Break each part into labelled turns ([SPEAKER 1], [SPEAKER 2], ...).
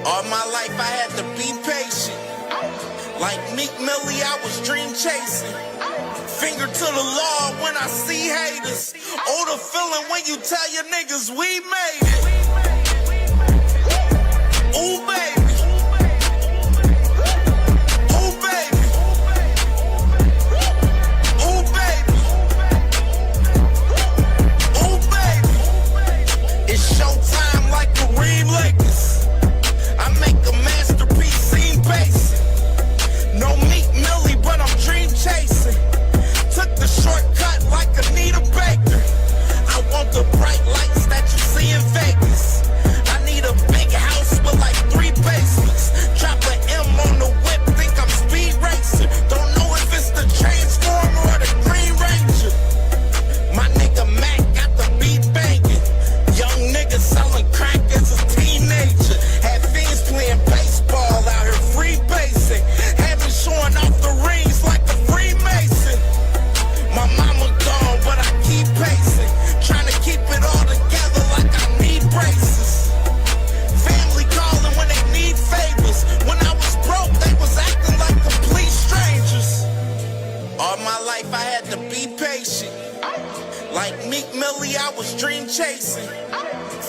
[SPEAKER 1] All my life I had to be patient. Like Meek Millie, I was dream chasing. Finger to the law when I see haters. Oh, the feeling when you tell your niggas we made it. Ooh, baby. Ooh, baby. Ooh, baby. Ooh, baby. It's showtime like Kareem Lakers. I make a masterpiece, seem basic. No Meek Millie, but I'm dream chasing. Took the shortcut like Anita Baker. I want the bright lights that you see in Vegas. I need a big house with like 3 basements. Drop an M on the whip, think I'm speed racing. Don't know if it's the Transformer or the Green Ranger. My nigga Mac got the beat banging. Young nigga selling crack as a teenager. Had fiends playing baseball out here free basing. Had me showing off the rings like a Freemason. My mama gone, but I keep pacing. Trying to keep it all together like I need braces. Family calling when they need favors. When I was broke, they was acting like complete strangers. All my life I had to be patient. Like Meek Millie, I was dream chasing.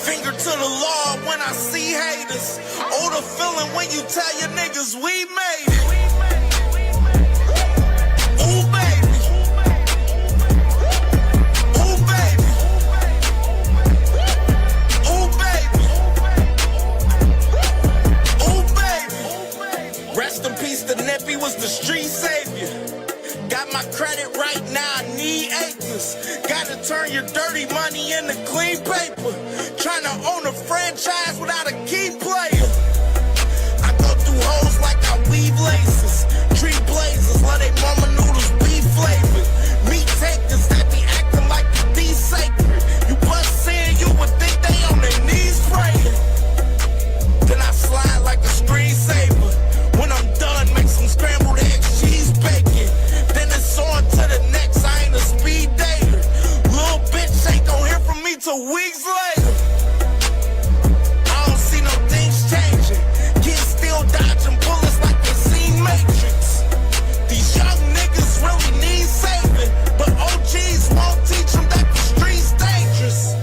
[SPEAKER 1] Finger to the law when I see haters. Oh, the feeling when you tell your niggas we made it. Ooh, baby. Ooh, baby. Ooh, baby. Ooh, baby. Rest in peace, the Nippy was the street savior. Got my credit right now, I need acres. Gotta turn your dirty money into clean paper. Trying to own a franchise without a key player. I go through hoes like I weave laces. Tree blazers, let they mama noodles be flavored. Meat takers that be acting like the D sacred. You bust in, you would think they on their knees praying. Then I slide like a screensaver. When I'm done, make some scrambled eggs, cheese, bacon. Then it's on to the next, I ain't a speed dater. Little bitch ain't gon' hear from me till weeks later. I don't see no things changing. Kids still dodging bullets like they seen Matrix. These young niggas really need saving, but OGs won't teach them that the street's dangerous.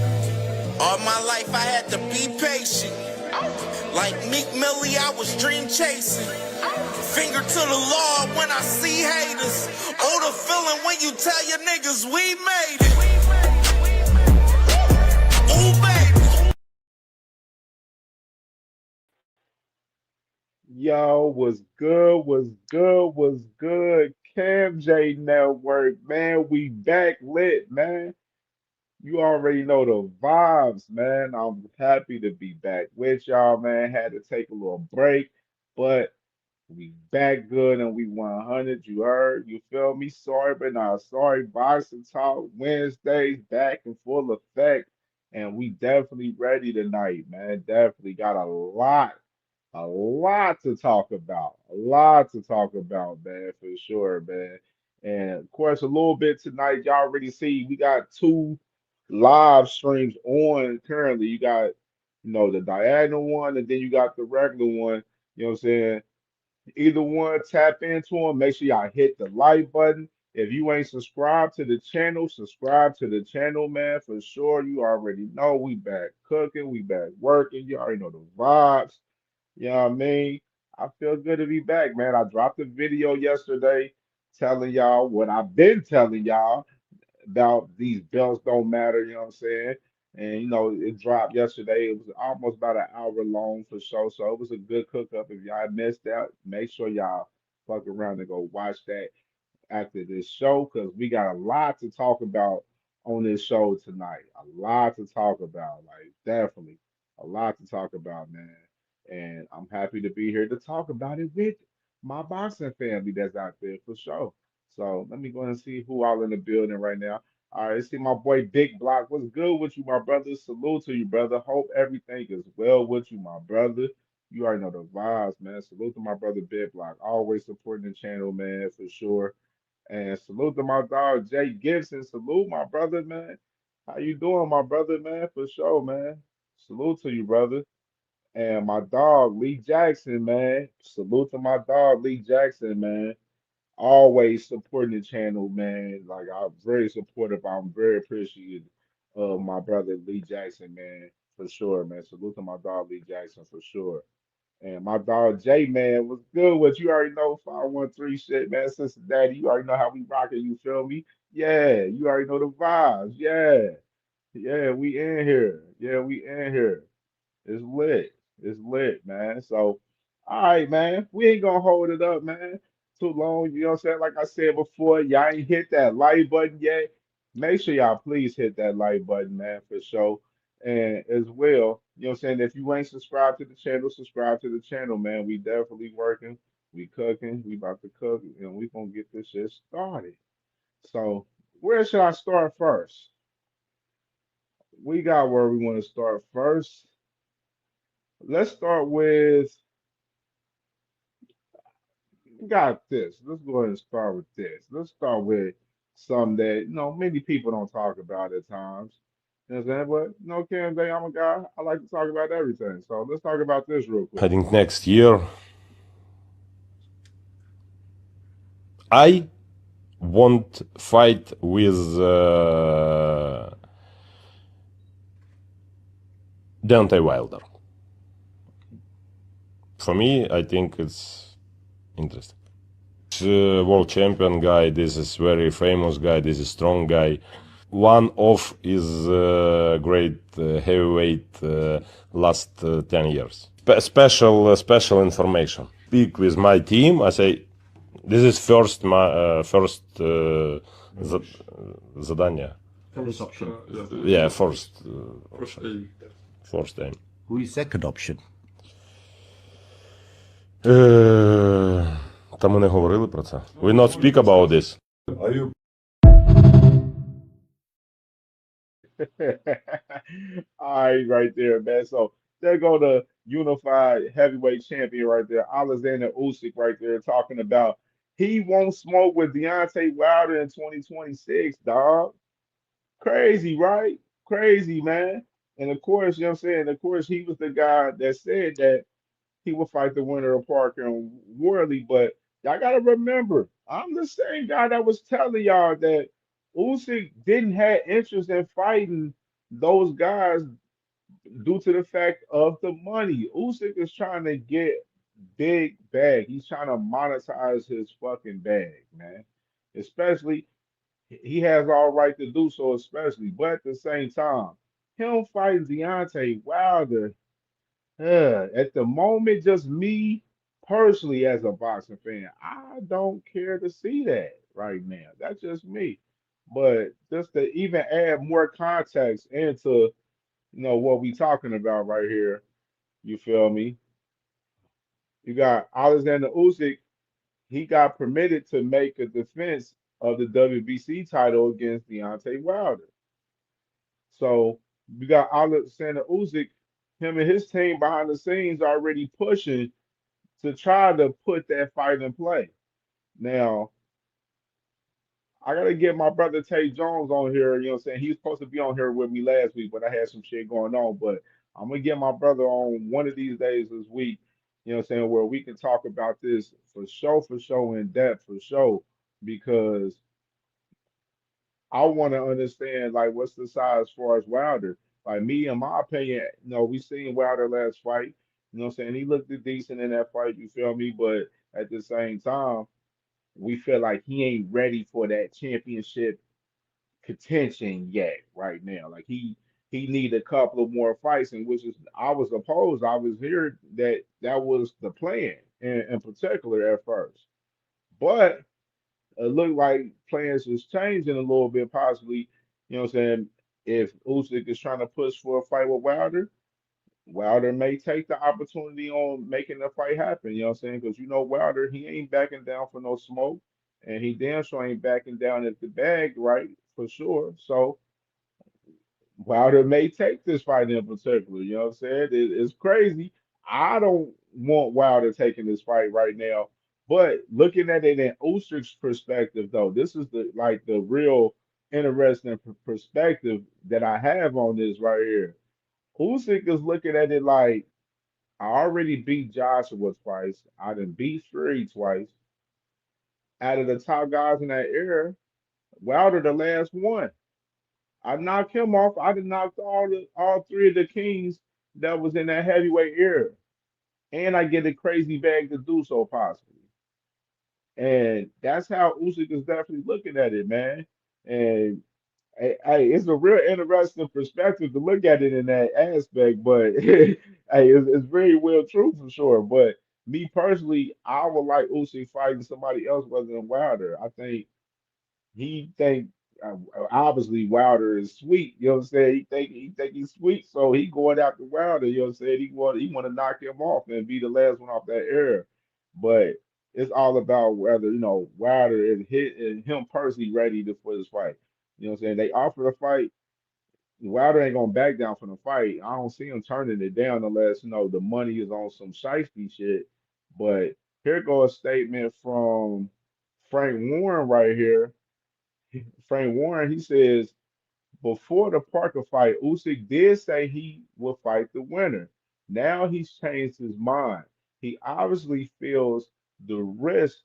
[SPEAKER 1] All my life I had to be patient. Like Meek Millie, I was dream chasing. Finger to the law when I see haters. Oh, the feeling when you tell your niggas we made it. Ooh, baby.
[SPEAKER 2] Yo, was good, was good, was good. CamJNetwork, man. We back lit, man. You already know the vibes, man. I'm happy to be back with y'all, man. Had to take a little break, but we back good and we 100. You heard? You feel me? Sorry, but not sorry. Boxing Talk Wednesdays back in full effect, and we definitely ready tonight, man. Definitely got a lot to talk about. A lot to talk about, man, for sure, man. And of course, a little bit tonight. Y'all already see we got 2 live streams on currently. You got, the diagonal one, and then you got the regular one. You know what I'm saying? Either one, tap into them. Make sure y'all hit the like button. If you ain't subscribed to the channel, subscribe to the channel, man, for sure. You already know we back cooking, we back working. You already know the vibes. You know what I mean? I feel good to be back, man. I dropped a video yesterday telling y'all what I've been telling y'all about these belts don't matter, you know what I'm saying? And it dropped yesterday. It was almost about an hour long for sure. So it was a good cook up. If y'all missed that, make sure y'all fuck around and go watch that after this show because we got a lot to talk about on this show tonight. A lot to talk about, like definitely a lot to talk about, man. And I'm happy to be here to talk about it with my boxing family that's out there for sure. So let me go and see who all in the building right now. All right, see my boy Big Block. What's good with you, my brother? Salute to you, brother. Hope everything is well with you, my brother. You already know the vibes, man. Salute to my brother Big Block. Always supporting the channel, man, for sure. And salute to my dog Jay Gibson. Salute my brother, man. How you doing, my brother, man? For sure, man. Salute to you, brother. And my dog Lee Jackson, man. Salute to my dog Lee Jackson, man. Always supporting the channel, man. Like I'm very supportive. I'm very appreciative of my brother Lee Jackson, man, for sure, man. Salute to my dog Lee Jackson for sure. And my dog Jay, man, was good. What you already know, 513 shit, man. Cincinnati, you already know how we rocking, you feel me? Yeah, you already know the vibes. Yeah, yeah, we in here. Yeah, we in here. It's lit. It's lit, man. So, all right, man. We ain't gonna hold it up, man. Too long. You know what I'm saying? Like I said before, y'all ain't hit that like button yet. Make sure y'all please hit that like button, man, for sure. And as well, you know what I'm saying? If you ain't subscribed to the channel, subscribe to the channel, man. We definitely working. We cooking. We about to cook, and we gonna get this shit started. So, where should I start first? We got where we want to start first. Let's start with got this. Let's go ahead and start with this. Let's start with something that many people don't talk about at times. You know what I'm saying? But Cam Day, I'm a guy. I like to talk about everything. So let's talk about this real
[SPEAKER 3] I
[SPEAKER 2] quick.
[SPEAKER 3] think next year I won't fight with Deontay Wilder. For me, I think it's interesting. World champion guy. This is very famous guy. This is strong guy. One of his great heavyweight last 10 years. Special information. Speak with my team. I say, this is first zadanie.
[SPEAKER 4] First option.
[SPEAKER 3] Yeah, first
[SPEAKER 5] First aim.
[SPEAKER 3] first aim.
[SPEAKER 4] Who is second option?
[SPEAKER 3] Та ми не говорили про це. We not speak about this.
[SPEAKER 5] Are you
[SPEAKER 2] All right, right there, man. So there go the unified heavyweight champion right there, Alexander Usyk right there, talking about he won't smoke with Deontay Wilder in 2026, dog. Crazy, right? Crazy, man. And of course, you know what I'm saying? Of course, he was the guy that said that he would fight the winner of Parker and Worley. But y'all got to remember, I'm the same guy that was telling y'all that Usyk didn't have interest in fighting those guys due to the fact of the money. Usyk is trying to get big bag. He's trying to monetize his fucking bag, man. Especially he has all right to do so, especially. But at the same time, him fighting Deontay Wilder, at the moment, just me personally as a boxing fan, I don't care to see that right now. That's just me. But just to even add more context into what we talking about right here, you feel me? You got Alexander Usyk. He got permitted to make a defense of the WBC title against Deontay Wilder. So you got Alexander Usyk, him and his team behind the scenes already pushing to try to put that fight in play. Now, I gotta get my brother Tay Jones on here. You know what I'm saying? He was supposed to be on here with me last week, but I had some shit going on. But I'm gonna get my brother on one of these days this week, you know what I'm saying, where we can talk about this for sure, in depth, for sure, because I want to understand like what's the size as far as Wilder. Like me, in my opinion, we seen Wilder last fight. You know what I'm saying? He looked decent in that fight, you feel me? But at the same time, we feel like he ain't ready for that championship contention yet right now. Like he need a couple of more fights, and which is I was opposed. I was here that that was the plan in particular at first. But it looked like plans is changing a little bit, possibly. You know what I'm saying? If Usyk is trying to push for a fight with Wilder, Wilder may take the opportunity on making the fight happen. You know what I'm saying? Because Wilder, he ain't backing down for no smoke, and he damn sure ain't backing down at the bag, right? For sure. So Wilder may take this fight in particular. You know what I'm saying? It's crazy. I don't want Wilder taking this fight right now. But looking at it in Usyk's perspective, though, this is the real interesting perspective that I have on this right here. Usyk is looking at it like I already beat Joshua twice. I done beat Fury twice. Out of the top guys in that era, Wilder the last one. I knocked him off. I done knocked all three of the kings that was in that heavyweight era. And I get a crazy bag to do so possibly. And that's how Usyk is definitely looking at it, man. And hey, it's a real interesting perspective to look at it in that aspect, but hey, it's very well true for sure. But me personally, I would like Usyk fighting somebody else other than Wilder. I think he think obviously Wilder is sweet. You know what I'm saying? He think he's sweet, so he going after Wilder. You know what I'm saying? He want to knock him off and be the last one off that era. But it's all about whether Wilder is hit and him personally ready for this fight. You know what I'm saying? They offer the fight. Wilder ain't gonna back down from the fight. I don't see him turning it down unless the money is on some shiesty shit. But here goes a statement from Frank Warren right here. Frank Warren, he says, before the Parker fight, Usyk did say he would fight the winner. Now he's changed his mind. He obviously feels the risk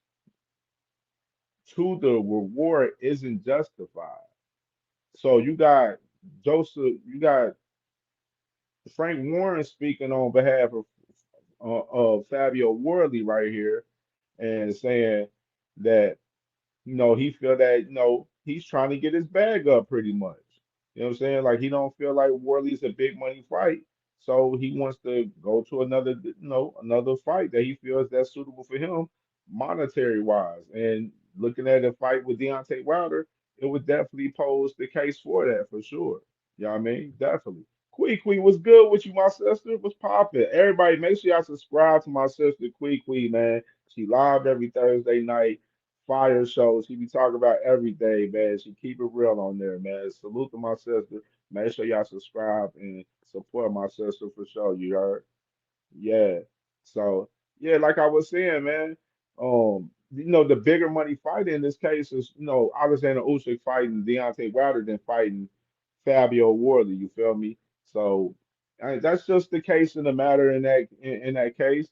[SPEAKER 2] to the reward isn't justified. So you got Frank Warren speaking on behalf of Fabio Worley right here and saying that he feel that, he's trying to get his bag up pretty much. You know what I'm saying? Like he don't feel like Worley's a big money fight. So he wants to go to another fight that he feels that's suitable for him monetary wise. And looking at a fight with Deontay Wilder, it would definitely pose the case for that for sure. You know what I mean? Definitely. Quee, what's good with you, my sister? What's poppin'? Everybody, make sure y'all subscribe to my sister, Quee, man. She live every Thursday night fire show. She be talking about everything, man. She keep it real on there, man. Salute to my sister. Make sure y'all subscribe and support my sister for sure. You heard? Yeah. So yeah, like I was saying, man. The bigger money fight in this case is, Alexander Usyk fighting Deontay Wilder than fighting Fabio Worley. You feel me? So that's just the case in the matter in that case.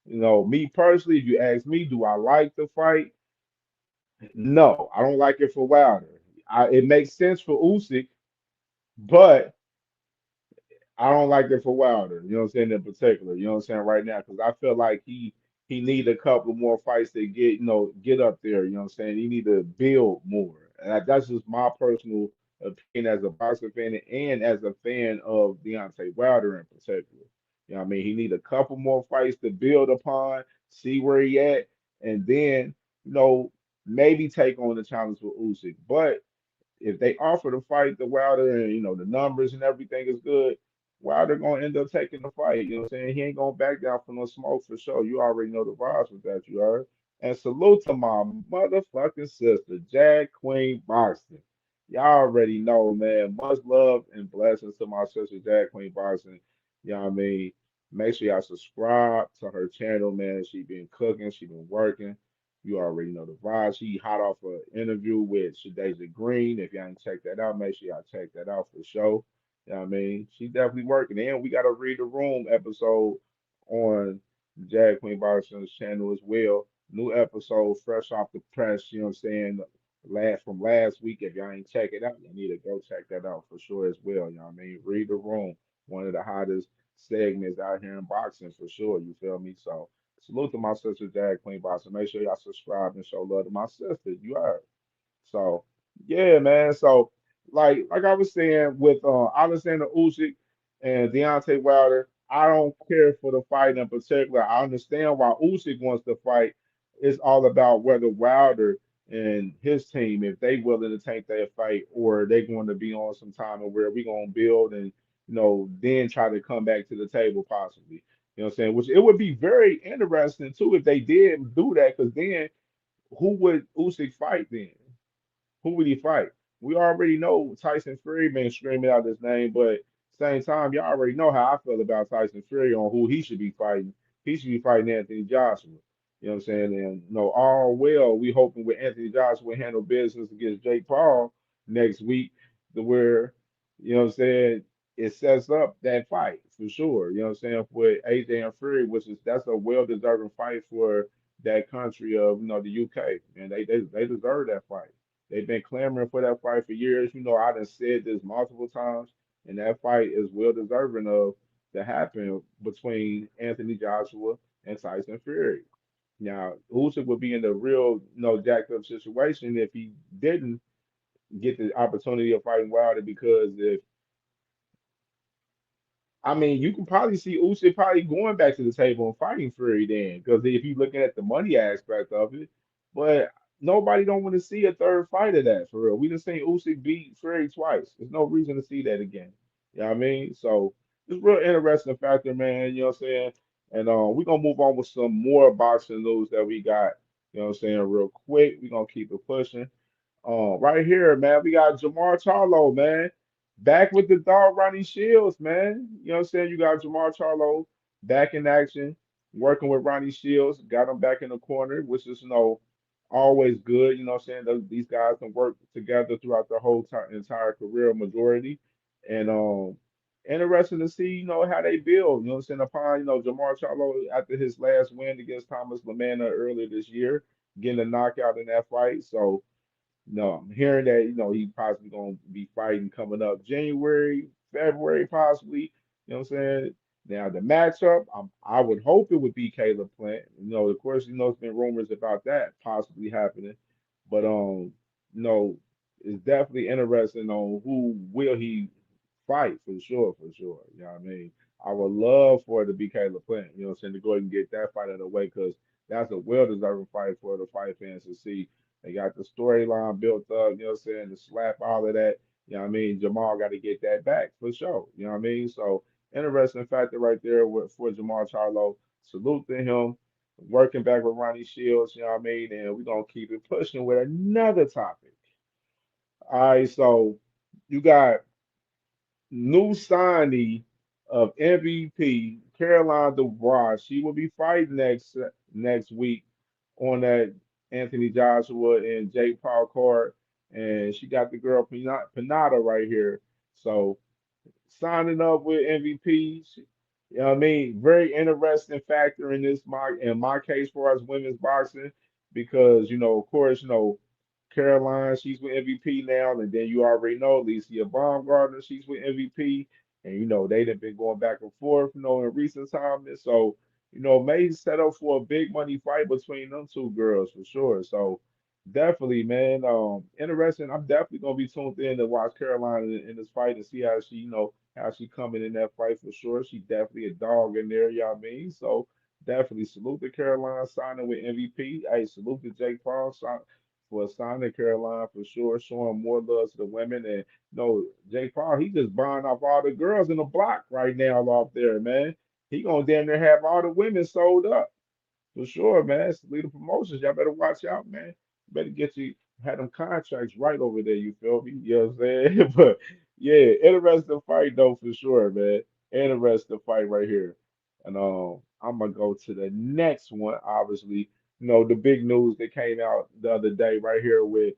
[SPEAKER 2] Me personally, if you ask me, do I like the fight? No, I don't like it for Wilder. It makes sense for Usyk, but I don't like it for Wilder. You know what I'm saying in particular. You know what I'm saying right now because I feel like he need a couple more fights to get up there. You know what I'm saying. He need to build more. And that's just my personal opinion as a boxing fan and as a fan of Deontay Wilder in particular. You know what I mean. He need a couple more fights to build upon, see where he at, and then maybe take on the challenge with Usyk. But if they offer to fight the Wilder and the numbers and everything is good, Wilder gonna end up taking the fight. You know what I'm saying? He ain't gonna back down from no smoke for sure. You already know the vibes with that, you heard. And salute to my motherfucking sister, Jag Queen Boxing. Y'all already know, man. Much love and blessings to my sister, Jag Queen Boxing. You know what I mean? Make sure y'all subscribe to her channel, man. She been cooking, she been working. You already know the vibe. She hot off an interview with Shadeja Green. If y'all ain't check that out, make sure y'all check that out for sure. You know what I mean? She definitely working. And we got a Read the Room episode on Jag Queen Boxing's channel as well. New episode, fresh off the press, you know what I'm saying? Last week. If y'all ain't check it out, you need to go check that out for sure as well. You know what I mean? Read the Room, one of the hottest segments out here in boxing for sure. You feel me? So salute to my sister, Jag Queen Boxing. Make sure y'all subscribe and show love to my sister. You heard. So yeah, man. So like I was saying with Alexander Usyk and Deontay Wilder, I don't care for the fight in particular. I understand why Usyk wants to fight. It's all about whether Wilder and his team, if they willing to take that fight, or they going to be on some time and where we gonna build and then try to come back to the table possibly. You know what I'm saying? Which it would be very interesting too if they did do that, because then who would Usyk fight then? Who would he fight? We already know Tyson Fury been screaming out his name, but same time, y'all already know how I feel about Tyson Fury on who he should be fighting. He should be fighting Anthony Joshua. You know what I'm saying? And all well, we hoping with Anthony Joshua handle business against Jake Paul next week, to where, you know what I'm saying, it sets up that fight for sure. You know what I'm saying? With AJ and Fury, which is that's a well deserving fight for that country of the UK, and they deserve that fight. They've been clamoring for that fight for years. I done said this multiple times, and that fight is well deserving of to happen between Anthony Joshua and Tyson Fury. Now, Usyk would be in a real, jacked up situation if he didn't get the opportunity of fighting Wilder because if I mean, you can probably see Usyk probably going back to the table and fighting Fury then, because if you're looking at the money aspect of it, but nobody don't want to see a third fight of that for real. We just seen Usyk beat Fury twice. There's no reason to see that again. You know what I mean? So it's real interesting factor, man. You know what I'm saying? And we're gonna move on with some more boxing news that we got. You know what I'm saying? Real quick, we're gonna keep it pushing. Right here, man, we got Jamar Charlo, man. Back with the dog Ronnie Shields, man. You know what I'm saying? You got Jamar Charlo back in action, working with Ronnie Shields, got him back in the corner, which is, always good. You know what I'm saying? These guys can work together throughout the whole entire career majority. And interesting to see, how they build, you know what I'm saying, upon, Jamar Charlo after his last win against Thomas LaManna earlier this year, getting a knockout in that fight. So no, I'm hearing that, he possibly gonna be fighting coming up January, February, possibly. You know what I'm saying? Now the matchup, I would hope it would be Caleb Plant. Of course, it's been rumors about that possibly happening, but it's definitely interesting on who will he fight for sure. You know what I mean? I would love for it to be Caleb Plant. You know what I'm saying? To go ahead and get that fight out of the way because that's a well-deserved fight for the fight fans to see. They got the storyline built up, you know what I'm saying, to slap all of that. You know what I mean? Jamal got to get that back for sure. You know what I mean? So interesting factor right there for Jamal Charlo. Salute to him. Working back with Ronnie Shields, you know what I mean? And we're gonna keep it pushing with another topic. All right, so you got new signee of MVP, Caroline Dubois. She will be fighting next week on that Anthony Joshua and Jake Paul card. And she got the girl Pinata right here. So signing up with MVPs. You know what I mean? Very interesting factor in my case for us women's boxing because of course Caroline she's with MVP now, and then you already know Alicia Baumgartner she's with MVP, and they've been going back and forth in recent times, and so may set up for a big money fight between them two girls for sure. So definitely, man. Interesting. I'm definitely gonna be tuned in to watch Caroline in this fight and see how she, how she coming in that fight for sure. She definitely a dog in there, y'all mean. So definitely salute to Caroline signing with MVP. Hey, salute to Jake Paul for signing Caroline for sure, showing more love to the women. And Jake Paul, he just buying off all the girls in the block right now off there, man. He gonna damn near have all the women sold up. For sure, man. It's the leader promotions. Y'all better watch out, man. Better get you had them contracts right over there, you feel me? You know what I'm saying? But yeah, interesting fight though for sure, man. Interesting fight right here. And I'm gonna go to the next one, obviously. The big news that came out the other day right here with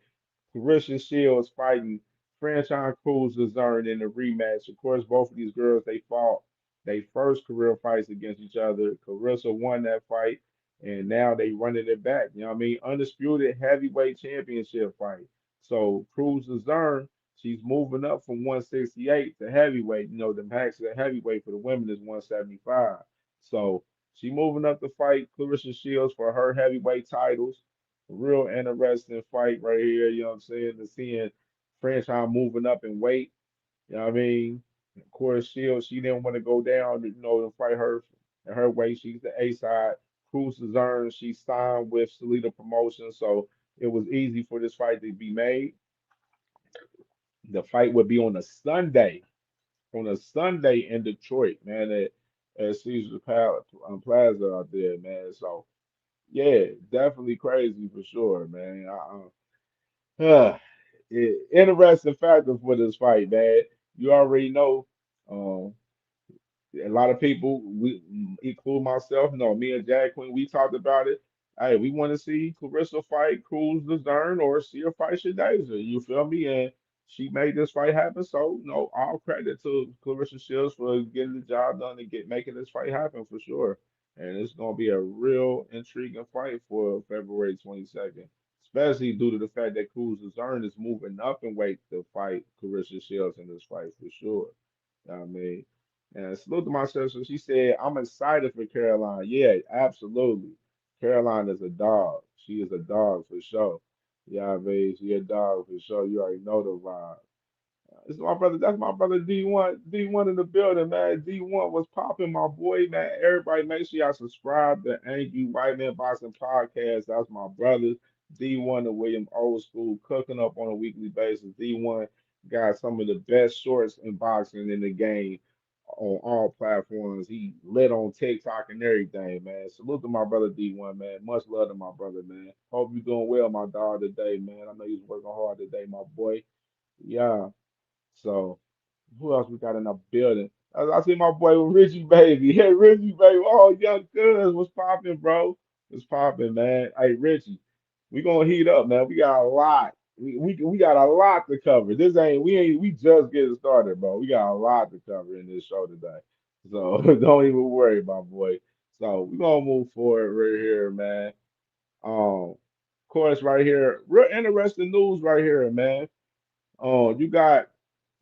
[SPEAKER 2] Carissa Shields fighting Franchise Cruz Lazarn in a rematch. Of course, both of these girls they fought their first career fights against each other. Carissa won that fight, and now they running it back. You know what I mean? Undisputed heavyweight championship fight. So Cruz Lazarn, she's moving up from 168 to heavyweight. The max of heavyweight for the women is 175. So she moving up to fight Clarissa Shields for her heavyweight titles. Real interesting fight right here, you know what I'm saying? To seeing Franchise moving up in weight, you know what I mean? Of course, she didn't want to go down, to fight her at her weight. She's the A side. Cruz Zern, she signed with Salida Promotions, so it was easy for this fight to be made. The fight would be on a Sunday in Detroit, man, at Caesar's Plaza out there, man. So yeah, definitely crazy for sure, man. Interesting factor for this fight, man. You already know. Um, a lot of people, we include myself, me and Jack Queen, we talked about it. Hey, we want to see Clarissa fight Cruz Lazarn or see her fight Shadazer. You feel me? And she made this fight happen. So, all credit to Clarissa Shields for getting the job done and making this fight happen for sure. And it's gonna be a real intriguing fight for February 22nd, especially due to the fact that Cruz is moving up in weight to fight Clarissa Shields in this fight for sure. You know what I mean? And salute to my sister. She said, I'm excited for Caroline. Yeah, absolutely. Caroline is a dog. She is a dog for sure. Yeah, I mean, she a dog for sure. You already know the vibe. It's my brother. That's my brother D1. D1 in the building, man. D1 was popping, my boy, man. Everybody, make sure y'all subscribe to Angry White Man Boxing Podcast. That's my brother. D1 and William Old School cooking up on a weekly basis. D1 got some of the best shorts in boxing in the game on all platforms. He lit on TikTok and everything, man. Salute to my brother D1, man. Much love to my brother, man. Hope you doing well, my dog, today, man. I know he's working hard today, my boy. Yeah. So who else we got in the building? I see my boy Richie Baby. Hey Richie Baby. Oh, young cuz, what's popping, bro? What's popping, man? Hey Richie, we gonna heat up, man. We got a lot. We got a lot to cover. This ain't we just getting started, bro. We got a lot to cover in this show today. So don't even worry, my boy. So we gonna move forward right here, man. Of course, right here, real interesting news right here, man. You got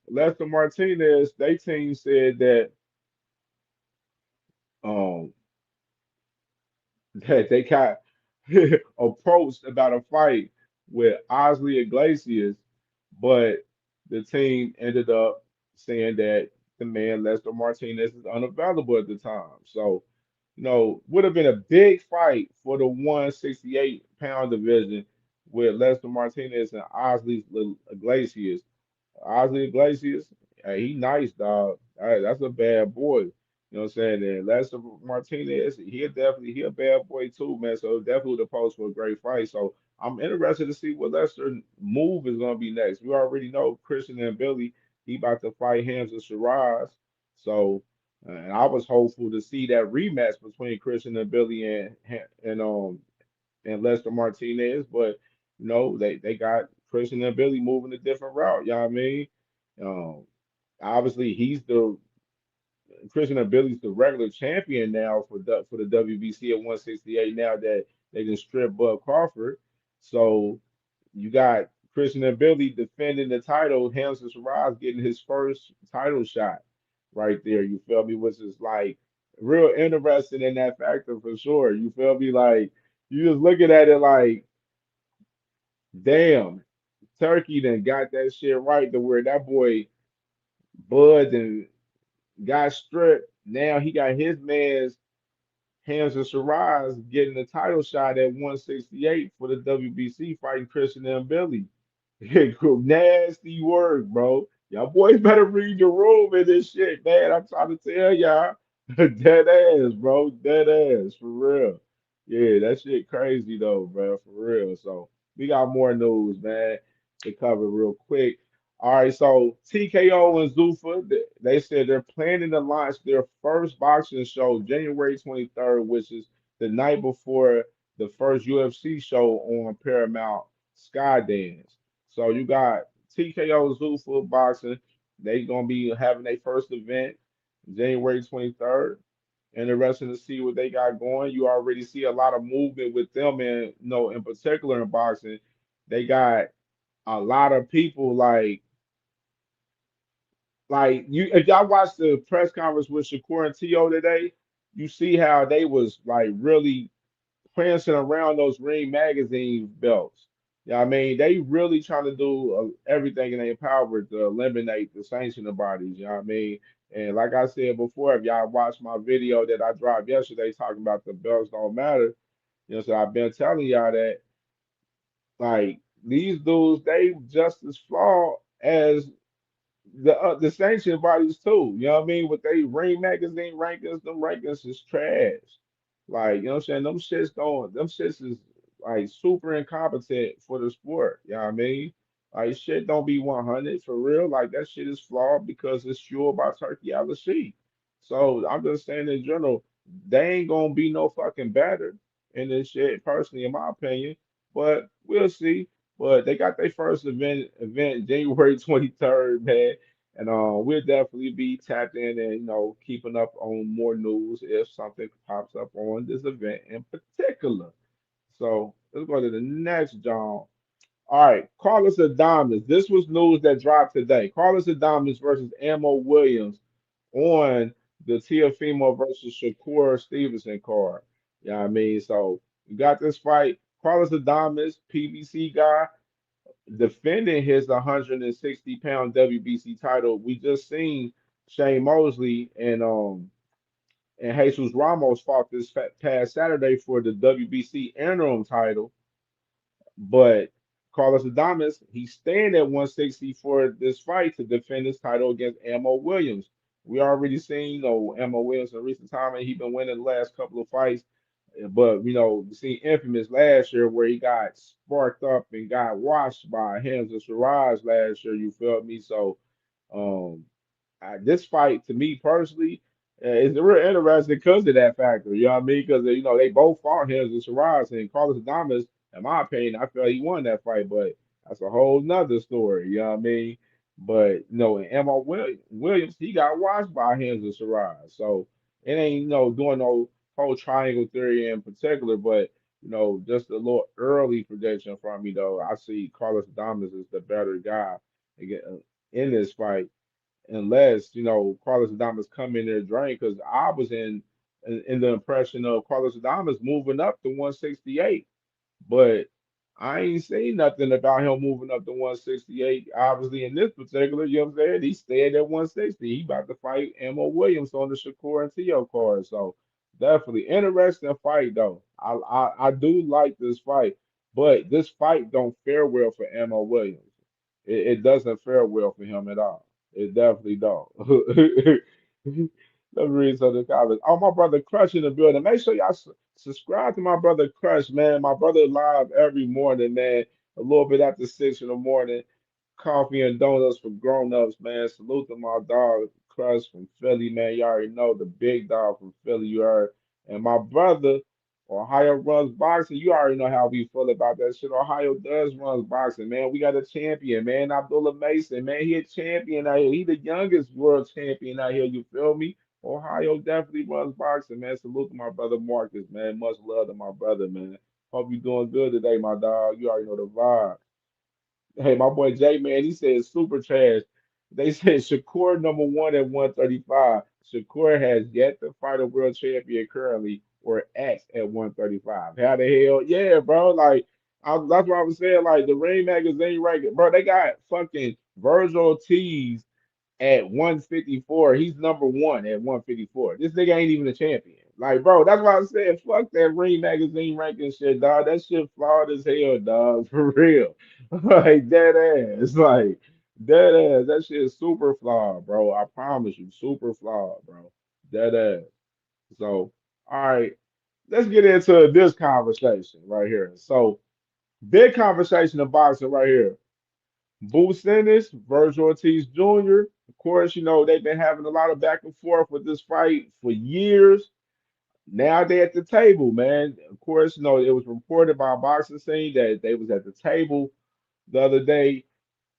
[SPEAKER 2] Lester Martinez, they team said that um that they got approached about a fight with Osley Iglesias, but the team ended up saying that the man Lester Martinez is unavailable at the time. So, would have been a big fight for the 168-pound division with Lester Martinez and Osley Iglesias. Ozzy Iglesias, hey, he nice, dog. Hey, that's a bad boy. You know what I'm saying? And Lester Martinez, he a bad boy too, man. So definitely the post for a great fight. So I'm interested to see what Lester move is gonna be next. We already know Christian and Billy, he about to fight Hamza Shiraz. So and I was hopeful to see that rematch between Christian and Billy and Lester Martinez, but they got Christian and Billy moving a different route. You know what I mean? Um, obviously he's the Christian and Billy's the regular champion now for the WBC at 168. Now that they can strip Bud Crawford, so you got Christian and Billy defending the title. Hamza Shiraz getting his first title shot right there. You feel me? Which is like real interesting in that factor for sure. You feel me? Like you just looking at it like, damn, Turkey then got that shit right to where that boy Bud and got stripped. Now he got his man's Hamza Shiraz getting the title shot at 168 for the WBC fighting Christian and Billy. Nasty work, bro. Y'all boys better read the room in this shit, man. I'm trying to tell y'all. Dead ass, bro. Dead ass, for real. Yeah, that shit crazy though, bro, for real. So we got more news, man, to cover real quick. All right, so TKO and Zuffa, they said they're planning to launch their first boxing show January 23rd, which is the night before the first UFC show on Paramount Skydance. So you got TKO Zuffa Boxing. They gonna be having their first event January 23rd. Interesting to see what they got going. You already see a lot of movement with them, and in particular in boxing, they got a lot of people like you. If y'all watch the press conference with Shakur and T.O. today, you see how they was like really prancing around those Ring Magazine belts. Yeah, I mean, they really trying to do everything in their power to eliminate the sanctioning bodies. You know what I mean? And like I said before, if y'all watched my video that I dropped yesterday talking about the belts don't matter, so I've been telling y'all that like these dudes, they just as flawed as the sanction bodies too. You know what I mean? With they Ring Magazine rankings, them rankings is trash. Like, you know what I'm saying? Them shits is like super incompetent for the sport. You know what I mean? Like shit don't be 100 for real. Like that shit is flawed because it's fueled by Turkey out the sheet. So I'm just saying in general, they ain't gonna be no fucking better in this shit, personally, in my opinion. But we'll see. But they got their first event January 23rd, man. And we'll definitely be tapped in and keeping up on more news if something pops up on this event in particular. So let's go to the next, John. All right, Carlos Adames. This was news that dropped today. Carlos Adames versus Ammo Williams on the Tiafimo versus Shakur Stevenson card. You know what I mean? So you got this fight. Carlos Adames, PBC guy, defending his 160-pound WBC title. We just seen Shane Mosley and Jesus Ramos fought this past Saturday for the WBC interim title, but Carlos Adames, he's staying at 160 for this fight to defend his title against Ammo Williams. We already seen, Ammo Williams in recent time, and he's been winning the last couple of fights. But we seen Infamous last year where he got sparked up and got washed by Hamza Siraj last year. You feel me? So um, this fight, to me personally, is real interesting because of that factor. You know what I mean? Because they both fought Hamza and Shiraz, and Carlos Adames, in my opinion, I feel he won that fight, but that's a whole nother story. You know what I mean? But and Emma Williams, he got watched by Hamza and Shiraz, so it ain't doing no whole triangle theory in particular, but just a little early prediction from me though. I see Carlos Adames is the better guy again in this fight unless Carlos Adames come in there drained. Because I was in the impression of Carlos Adames moving up to 168, but I ain't seen nothing about him moving up to 168. Obviously, in this particular, you know what I'm saying, he stayed at 160. He about to fight Ammo Williams on the Shakur and Tio card. So definitely interesting fight though. I do like this fight, but this fight don't fare well for Ammo Williams. It doesn't fare well for him at all. It definitely don't. Let me read some of the comments. Oh, my brother Crush in the building. Make sure y'all subscribe to my brother Crush, man. My brother live every morning, man. A little bit after 6 in the morning. Coffee and donuts for grown-ups, man. Salute to my dog Crush from Philly, man. You already know the big dog from Philly, you heard. And my brother, Ohio runs boxing. You already know how we feel about that shit. Ohio does runs boxing, man. We got a champion, man. Abdullah Mason, man. He a champion out here. He the youngest world champion out here. You feel me? Ohio definitely runs boxing, man. Salute to my brother Marcus, man. Much love to my brother, man. Hope you doing good today, my dog. You already know the vibe. Hey, my boy J Man, he said super trash. They said Shakur number one at 135. Shakur has yet to fight a world champion currently or X at 135. How the hell? Yeah, bro. Like, that's what I was saying. Like, the Ring Magazine ranking, bro, they got fucking Virgil Ortiz at 154. He's number one at 154. This nigga ain't even a champion. Like, bro, that's why I said fuck that Ring Magazine ranking shit, dog. That shit flawed as hell, dog. For real. Like dead ass. Like dead ass. That shit is super flawed, bro. I promise you, super flawed, bro. Dead ass. So, all right, let's get into this conversation right here. So, big conversation of boxing right here. Boots Ennis, Virgil Ortiz Jr. Of course, they've been having a lot of back and forth with this fight for years. Now they at the table, man. Of course, it was reported by Boxing Scene that they was at the table the other day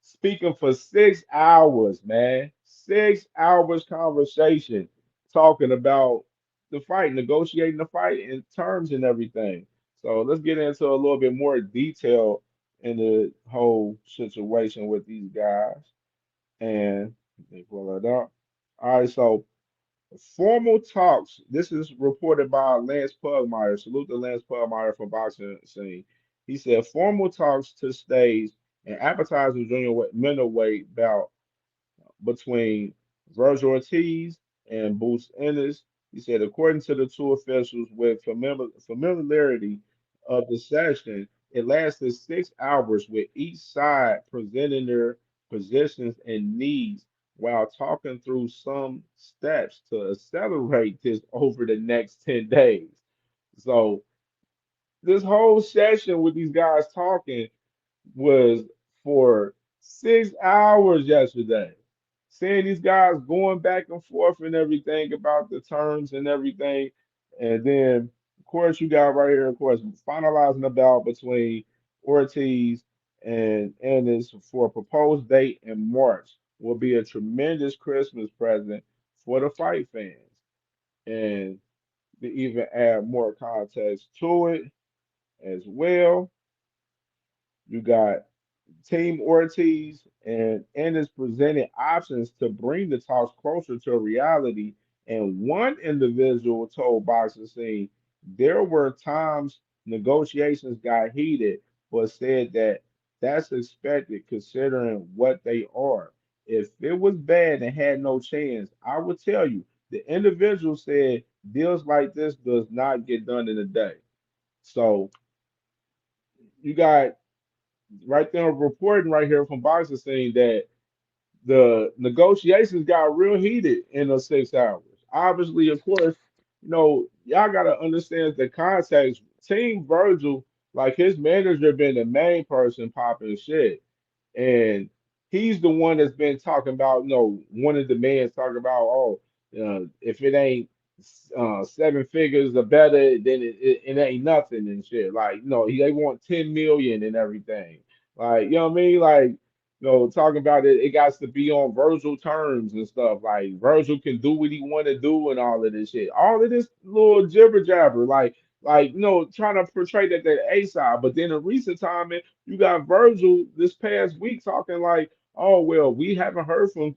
[SPEAKER 2] speaking for 6 hours, man. 6 hours conversation talking about the fight, negotiating the fight and terms and everything. So let's get into a little bit more detail in the whole situation with these guys. And let me pull it up. All right, so formal talks. This is reported by Lance Pugmire. Salute to Lance Pugmire from Boxing Scene. He said formal talks to stage an appetizer junior middleweight bout between Virgil Ortiz and Boots Ennis. He said, according to the two officials, with familiarity of the session, it lasted 6 hours with each side presenting their positions and needs while talking through some steps to accelerate this over the next 10 days. So, this whole session with these guys talking was for 6 hours yesterday. Seeing these guys going back and forth and everything about the terms and everything. And then, of course, you got right here, of course, finalizing the bout between Ortiz and it's for a proposed date in March. Will be a tremendous Christmas present for the fight fans. And to even add more context to it as well, you got Team Ortiz and is presenting options to bring the talks closer to reality. And one individual told Boxing Scene there were times negotiations got heated, but said that that's expected considering what they are. If it was bad and had no chance, I would tell you. The individual said deals like this does not get done in a day. So you got right there reporting right here from Boxing saying that the negotiations got real heated in those 6 hours. Obviously, of course, y'all gotta understand the context. Team Virgil, like his manager, been the main person popping shit. And he's the one that's been talking about, one of the men talking about, if it ain't 7 figures or better, then it ain't nothing and shit. Like, they want 10 million and everything. Like, you know what I mean? Like, talking about it got to be on Virgil terms and stuff. Like, Virgil can do what he want to do and all of this shit. All of this little jibber jabber, like, trying to portray that they're A side. But then in recent time, you got Virgil this past week talking like, oh well, we haven't heard from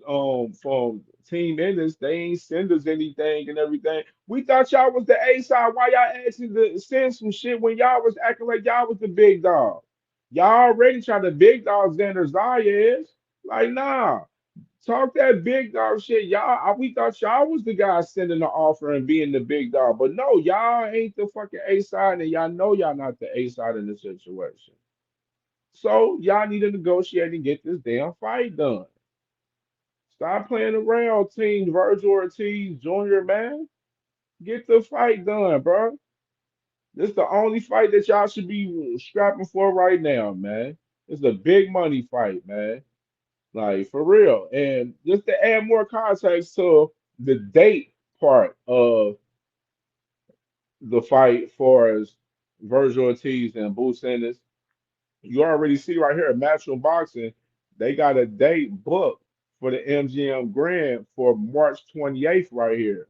[SPEAKER 2] Team Ennis. They ain't send us anything and everything. We thought y'all was the A side. Why y'all asking to send some shit when y'all was acting like y'all was the big dog? Y'all already trying to big dog Xander Zayas. Like, nah. Talk that big dog shit. We thought y'all was the guys sending the offer and being the big dog. But no, y'all ain't the fucking A side, and y'all know y'all not the A side in the situation. So y'all need to negotiate and get this damn fight done. Stop playing around, Team Virgil Ortiz Jr., man. Get the fight done, bro. This is the only fight that y'all should be scrapping for right now, man. It's a big money fight, man. Like for real. And just to add more context to the date part of the fight for as Virgil Ortiz and Boo Sanders, you already see right here at Matchroom Boxing, they got a date booked for the MGM Grand for March 28th right here.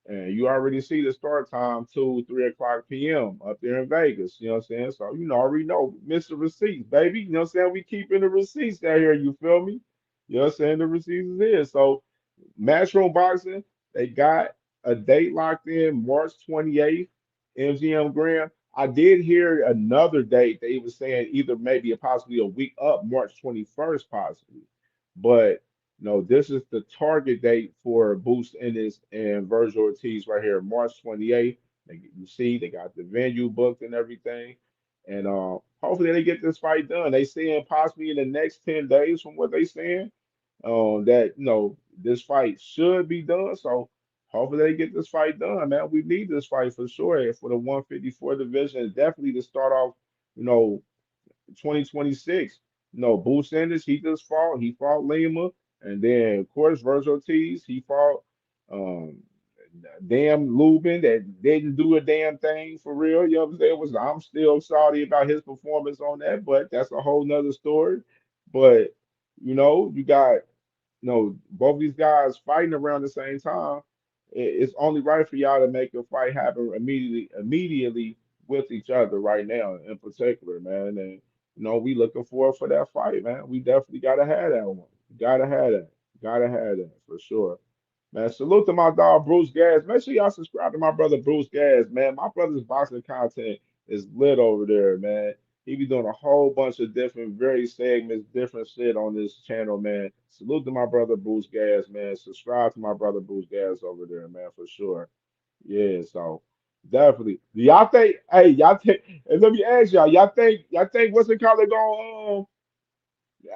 [SPEAKER 2] And you already see the start time, 2, 3 o'clock p.m. up there in Vegas. You know what I'm saying? So, already know, Mr. Receipts, baby. You know what I'm saying? We keeping the receipts down here. You feel me? You know what I'm saying? The receipts is here. So, Matchroom Boxing, they got a date locked in March 28th, MGM Grand. I did hear another date. They were saying either maybe possibly a week up, March 21st, possibly. But no, this is the target date for Boost Ennis and Virgil Ortiz right here, March 28th. You see, they got the venue booked and everything. And hopefully they get this fight done. They saying possibly in the next 10 days from what they saying that this fight should be done. So hopefully they get this fight done, man. We need this fight for sure for the 154 division. Definitely to start off, you know, 2026. No, Boo Sanders, he just fought. He fought Lima. And then, of course, Virgil Ortiz, he fought um, damn Lubin that didn't do a damn thing for real. You know what I'm saying? I'm still salty about his performance on that, but that's a whole nother story. But, you got both these guys fighting around the same time. It's only right for y'all to make a fight happen immediately with each other right now, in particular, man. And we looking forward for that fight, man. We definitely gotta have that one. Gotta have that. Gotta have that for sure. Man, salute to my dog Bruce Gas. Make sure y'all subscribe to my brother Bruce Gas, man. My brother's boxing content is lit over there, man. He be doing a whole bunch of different, very segments, different shit on this channel, man. Salute to my brother Bruce Gas, man. Subscribe to my brother Bruce Gas over there, man, for sure. Yeah, so definitely. Do y'all think? Hey, y'all think? And let me ask y'all think what's it called? They going?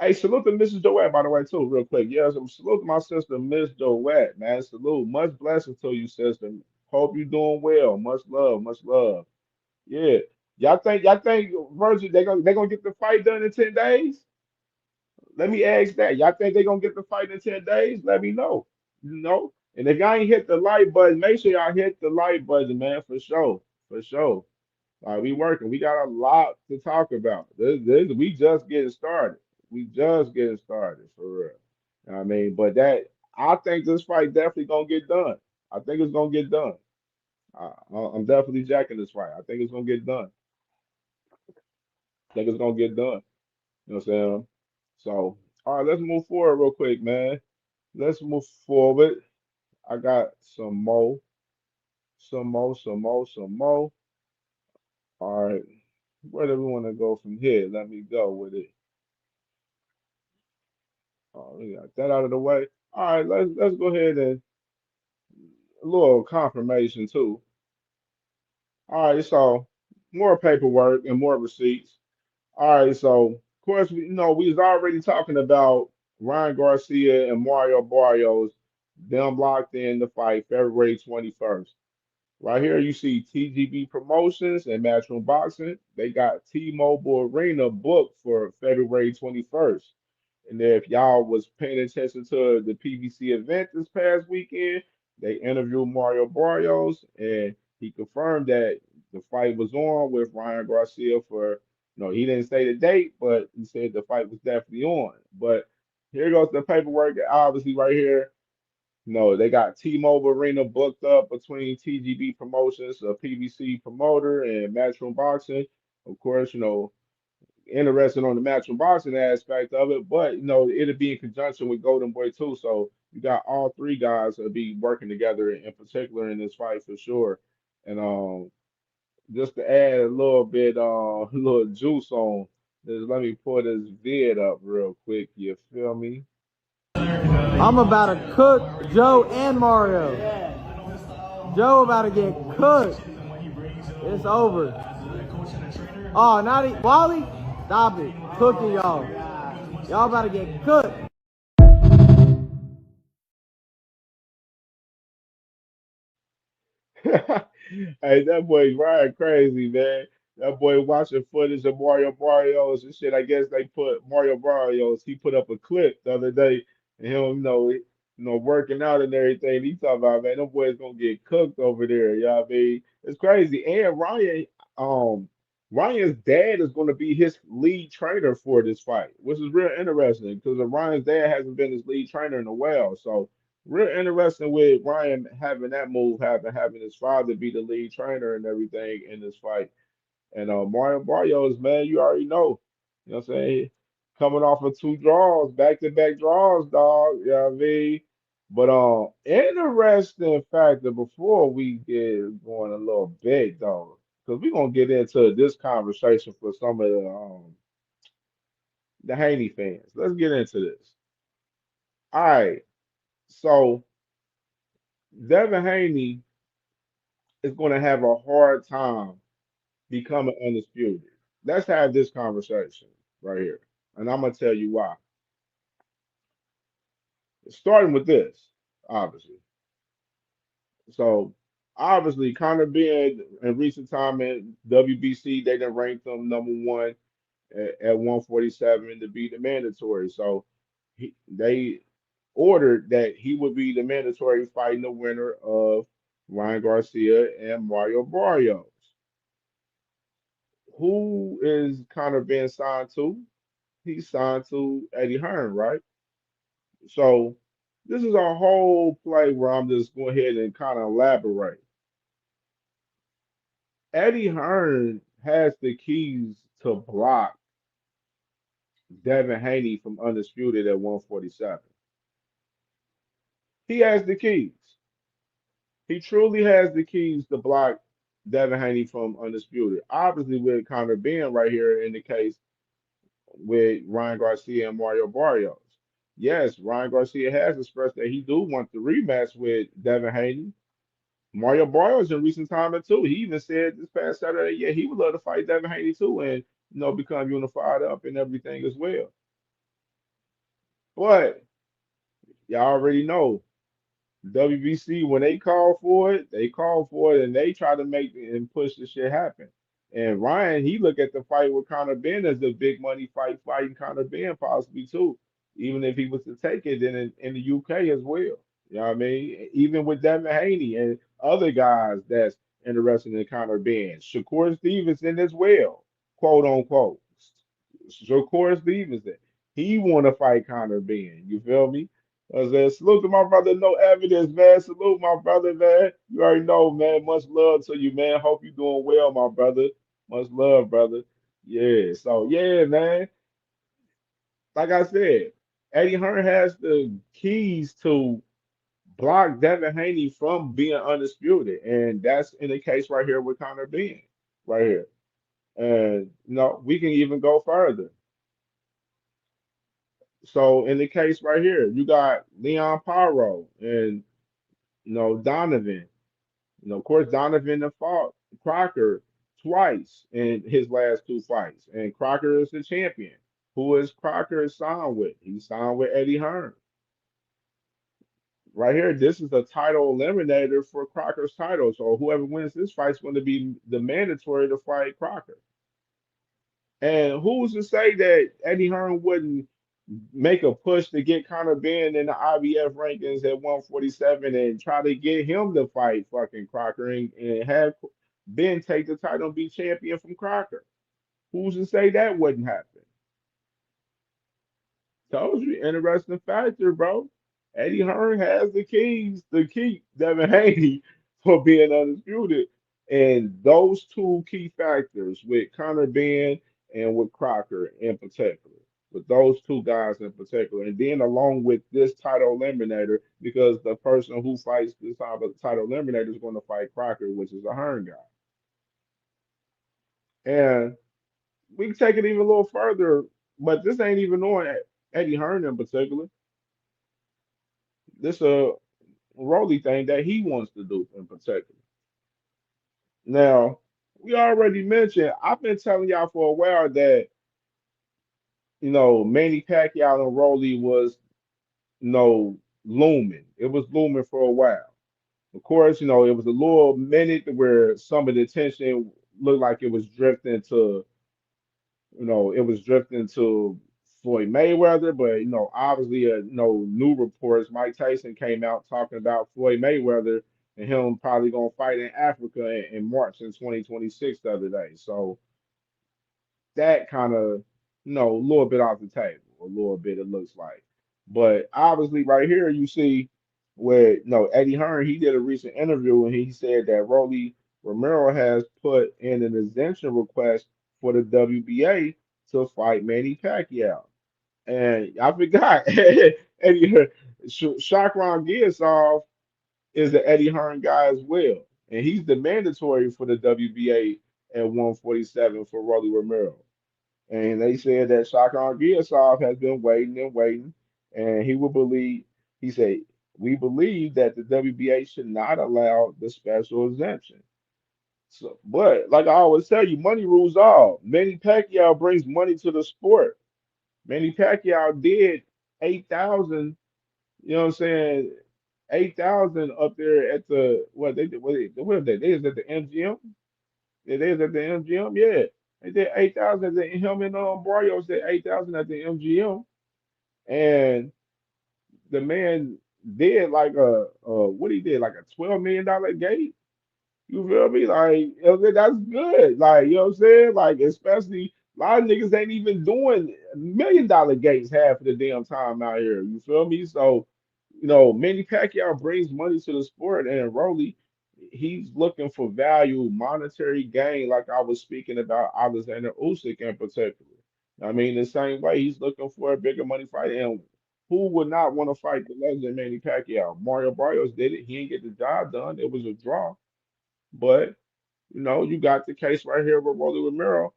[SPEAKER 2] Hey, salute to Mrs. Joette, by the way, too, real quick. Yeah, so salute to my sister, Miss Joette, man. Salute. Much blessings to you, sister. Hope you doing well. Much love, much love. Yeah. Y'all think Virgil they gonna get the fight done in 10 days? Let me ask that. Y'all think they gonna get the fight in 10 days? Let me know. You know? And if y'all ain't hit the like button, make sure y'all hit the like button, man, for sure. For sure. We working. We got a lot to talk about. We just getting started. We just getting started for real. I mean, but that I think this fight definitely gonna get done. I think it's gonna get done. I'm definitely jacking this fight. I think it's gonna get done. I think it's gonna get done. You know what I'm saying? So, all right, let's move forward real quick, man. Let's move forward. I got some more. All right, where do we want to go from here? Let me go with it. We got that out of the way. All right, let's go ahead and a little confirmation too. All right, so more paperwork and more receipts. All right, so of course we was already talking about Ryan Garcia and Mario Barrios, them locked in the fight February 21st. Right here, you see TGB Promotions and Matchroom Boxing. They got T-Mobile Arena booked for February 21st. And then if y'all was paying attention to the PBC event this past weekend, they interviewed Mario Barrios, and he confirmed that the fight was on with Ryan Garcia for, he didn't say the date, but he said the fight was definitely on. But here goes the paperwork, obviously right here. No, they got T-Mobile Arena booked up between TGB Promotions, a PBC promoter, and Matchroom Boxing. Of course, interested on the Matchroom Boxing aspect of it, but it'll be in conjunction with Golden Boy too. So you got all three guys that'll be working together in particular in this fight for sure. And just to add a little bit, a little juice on this, let me pull this vid up real quick. You feel me?
[SPEAKER 5] I'm about to cook Joe and Mario. Joe about to get cooked. It's over. Oh, not Wally? Stop it. Cooking y'all. Y'all about to get cooked.
[SPEAKER 2] Hey, that boy Ryan crazy, man. That boy watching footage of Mario Barrios and shit. I guess they put Mario Barrios. He put up a clip the other day, and him, working out and everything. He talking about, man, them boys gonna get cooked over there. You know what I mean? It's crazy. And um, Ryan's dad is gonna be his lead trainer for this fight, which is real interesting because Ryan's dad hasn't been his lead trainer in a while. So real interesting with Ryan having that move, having his father be the lead trainer and everything in this fight. And Mario Barrios, man, you already know. You know what I'm saying? Coming off of two draws, back-to-back draws, dog. You know what I mean? But interesting factor before we get going a little bit, dog, because we're gonna get into this conversation for some of the Haney fans. Let's get into this. All right. So Devin Haney is going to have a hard time becoming undisputed. Let's have this conversation right here. And I'm going to tell you why. Starting with this, obviously. So, obviously, Conor being in recent time in WBC, they done ranked him number one at 147 to be the mandatory. So, they ordered that he would be the mandatory fighting the winner of Ryan Garcia and Mario Barrios. Who is Connor being signed to? He's signed to Eddie Hearn, right? So this is a whole play where I'm just going ahead and kind of elaborate. Eddie Hearn has the keys to block Devin Haney from undisputed at 147. He has the keys. He truly has the keys to block Devin Haney from undisputed. Obviously, with Connor being right here in the case with Ryan Garcia and Mario Barrios. Yes, Ryan Garcia has expressed that he do want the rematch with Devin Haney. Mario Barrios in recent time too. He even said this past Saturday, yeah, he would love to fight Devin Haney too, and become unified up and everything as well. But y'all already know WBC when they call for it, they call for it, and they try to make and push the shit happen. And Ryan, he look at the fight with Conor Ben as a big money fight, fighting Conor Ben possibly too, even if he was to take it in the UK as well. You know what I mean? Even with Devin Haney and other guys that's interested in Conor Benn. Shakur Stevenson as well, quote unquote. Shakur Stevenson. He want to fight Conor Benn. You feel me? I said, salute to my brother. No evidence, man. Salute my brother, man. You already know, man. Much love to you, man. Hope you doing well, my brother. Much love, brother. Yeah. So yeah, man. Like I said, Eddie Hearn has the keys to block Devin Haney from being undisputed, and that's in the case right here with Conor Benn, right here. And we can even go further. So in the case right here, you got Leon Paro and Donovan. Of course, Donovan have fought Crocker twice in his last two fights, and Crocker is the champion. Who is Crocker signed with? He signed with Eddie Hearn. Right here, this is a title eliminator for Crocker's title. So whoever wins this fight is going to be the mandatory to fight Crocker. And who's to say that Eddie Hearn wouldn't make a push to get Conor Benn in the IBF rankings at 147 and try to get him to fight fucking Crocker and have Ben take the title and be champion from Crocker? Who's to say that wouldn't happen? Told you, interesting factor, bro. Eddie Hearn has the keys to keep Devin Haney for being undisputed. And those two key factors with Conor Benn and with Crocker in particular, with those two guys in particular, and then along with this title eliminator, because the person who fights this title eliminator is going to fight Crocker, which is a Hearn guy. And we can take it even a little further, but this ain't even on Eddie Hearn in particular. This a Rolly thing that he wants to do in particular. Now, we already mentioned, I've been telling y'all for a while that, Manny Pacquiao and Rolly was, looming. It was looming for a while. Of course, it was a little minute where some of the attention looked like it was drifting to, Floyd Mayweather, but obviously, new reports. Mike Tyson came out talking about Floyd Mayweather and him probably gonna fight in Africa in March in 2026 the other day. So that kind of, a little bit off the table, a little bit it looks like. But obviously, right here you see where Eddie Hearn, he did a recent interview and he said that Rolly Romero has put in an exemption request for the WBA to fight Manny Pacquiao. And I forgot, Eddie Shakran Giasov is the Eddie Hearn guy as well. And he's the mandatory for the WBA at 147 for Rolly Romero. And they said that Shakran Giasov has been waiting and waiting. And he said, we believe that the WBA should not allow the special exemption. So, but like I always tell you, money rules all. Manny Pacquiao brings money to the sport. Manny Pacquiao did 8,000, you know what I'm saying? 8,000 up there at the what they did. What they is at the MGM? Yeah, they is at the MGM. Yeah, they did 8,000. Him and Barrios did 8,000 at the MGM, and the man did like what he did like a $12 million gate. You feel me? Like, that's good. Like, you know what I'm saying? Like, especially a lot of niggas ain't even doing $1 million gates half of the damn time out here. You feel me? So, Manny Pacquiao brings money to the sport, and Rolly, he's looking for value, monetary gain, like I was speaking about Alexander Usyk in particular. I mean, the same way he's looking for a bigger money fight. And who would not want to fight the legend Manny Pacquiao? Mario Barrios did it. He didn't get the job done. It was a draw. But, you got the case right here with Rolly Romero.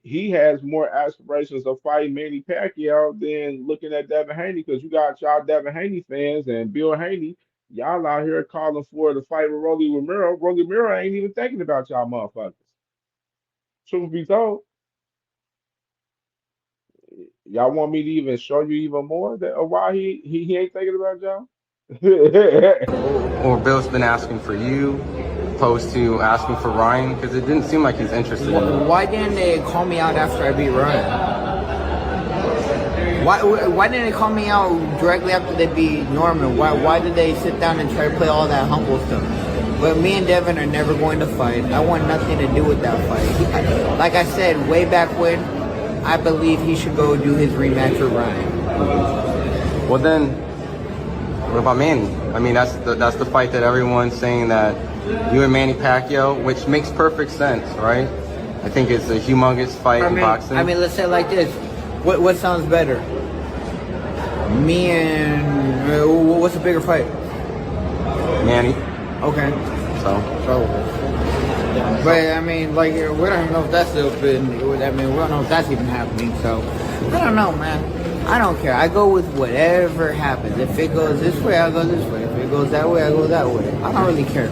[SPEAKER 2] He has more aspirations of fighting Manny Pacquiao than looking at Devin Haney, because you got y'all Devin Haney fans and Bill Haney, y'all out here calling for the fight with Rolly Romero. Rolly Romero ain't even thinking about y'all motherfuckers. Truth be told, y'all want me to even show you even more of why he ain't thinking about y'all?
[SPEAKER 6] Or Bill's been asking for you, opposed to asking for Ryan, because it didn't seem like he's interested in it.
[SPEAKER 7] Why didn't they call me out after I beat Ryan? Why didn't they call me out directly after they beat Norman? Why did they sit down and try to play all that humble stuff? But me and Devin are never going to fight. I want nothing to do with that fight. Like I said way back when, I believe he should go do his rematch with Ryan.
[SPEAKER 6] Well then, what about Manny? I mean, that's the fight that everyone's saying that you and Manny Pacquiao, which makes perfect sense, right? I think it's a humongous fight in boxing.
[SPEAKER 7] I mean, let's say it like this. What sounds better? Me and what's a bigger fight?
[SPEAKER 6] Manny.
[SPEAKER 7] Okay.
[SPEAKER 6] So.
[SPEAKER 7] But I mean, like, we don't even know if that's still been. I mean, we don't know if that's even happening. So I don't know, man. I don't care. I go with whatever happens. If it goes this way, I go this way. If it goes that way, I go that way. I don't really care.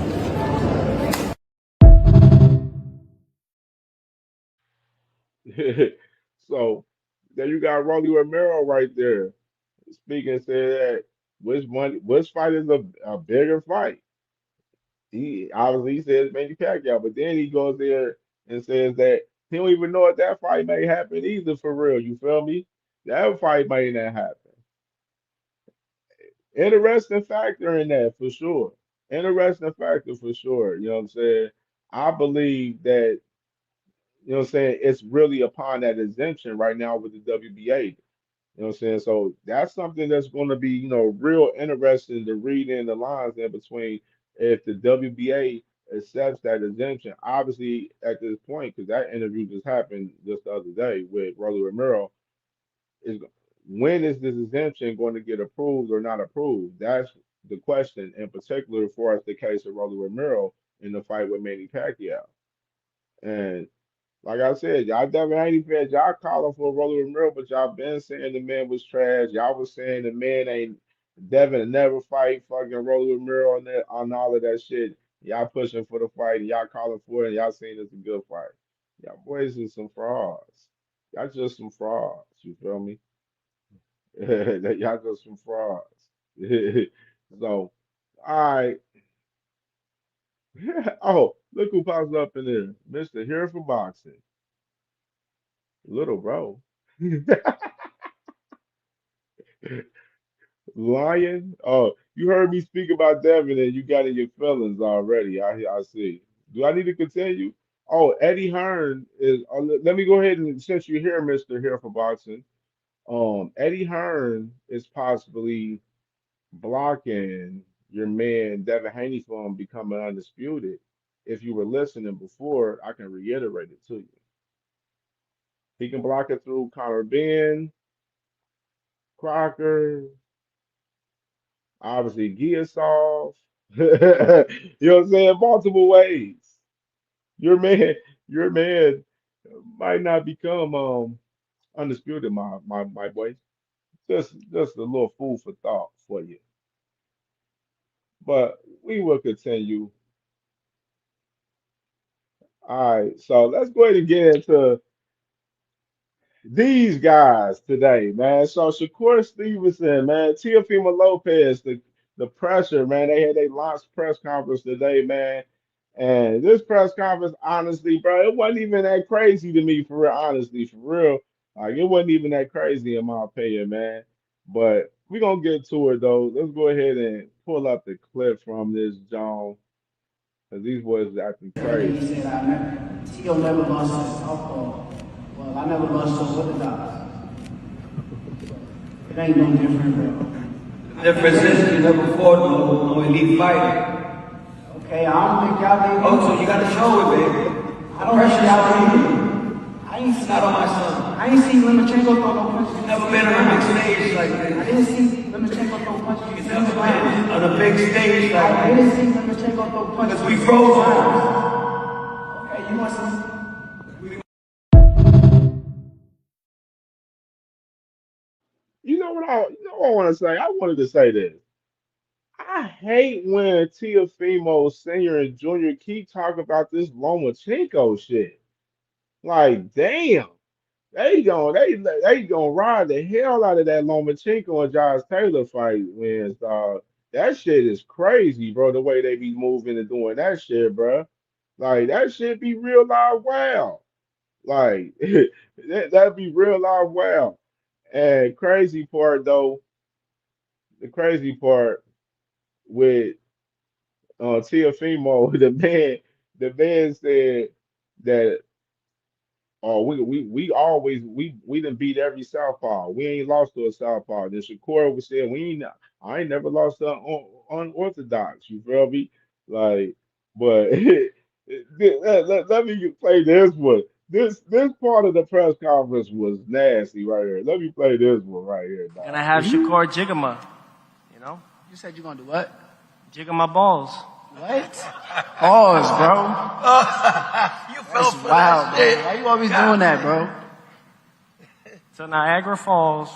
[SPEAKER 2] So there you got Rolly Romero right there. Speaking, said that which fight is a bigger fight? He obviously he says Manny Pacquiao, but then he goes there and says that he don't even know if that fight may happen either for real. You feel me? That fight may not happen. Interesting factor in that for sure. Interesting factor for sure. You know what I'm saying? I believe that, you know what I'm saying, it's really upon that exemption right now with the WBA. You know what I'm saying? So that's something that's going to be, real interesting to read in the lines in between if the WBA accepts that exemption. Obviously, at this point, because that interview just happened just the other day with Rolly Romero, is when is this exemption going to get approved or not approved? That's the question, in particular for us, the case of Rolly Romero in the fight with Manny Pacquiao. And like I said, y'all definitely ain't fans. Y'all calling for Rolly Romero, but y'all been saying the man was trash. Y'all was saying the man ain't Devin never fight fucking Rolly Romero on that on all of that shit. Y'all pushing for the fight and y'all calling for it and y'all saying it's a good fight. Y'all boys is some frauds. Y'all just some frauds. You feel me? Y'all just some frauds. So, all right. Oh, look who pops up in there. Mr. Here for Boxing. Little bro. Lion. Oh, you heard me speak about Devin and you got in your feelings already. I see. Do I need to continue? Oh, Eddie Hearn is. Let me go ahead and since you're here, Mister Here for Boxing. Eddie Hearn is possibly blocking your man Devin Haney from becoming undisputed. If you were listening before, I can reiterate it to you. He can block it through Conor Ben, Crocker, obviously Giasov. You know what I'm saying? Multiple ways. Your man, your man might not become undisputed, my boy. Just a little food for thought for you. But we will continue. All right, so let's go ahead and get into these guys today, man. So Shakur Stevenson, man, Teofimo Lopez, the pressure, man. They had a launch press conference today, man. And this press conference, honestly, bro, it wasn't even that crazy to me, for real, honestly, for real. Like it wasn't even that crazy in my opinion, man. But we're gonna get to it though. Let's go ahead and pull up the clip from this John, because these boys are acting
[SPEAKER 8] He
[SPEAKER 2] crazy.
[SPEAKER 8] said, T.O. never lost his alcohol. Well, I never lost him with the doctors. It ain't no different, bro.
[SPEAKER 9] The difference is you never fought no elite fighter.
[SPEAKER 8] Okay, I don't think y'all did.
[SPEAKER 9] Oh, so you got to show it, baby.
[SPEAKER 8] I don't think y'all did. I ain't
[SPEAKER 9] It's
[SPEAKER 8] seen,
[SPEAKER 9] not on my son.
[SPEAKER 8] I ain't seen Lomachenko throw no punches.
[SPEAKER 9] You've never been on a big stage like
[SPEAKER 8] I
[SPEAKER 9] this.
[SPEAKER 8] didn't see Lomachenko throw punches.
[SPEAKER 9] You've never been on a big stage like
[SPEAKER 8] I
[SPEAKER 9] this.
[SPEAKER 8] didn't see Lomachenko throw punches.
[SPEAKER 9] Because we froze on.
[SPEAKER 8] Okay, you want some?
[SPEAKER 2] You know what I want to say? I wanted to say this. I hate when Teofimo Senior and Junior keep talking about this Lomachenko shit. Like, damn, they gonna ride the hell out of that Lomachenko and Josh Taylor fight wins, dog. That shit is crazy, bro. The way they be moving and doing that shit, bro. Like that shit be real live wow. Like that'd be real live wow. And crazy part though, the crazy part with Tiafimo, the man said that we done beat every southpaw. We ain't lost to a southpaw. Then Shakur was saying I ain't never lost to unorthodox. You feel me? Like, but let me play this one. This part of the press conference was nasty right here. Let me play this one right here,
[SPEAKER 10] Gonna
[SPEAKER 2] dog.
[SPEAKER 10] have Shakur Jigama, you know?
[SPEAKER 8] You said you're gonna do what?
[SPEAKER 10] Jigga my balls.
[SPEAKER 8] What? Pause, bro.
[SPEAKER 9] You fell
[SPEAKER 8] That's
[SPEAKER 9] for
[SPEAKER 8] wild,
[SPEAKER 9] that
[SPEAKER 8] bro.
[SPEAKER 9] shit.
[SPEAKER 8] Why you always doing that, bro?
[SPEAKER 10] To Niagara Falls.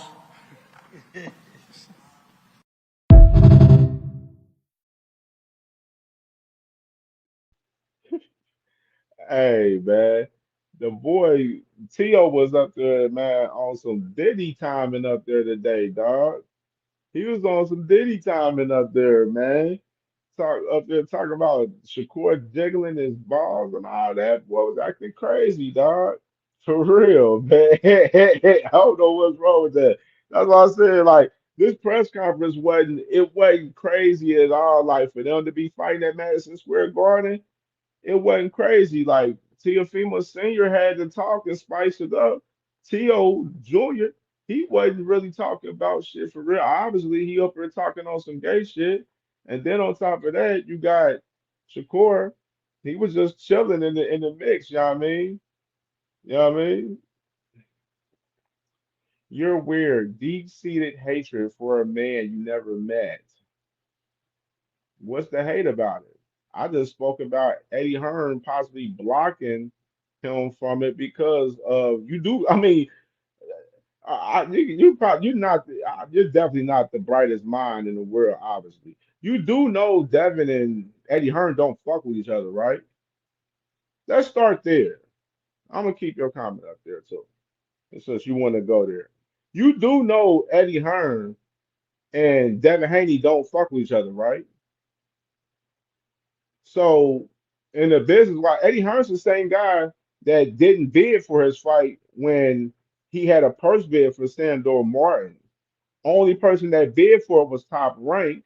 [SPEAKER 2] Hey man, the boy Tio was up there, man, on some Diddy timing up there today, dog. He was on some Diddy timing up there, man. Talk up there talking about Shakur jiggling his balls and all that. Boy was acting crazy, dog. For real, man. I don't know what's wrong with that. That's why I said, like, this press conference wasn't crazy at all. Like for them to be fighting at Madison Square Garden, it wasn't crazy. Like Teofimo Sr. had to talk and spice it up. Tio Jr., he wasn't really talking about shit for real. Obviously, he up there talking on some gay shit. And then on top of that, you got Shakur. He was just chilling in the mix, you know what I mean? You know what I mean? You're weird. Deep-seated hatred for a man you never met. What's the hate about it? I just spoke about Eddie Hearn possibly blocking him from it because of you do. I mean, you're not you're definitely not the brightest mind in the world. Obviously, you do know Devin and Eddie Hearn don't fuck with each other, right? Let's start there. I'm gonna keep your comment up there too, since you want to go there. You do know Eddie Hearn and Devin Haney don't fuck with each other, right? So in the business, why Eddie Hearn's the same guy that didn't bid for his fight when he had a purse bid for Sandor Martin. Only person that bid for it was Top Rank,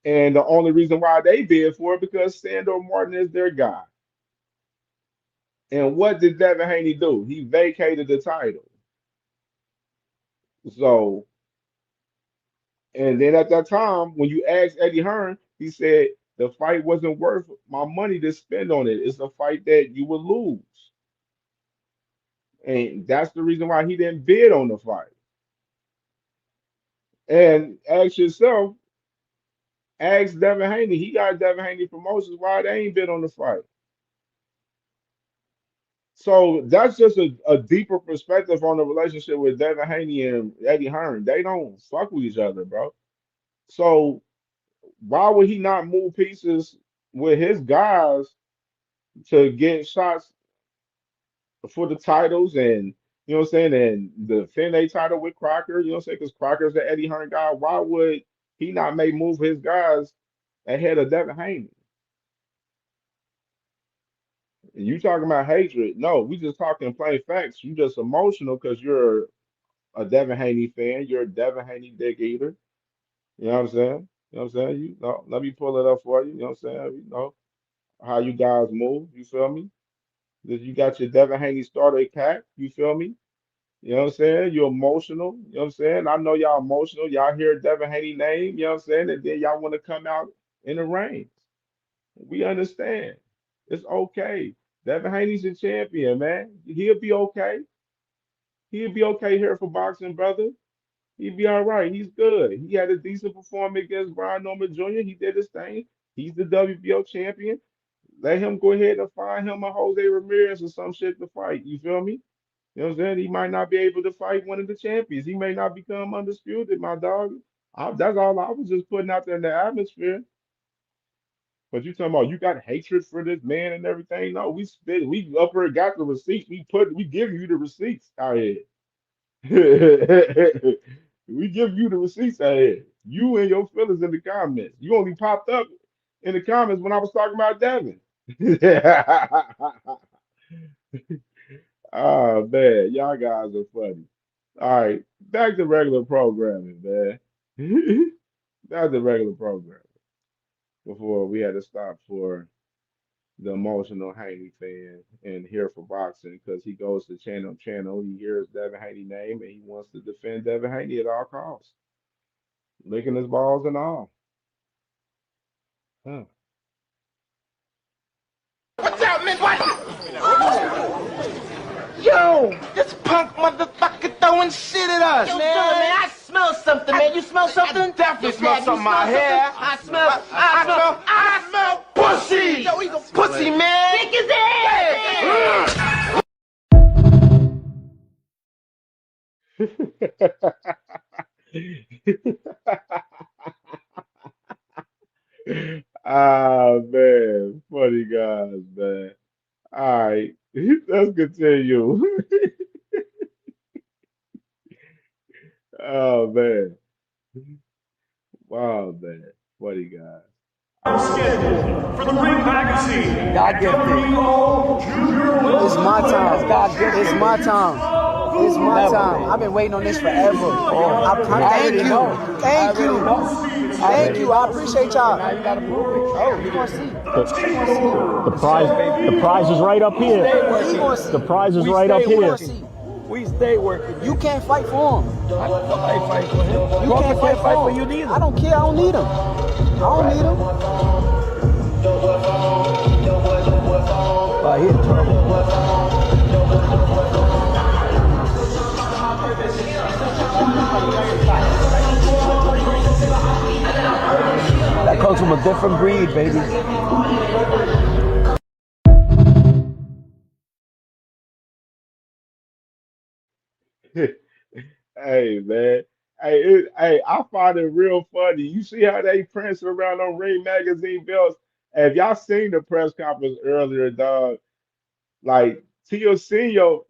[SPEAKER 2] and the only reason why they bid for it because Sandor Martin is their guy. And what did Devin Haney do? He vacated the title. So, and then at that time, when you asked Eddie Hearn, he said the fight wasn't worth my money to spend on it. It's a fight that you would lose. And that's the reason why he didn't bid on the fight. And ask yourself, ask Devin Haney. He got Devin Haney promotions. Why they ain't bid on the fight? So that's just a deeper perspective on the relationship with Devin Haney and Eddie Hearn. They don't fuck with each other, bro. So why would he not move pieces with his guys to get shots for the titles and you know what I'm saying, and the Finlay title with Crocker, you know what I'm saying, because Crocker's the Eddie Hearn guy. Why would he not make move his guys ahead of Devin Haney? And you talking about hatred? No, we just talking plain facts. You just emotional because you're a Devin Haney fan. You're a Devin Haney dick eater. You know what I'm saying? You know what I'm saying? You know, let me pull it up for you. You know what I'm saying? You know how you guys move. You feel me? You got your Devin Haney starter pack. You feel me? You know what I'm saying? You're emotional. You know what I'm saying? I know y'all emotional. Y'all hear Devin Haney name, you know what I'm saying? And then y'all want to come out in the rain. We understand. It's okay. Devin Haney's a champion, man. He'll be okay. He'll be okay here for boxing, brother. He'll be all right. He's good. He had a decent performance against Brian Norman Jr. He did his thing. He's the WBO champion. Let him go ahead and find him a Jose Ramirez or some shit to fight. You feel me? You know what I'm saying? He might not be able to fight one of the champions. He may not become undisputed, my dog. That's all I was just putting out there in the atmosphere. But you talking about you got hatred for this man and everything? No, we spit. We up here got the receipts. We give you the receipts out here. We give you the receipts out here. You and your feelings in the comments. You only popped up in the comments when I was talking about Devin. Oh man, y'all guys are funny. All right, back to regular programming, man. Back to regular programming. before we had to stop for the emotional Haney fan and here for boxing because he goes to channel, he hears Devin Haney name and he wants to defend Devin Haney at all costs, licking his balls and all. Huh.
[SPEAKER 1] What's up, man? What? Yo, this punk motherfucker throwing shit at us, man.
[SPEAKER 8] I smell something, man. You smell something?
[SPEAKER 1] I definitely smell something out here.
[SPEAKER 8] I smell
[SPEAKER 1] Pussy! Yo, he's a pussy, man!
[SPEAKER 8] Kick his ass!
[SPEAKER 2] Ah man, funny guys, man. All right, let's continue. Oh man, wow man, funny guys.
[SPEAKER 11] For the Ring Magazine.
[SPEAKER 5] God gifted. It's my time. God gifted. It's my time. It's my time. I've been waiting on this forever. Thank you. Thank you. Thank you. I appreciate y'all. Now you gotta prove it. Oh, we gonna see.
[SPEAKER 11] The prize is right up here. The prize is right up here.
[SPEAKER 5] We stay working. You can't fight for him.
[SPEAKER 11] I fight for him.
[SPEAKER 5] You can't fight for you neither. I don't care. I don't need him. I don't need him. He in trouble. That comes from a different breed, baby.
[SPEAKER 2] Hey man, hey, I find it real funny. You see how they prance around on Ring Magazine belts? Have y'all seen the press conference earlier, dog? Like Teofimo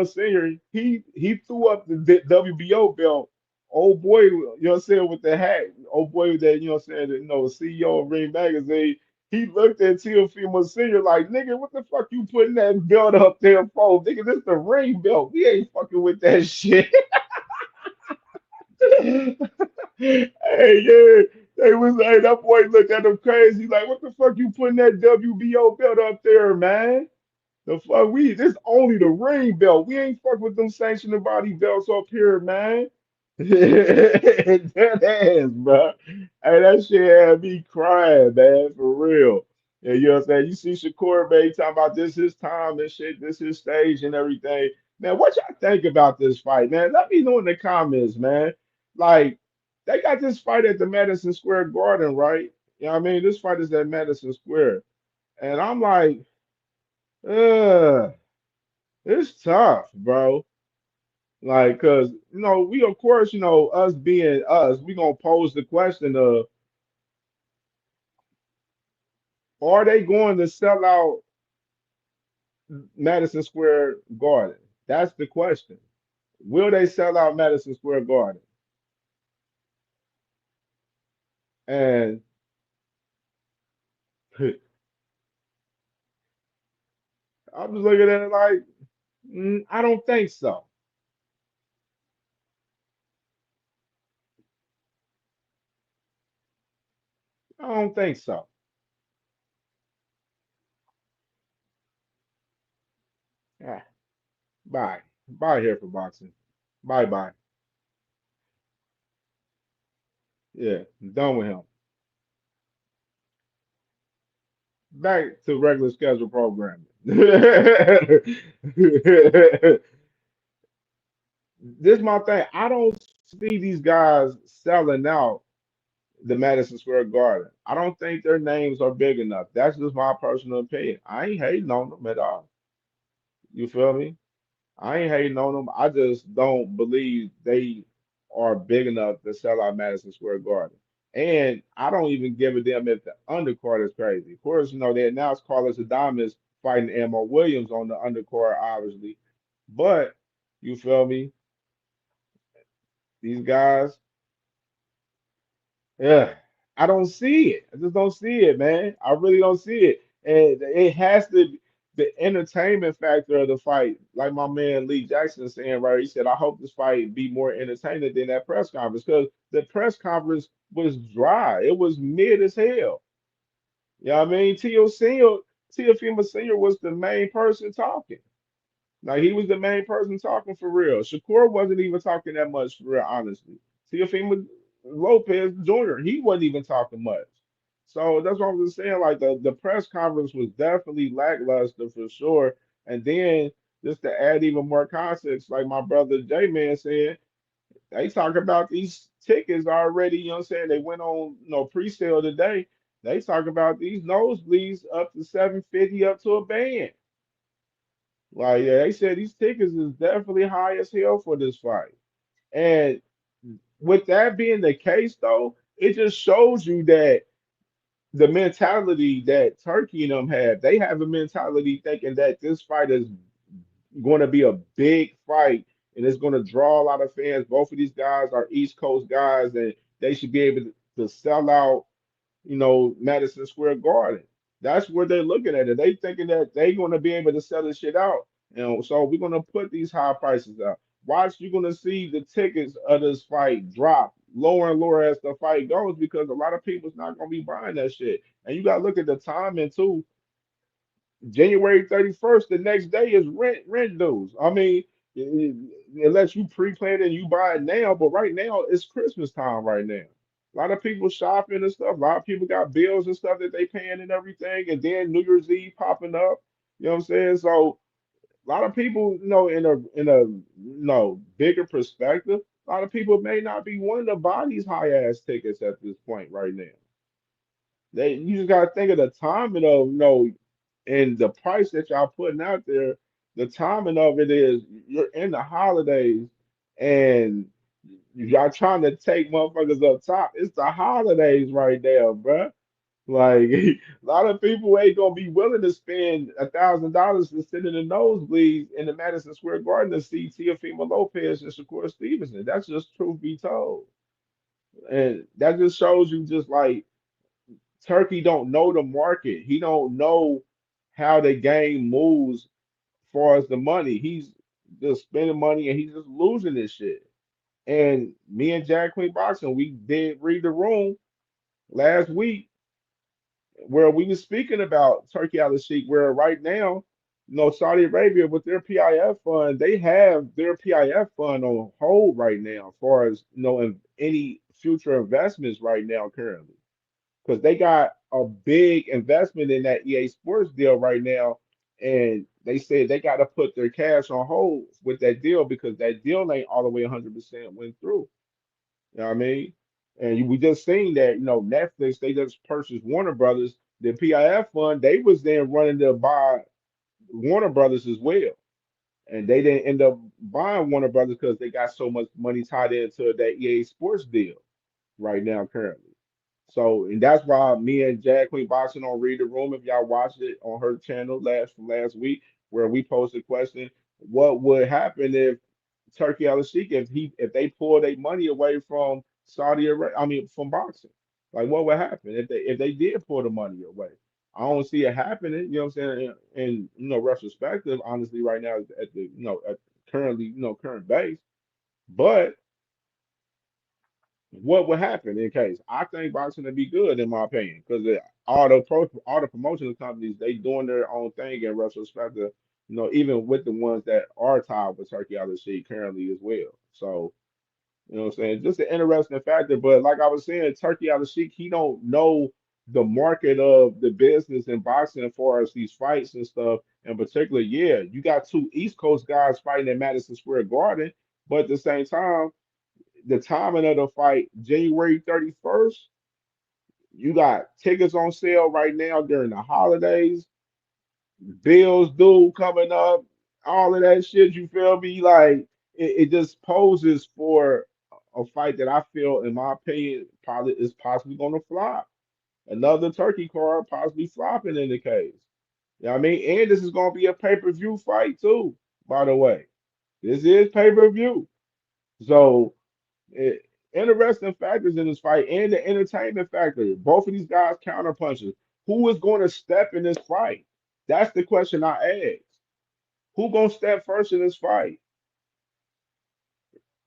[SPEAKER 2] Senior, he threw up the WBO belt. Old boy, you know what I'm saying, with the hat. Old boy that, you know what I'm saying, CEO of Ring Magazine. He looked at Teofimo Senior like, nigga, what the fuck you putting that belt up there for? Nigga, this the ring belt. We ain't fucking with that shit. Hey, yeah. They was like, that boy looked at him crazy, like, what the fuck you putting that WBO belt up there, man? The fuck this only the ring belt. We ain't fuck with them sanctioned body belts up here, man. That ass, bro. Hey, that shit had me crying, man, for real. Yeah, you know what I'm saying? You see Shakur, man, talking about this his time and shit, this his stage and everything. Man, what y'all think about this fight, man? Let me know in the comments, man. Like, they got this fight at the Madison Square Garden, right? You know what I mean? This fight is at Madison Square. And I'm like, uh, it's tough, bro. Like, cause we of course, us being us, we gonna pose the question of, are they going to sell out Madison Square Garden? That's the question. Will they sell out Madison Square Garden? And I'm just looking at it like, I don't think so. I don't think so. Yeah. Bye. Bye here for boxing. Bye bye. Yeah, I'm done with him. Back to regular schedule programming. This my thing. I don't see these guys selling out the Madison Square Garden. I don't think their names are big enough. That's just my personal opinion. I ain't hating on them at all. You feel me? I ain't hating on them. I just don't believe they are big enough to sell out Madison Square Garden. And I don't even give a damn if the undercard is crazy. Of course, they announced Carlos Adames fighting Ammo Williams on the undercard, obviously. But you feel me? These guys, yeah, I don't see it. I just don't see it, man. I really don't see it. And it has to. the entertainment factor of the fight, like my man Lee Jackson is saying, right? He said, I hope this fight be more entertaining than that press conference because the press conference was dry. It was mid as hell. You know what I mean? Teofimo Senior was the main person talking. Like he was the main person talking for real. Shakur wasn't even talking that much for real, honestly. Teofimo Lopez Jr., he wasn't even talking much. So that's what I was saying. Like the press conference was definitely lackluster for sure. And then just to add even more context, like my brother J Man said, they talk about these tickets already, you know what I'm saying? They went on, pre-sale today. They talk about these nosebleeds up to 750 up to a band. Like, yeah, they said these tickets is definitely high as hell for this fight. And with that being the case, though, it just shows you that the mentality that Turkey and them have, they have a mentality thinking that this fight is going to be a big fight and it's going to draw a lot of fans. Both of these guys are East Coast guys, and they should be able to sell out, Madison Square Garden. That's where they're looking at it. They thinking that they're going to be able to sell this shit out. So we're going to put these high prices out. Watch, you're going to see the tickets of this fight drop lower and lower as the fight goes because a lot of people's not going to be buying that shit. And you got to look at the timing too. January 31st, the next day is rent dues. I mean, unless you pre-plan it and you buy it now, but right now it's Christmas time right now. A lot of people shopping and stuff. A lot of people got bills and stuff that they paying and everything, and then New Year's Eve popping up. You know what I'm saying? So a lot of people, in a bigger perspective, a lot of people may not be wanting to buy these high ass tickets at this point right now. You just gotta think of the timing of and the price that y'all putting out there. The timing of it is you're in the holidays and y'all trying to take motherfuckers up top. It's the holidays right there, bruh. Like a lot of people ain't gonna be willing to spend $1,000 to sit in the nosebleeds in the Madison Square Garden to see Teofimo Lopez and Shakur Stevenson. That's just truth be told, and that just shows you just like Turkey don't know the market. He don't know how the game moves as far as the money. He's just spending money and he's just losing this shit. And me and Jack Queen Boxing, we did read the room last week where we were speaking about Turkey Al Sheikh, where right now, Saudi Arabia with their PIF fund, they have their PIF fund on hold right now, as far as in any future investments right now currently because they got a big investment in that EA Sports deal right now, and they said they got to put their cash on hold with that deal because that deal ain't all the way 100% went through. You know what I mean? And we just seen that, Netflix, they just purchased Warner Brothers. The PIF fund, they was then running to buy Warner Brothers as well. And they didn't end up buying Warner Brothers because they got so much money tied into that EA Sports deal right now currently. So, and that's why me and Jad Queen Boxing on Read the Room, if y'all watched it on her channel last week, where we posted a question, what would happen if Turkey Al Sheikh, if they pull their money away from Saudi Arabia, I mean from boxing, like what would happen if they did pull the money away? I don't see it happening, you know what I'm saying? And retrospective, honestly, right now at the at currently current base, but what would happen in case? I think boxing would be good in my opinion because all the promotional companies they doing their own thing in retrospective. Even with the ones that are tied with Turkey Al Sheikh currently as well. So what I'm saying, just an interesting factor. But like I was saying, Turkey Al Sheikh he don't know the market of the business in boxing as far as these fights and stuff. In particular, yeah, you got two East Coast guys fighting at Madison Square Garden, but at the same time the timing of the fight, January 31st, you got tickets on sale right now during the holidays, bills due coming up, all of that shit, you feel me? Like it just poses for a fight that I feel, in my opinion, probably is possibly gonna flop. Another turkey card possibly flopping in the case. You know what I mean? And this is gonna be a pay-per-view fight too, by the way. This is pay-per-view. So it, interesting factors in this fight and the entertainment factor. Both of these guys counter punches. Who is going to step in this fight? That's the question I asked. Who gonna step first in this fight?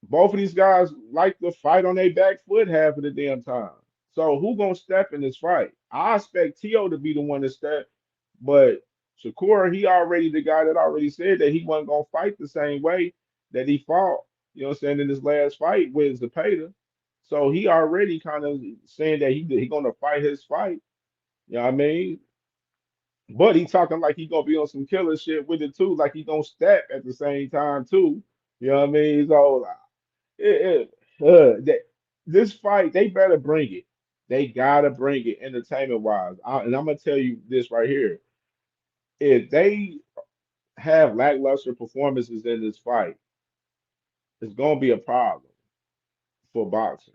[SPEAKER 2] Both of these guys like to fight on their back foot half of the damn time. So who gonna step in this fight? I expect Tio to be the one to step, but Shakur, he already the guy that already said that he wasn't gonna fight the same way that he fought, you know what I'm saying, in his last fight with Zepeda. So he already kind of saying that he gonna fight his fight. You know what I mean? But he talking like he gonna be on some killer shit with it too, like he gonna step at the same time too. You know what I mean? So that this fight, they better bring it. They gotta bring it entertainment wise. And I'm gonna tell you this right here. If they have lackluster performances in this fight, it's gonna be a problem for boxing.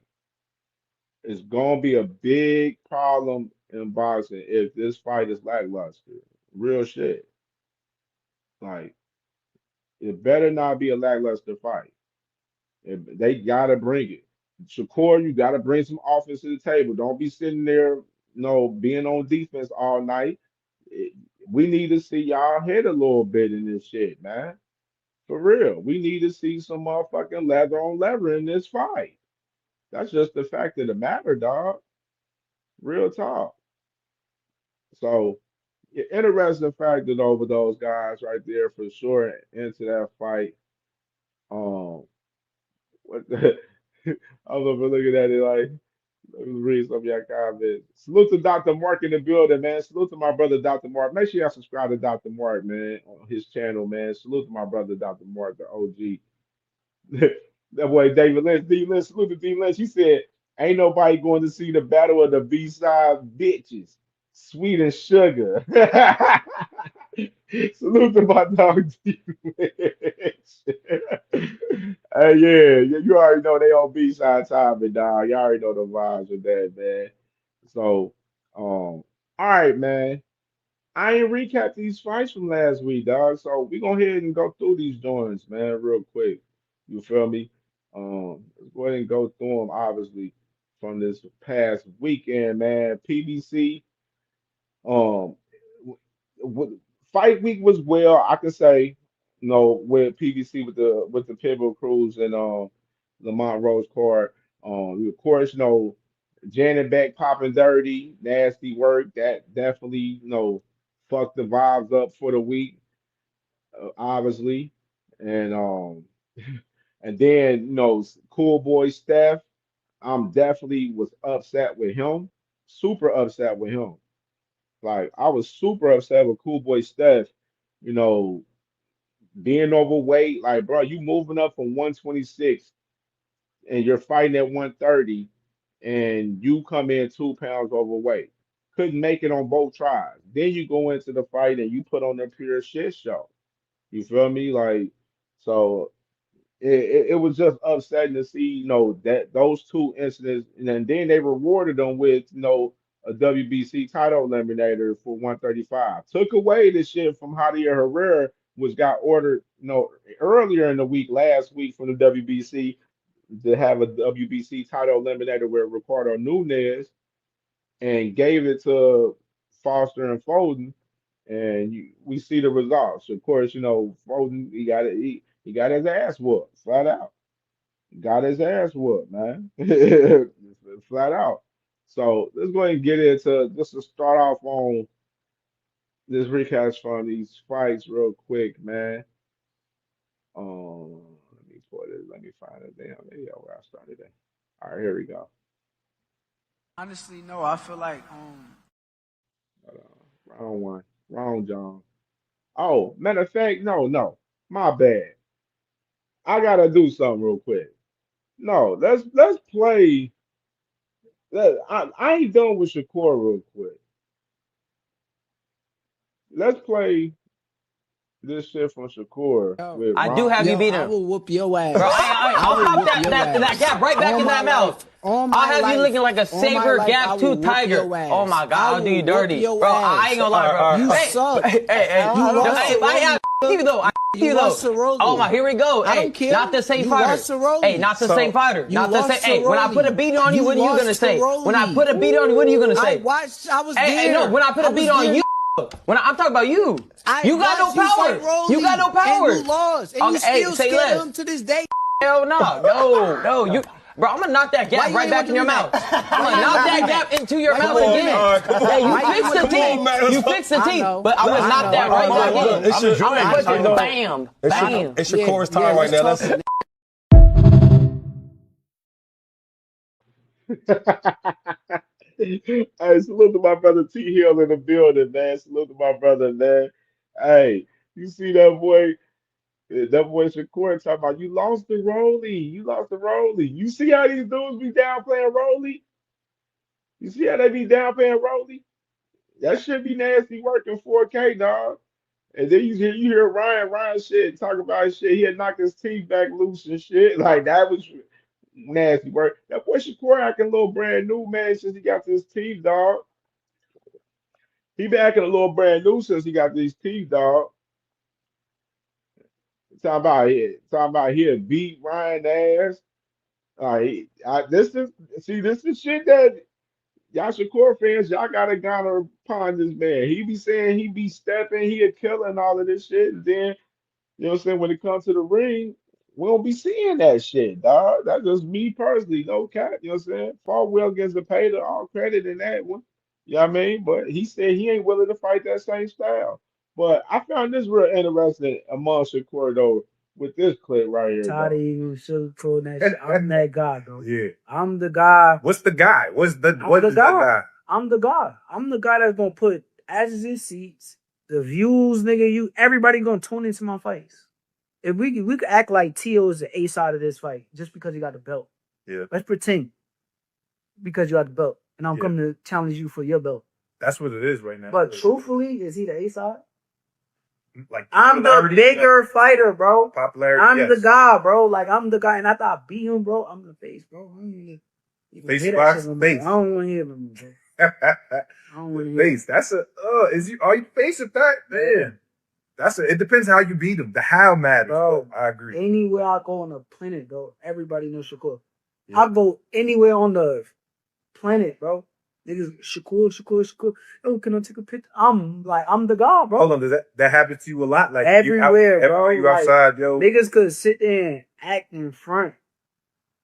[SPEAKER 2] It's gonna be a big problem in boxing if this fight is lackluster. Real shit. Like it better not be a lackluster fight. They gotta bring it. Shakur, you gotta bring some offense to the table. Don't be sitting there, being on defense all night. We need to see y'all hit a little bit in this shit, man. For real. We need to see some motherfucking leather on leather in this fight. That's just the fact of the matter, dog. Real talk. So, interesting fact that over those guys right there for sure into that fight. Um, what the, I was over looking at it like, let me read some of your comments. Salute to Dr. Mark in the building, man. Salute to my brother, Dr. Mark. Make sure y'all subscribe to Dr. Mark, man, on his channel, man. Salute to my brother, Dr. Mark, the OG. That boy, David Lynch. D Lynch, salute to D Lynch. He said, ain't nobody going to see the battle of the B-side bitches. Sweet and sugar. Salute to my dog, D Lynch. Hey, yeah, you already know they on B-side time, but dog, you already know the vibes with that, man. So, all right, man. I ain't recap these fights from last week, dog. So we go ahead and go through these joints, man, real quick. You feel me? Let's go ahead and go through them, obviously, from this past weekend, man. PBC. Um, Fight week was well, I can say, with PVC with the Pitbull Cruz and Lamont Rose card. Of course, Janet Beck popping dirty, nasty work. That definitely, fucked the vibes up for the week, obviously. And and then, cool boy Steph, I'm definitely was upset with him. Super upset with him. Like I was super upset with Cool Boy Steph, you know, being overweight. Like, bro, you moving up from 126 and you're fighting at 130 and you come in 2 pounds overweight. Couldn't make it on both tries. Then you go into the fight and you put on a pure shit show. You feel me? Like, so it was just upsetting to see, that those two incidents, and then they rewarded them with, a WBC title eliminator for 135. Took away the shit from Javier Herrera, which got ordered, earlier in the week, last week from the WBC to have a WBC title eliminator with Ricardo Nunez, and gave it to Foster and Foden, and we see the results. Of course, Foden, he got his ass whooped, flat out. Got his ass whooped, man. Flat out. So let's go ahead and get into just to start off on this recap from these fights real quick, man. Let me pull this. Let me find it damn video where I started at. All right, here we go.
[SPEAKER 8] Honestly, no. I feel like
[SPEAKER 2] Wrong one. Wrong John. Oh, matter of fact, no. My bad. I gotta do something real quick. No, let's play. I ain't done with Shakur real quick. Let's play this shit from Shakur with
[SPEAKER 12] I
[SPEAKER 2] Ron.
[SPEAKER 12] do have you beat him.
[SPEAKER 7] I will whoop your ass.
[SPEAKER 12] Bro, I'll pop that gap right back in that mouth. I'll have you looking like a saber gap tooth tiger. Oh my God, I'll do you dirty. Bro, I ain't gonna lie, bro.
[SPEAKER 7] You suck.
[SPEAKER 12] Hey, oh my, here we go.
[SPEAKER 7] I
[SPEAKER 12] Hey,
[SPEAKER 7] don't care.
[SPEAKER 12] not the same
[SPEAKER 7] You
[SPEAKER 12] fighter.
[SPEAKER 7] lost to Rolly.
[SPEAKER 12] Hey, not the same fighter.
[SPEAKER 7] You
[SPEAKER 12] Not the
[SPEAKER 7] lost
[SPEAKER 12] same.
[SPEAKER 7] to
[SPEAKER 12] Hey, when I
[SPEAKER 7] Rolly.
[SPEAKER 12] put a beat on you, what are you
[SPEAKER 7] lost
[SPEAKER 12] gonna
[SPEAKER 7] to
[SPEAKER 12] say?
[SPEAKER 7] Rolly.
[SPEAKER 12] When I put a beat on you, what are you gonna say?
[SPEAKER 7] I watched. I was
[SPEAKER 12] Hey,
[SPEAKER 7] there.
[SPEAKER 12] no, when I put a beat on you, When I'm talking about you, you got no power. You got no power.
[SPEAKER 7] And you lost. And you still scared him to this day.
[SPEAKER 12] Hell no, you, bro. I'm gonna knock that gap right back in your mouth. I'm gonna knock that gap into your mouth again. Yeah, you fix the teeth. You fix the teeth, but I'm gonna knock that right back in. I'm gonna bam, bam.
[SPEAKER 13] It's Shakur's time right now. Let's
[SPEAKER 2] Hey, salute to my brother T Hill in the building, man. Salute to my brother, man. Hey, you see that boy? That boy Shakur talking about you lost the rollie. You lost the rollie. You see how these dudes be down playing rollie? You see how they be down playing rollie? That should be nasty working 4K, dog. And then you hear Ryan shit talk about his shit. He had knocked his teeth back loose and shit. Like that was nasty work. That boy Shakur acting a little brand new, man, since he got his teeth, dog. He been acting a little brand new since he got these teeth, dog. Talking about he had beat Ryan ass. This is shit that y'all Shakur fans, y'all gotta garner upon this man. He be saying he be stepping, he a killer and all of this shit. And then, you know what I'm saying, when it comes to the ring, we don't be seeing that shit, dog. That's just me personally, no cap. You know what I'm saying? Fought well against the Pater, all credit in that one. You know what I mean? But he said he ain't willing to fight that same style. But I found this real interesting among Shakur though, with this clip right here,
[SPEAKER 8] Tired of
[SPEAKER 2] though.
[SPEAKER 8] you sugarcoating that shit. I'm that guy, though.
[SPEAKER 14] Yeah.
[SPEAKER 8] I'm the guy.
[SPEAKER 14] What's the guy? What is the guy?
[SPEAKER 8] I'm the guy. I'm the guy that's gonna put asses in seats, the views, nigga. Everybody gonna tune into my fights. If we could act like Tio is the A side of this fight just because he got the belt.
[SPEAKER 14] Yeah.
[SPEAKER 8] Let's pretend because you got the belt, and I'm coming to challenge you for your belt.
[SPEAKER 14] That's what it is right now.
[SPEAKER 8] But truthfully, is he the A side?
[SPEAKER 14] Like
[SPEAKER 8] I'm the bigger fighter, bro.
[SPEAKER 14] Popularity.
[SPEAKER 8] I'm the guy, bro. Like I'm the guy, and after I beat him, bro, I'm the face, bro.
[SPEAKER 14] Face box, face.
[SPEAKER 8] I don't want to hear him, bro. I don't want to hear
[SPEAKER 14] face. That's a are you face of that? Man. It depends how you beat him. The how matters, bro. I agree.
[SPEAKER 8] Anywhere I go on the planet, bro, everybody knows Shakur. Yeah. I go anywhere on the planet, bro. Niggas, Shakur. Oh, can I take a picture? I'm the guy, bro.
[SPEAKER 14] Hold on, does that happen to you a lot? Like
[SPEAKER 8] everywhere, bro.
[SPEAKER 14] You outside, yo.
[SPEAKER 8] Niggas could sit there and act in front.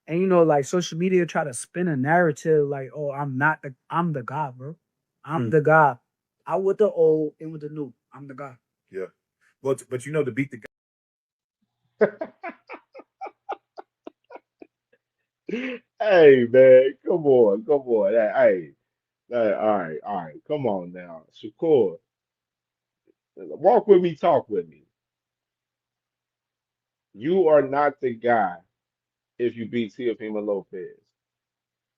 [SPEAKER 8] And like social media try to spin a narrative like, oh, I'm the guy, bro. I'm the guy. I with the old and with the new. I'm the guy.
[SPEAKER 14] Yeah. But to beat the guy.
[SPEAKER 2] Hey man, come on. Hey, all right. Come on now. Shakur. Walk with me, talk with me. You are not the guy if you beat Teofimo Lopez.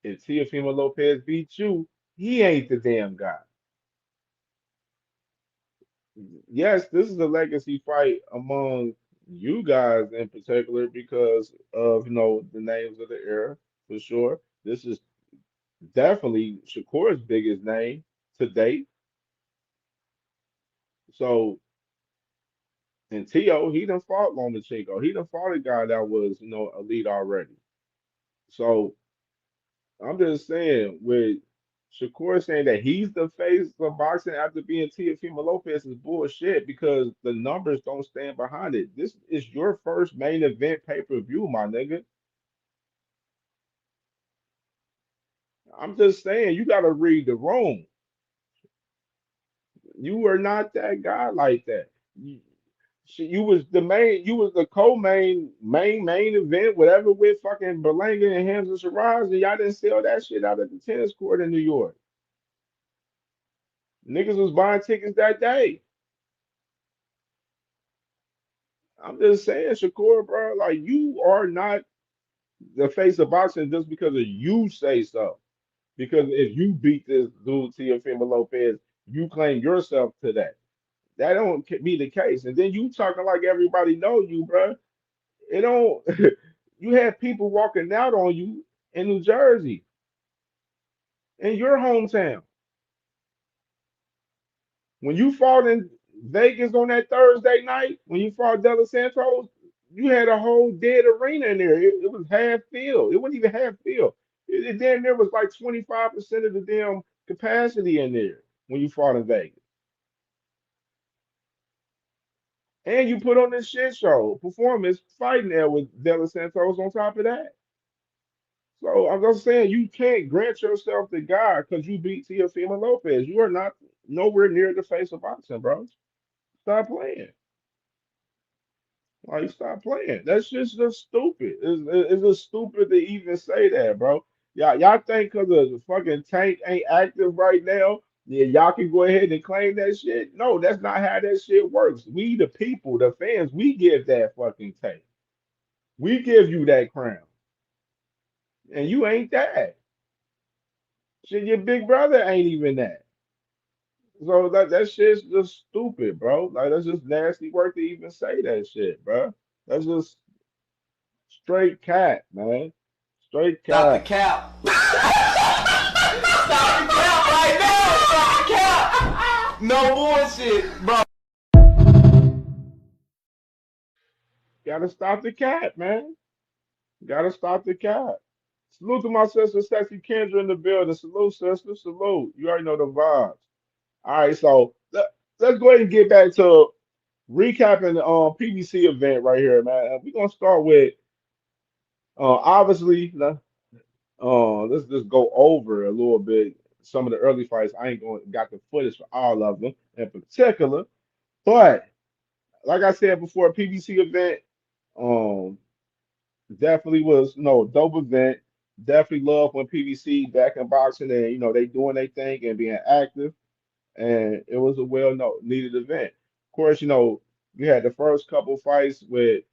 [SPEAKER 2] If Teofimo Lopez beats you, he ain't the damn guy. Yes, this is a legacy fight among you guys in particular because of the names of the era for sure. This is definitely Shakur's biggest name to date. So, and Tio, he done fought Lomachenko. He done fought a guy that was elite already. So I'm just saying, with Shakur saying that he's the face of boxing after being Teofimo Lopez is bullshit because the numbers don't stand behind it. This is your first main event pay-per-view, my nigga. I'm just saying, you got to read the room. You were not that guy like that. You was the main, you was the main event, whatever with fucking Berlanga and Hamza Shiraz, and y'all didn't sell that shit out at the tennis court in New York. Niggas was buying tickets that day. I'm just saying, Shakur, bro, like you are not the face of boxing just because of you say so. Because if you beat this dude Teofimo Lopez, you claim yourself to that. That don't be the case. And then you talking like everybody know you, bro. It don't. You had people walking out on you in New Jersey, in your hometown. When you fought in Vegas on that Thursday night, when you fought De Los Santos, you had a whole dead arena in there. It was half filled. It wasn't even half filled. Damn, there was like 25% of the damn capacity in there when you fought in Vegas. And you put on this shit show performance fighting there with De Los Santos on top of that. So I'm just saying you can't grant yourself the guy because you beat Teofimo Lopez. You are not nowhere near the face of boxing, bro. Stop playing. Like, stop playing. That's just stupid. It's just stupid to even say that, bro. Y'all think because the fucking tank ain't active right now, yeah, y'all can go ahead and claim that shit? No, that's not how that shit works. We, the people, the fans, we give that fucking tank. We give you that crown. And you ain't that. Shit, your big brother ain't even that. So that shit's just stupid, bro. Like, that's just nasty work to even say that shit, bro. That's just straight cat, man. Straight
[SPEAKER 9] Stop the
[SPEAKER 2] cat.
[SPEAKER 9] cap. Stop the cap right now. Stop the cap. No bullshit, bro.
[SPEAKER 2] Gotta stop the cat, man. Gotta stop the cat. Salute to my sister, Sexy Kendra in the building. Salute, sister. Salute. You already know the vibes. All right, so let's go ahead and get back to recapping the PBC event right here, man. We're gonna start with obviously let's just go over a little bit some of the early fights. I ain't going got the footage for all of them in particular, but like I said before, PBC event um definitely was dope event. Definitely love when PBC back in boxing and they doing their thing and being active, and it was a well needed event. Of course, you had the first couple fights with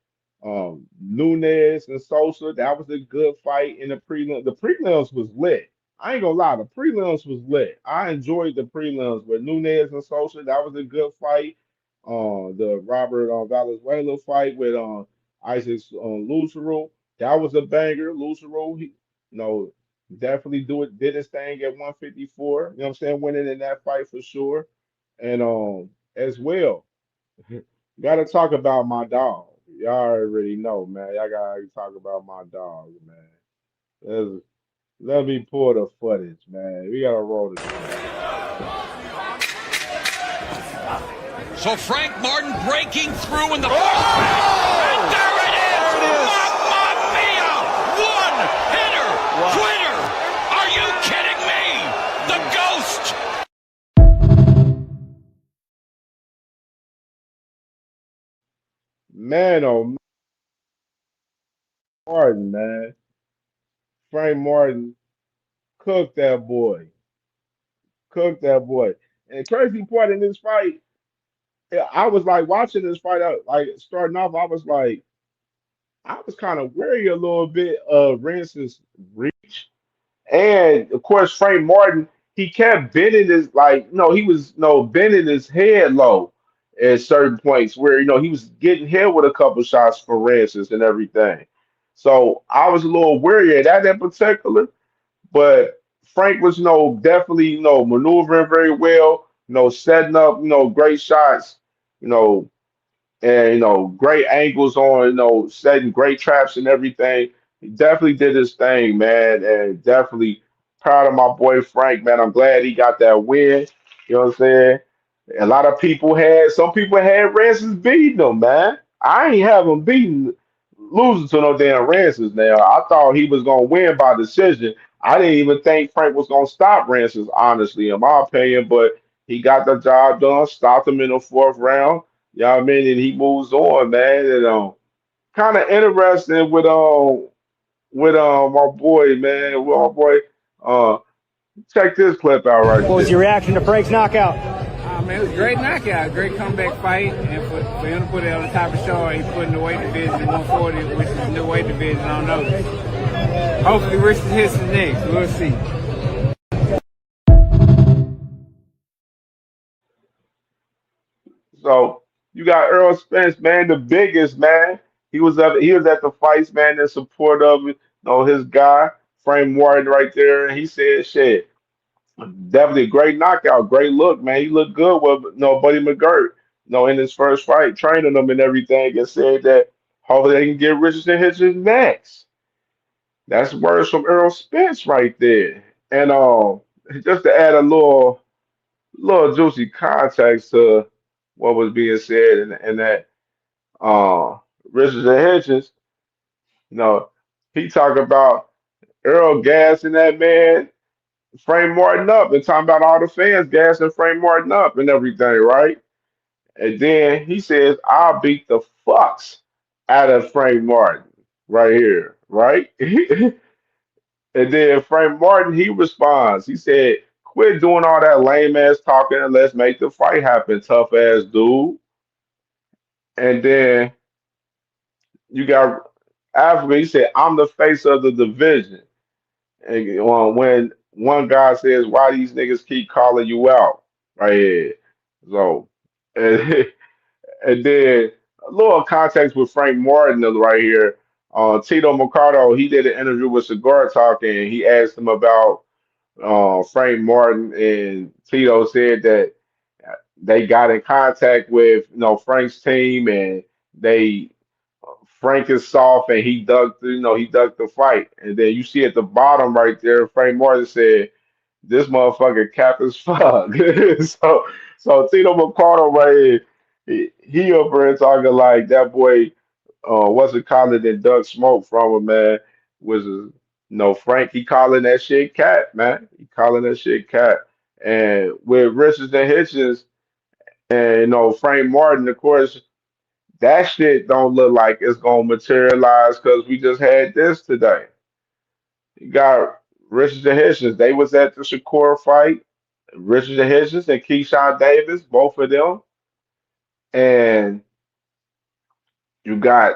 [SPEAKER 2] Nunez and Sosa. That was a good fight in the prelim. The prelims was lit. I ain't gonna lie, the prelims was lit. I enjoyed the prelims with Nunez and Sosa. That was a good fight. The Robert Valenzuela fight with Isaac Lucero. That was a banger. Lucero, he, you know, definitely did his thing at 154. You know what I'm saying? Winning in that fight for sure. And as well, gotta talk about my dog. Y'all already know, man. Y'all gotta talk about my dog, man. Let's- Let me pull the footage, man. We gotta roll the tape.
[SPEAKER 1] So Frank Martin breaking through in the first round. And there it is! Mamma mia! One hitter! Quitter! Are you kidding me? The ghost!
[SPEAKER 2] Man, oh Martin, man. Frank Martin cooked that boy. Cooked that boy. And crazy part in this fight, yeah, I was like watching this fight out, like starting off, I was kind of wary a little bit of Rance's reach. And of course, Frank Martin, he kept bending his he was bending his head low at certain points where he was getting hit with a couple shots for Rances and everything. So I was a little wary of that in particular, but Frank was definitely maneuvering very well, setting up great shots, you know and great angles on, setting great traps and everything. He definitely did his thing, man, and definitely proud of my boy Frank, man. I'm glad he got that win. You know what I'm saying? A lot of people had some people had Rances beating them, man. I ain't have him beating losing to no damn Rances now. I thought he was gonna win by decision. I didn't even think Frank was gonna stop Rances, honestly, in my opinion, but he got the job done, stopped him in the fourth round. You know what I mean? And he moves on, man. And kind of interesting with my boy, man. With my boy, uh, check this clip out right
[SPEAKER 11] What was
[SPEAKER 2] there.
[SPEAKER 11] your reaction to Frank's knockout?
[SPEAKER 13] Man, it was a great knockout, great comeback fight, and for him to put it on the top of the show, he put in the weight division at 140, which is the new weight division. I don't know. Hopefully, Richard hits the next. We'll see.
[SPEAKER 2] So you got Earl Spence, man, the biggest man. He was at the fights, man, in support of his guy, Frank Martin right there. And he said, shit, definitely a great knockout, great look, man. He looked good with Buddy McGirt, in his first fight, training him and everything, and said that hopefully they can get Richardson Hitchens next. That's words from Earl Spence right there. And just to add a little juicy context to what was being said and that. uh, Richard the Hitchens, you know, he talk about Earl gassing that man, Frank Martin up, and talking about all the fans gassing Frank Martin up and everything, right? And then he says, I'll beat the fucks out of Frank Martin right here, right? And then Frank Martin, he responds. He said, quit doing all that lame ass talking and let's make the fight happen, tough ass dude. And then you got Africa, he said, I'm the face of the division. And when one guy says, why these niggas keep calling you out? Right here. So, and, and then a little context with Frank Martin right here. Tito Mercado, he did an interview with Cigar Talk and he asked him about Frank Martin, and Tito said that they got in contact with Frank's team, and they Frank is soft, and he ducked the fight, and then you see at the bottom right there, Frank Martin said, "This motherfucker cap as fuck." so Tito McCardle right here, he up there talking like that boy wasn't calling it Doug Smoke from him, man. Was no Frank, he calling that shit cat, man. He calling that shit cat. And with Richards and Hitchens and Frank Martin, of course, that shit don't look like it's gonna materialize because we just had this today. You got Richards and Hitchens, they was at the Shakur fight. Richards and Hitchens and Keyshawn Davis, both of them. And you got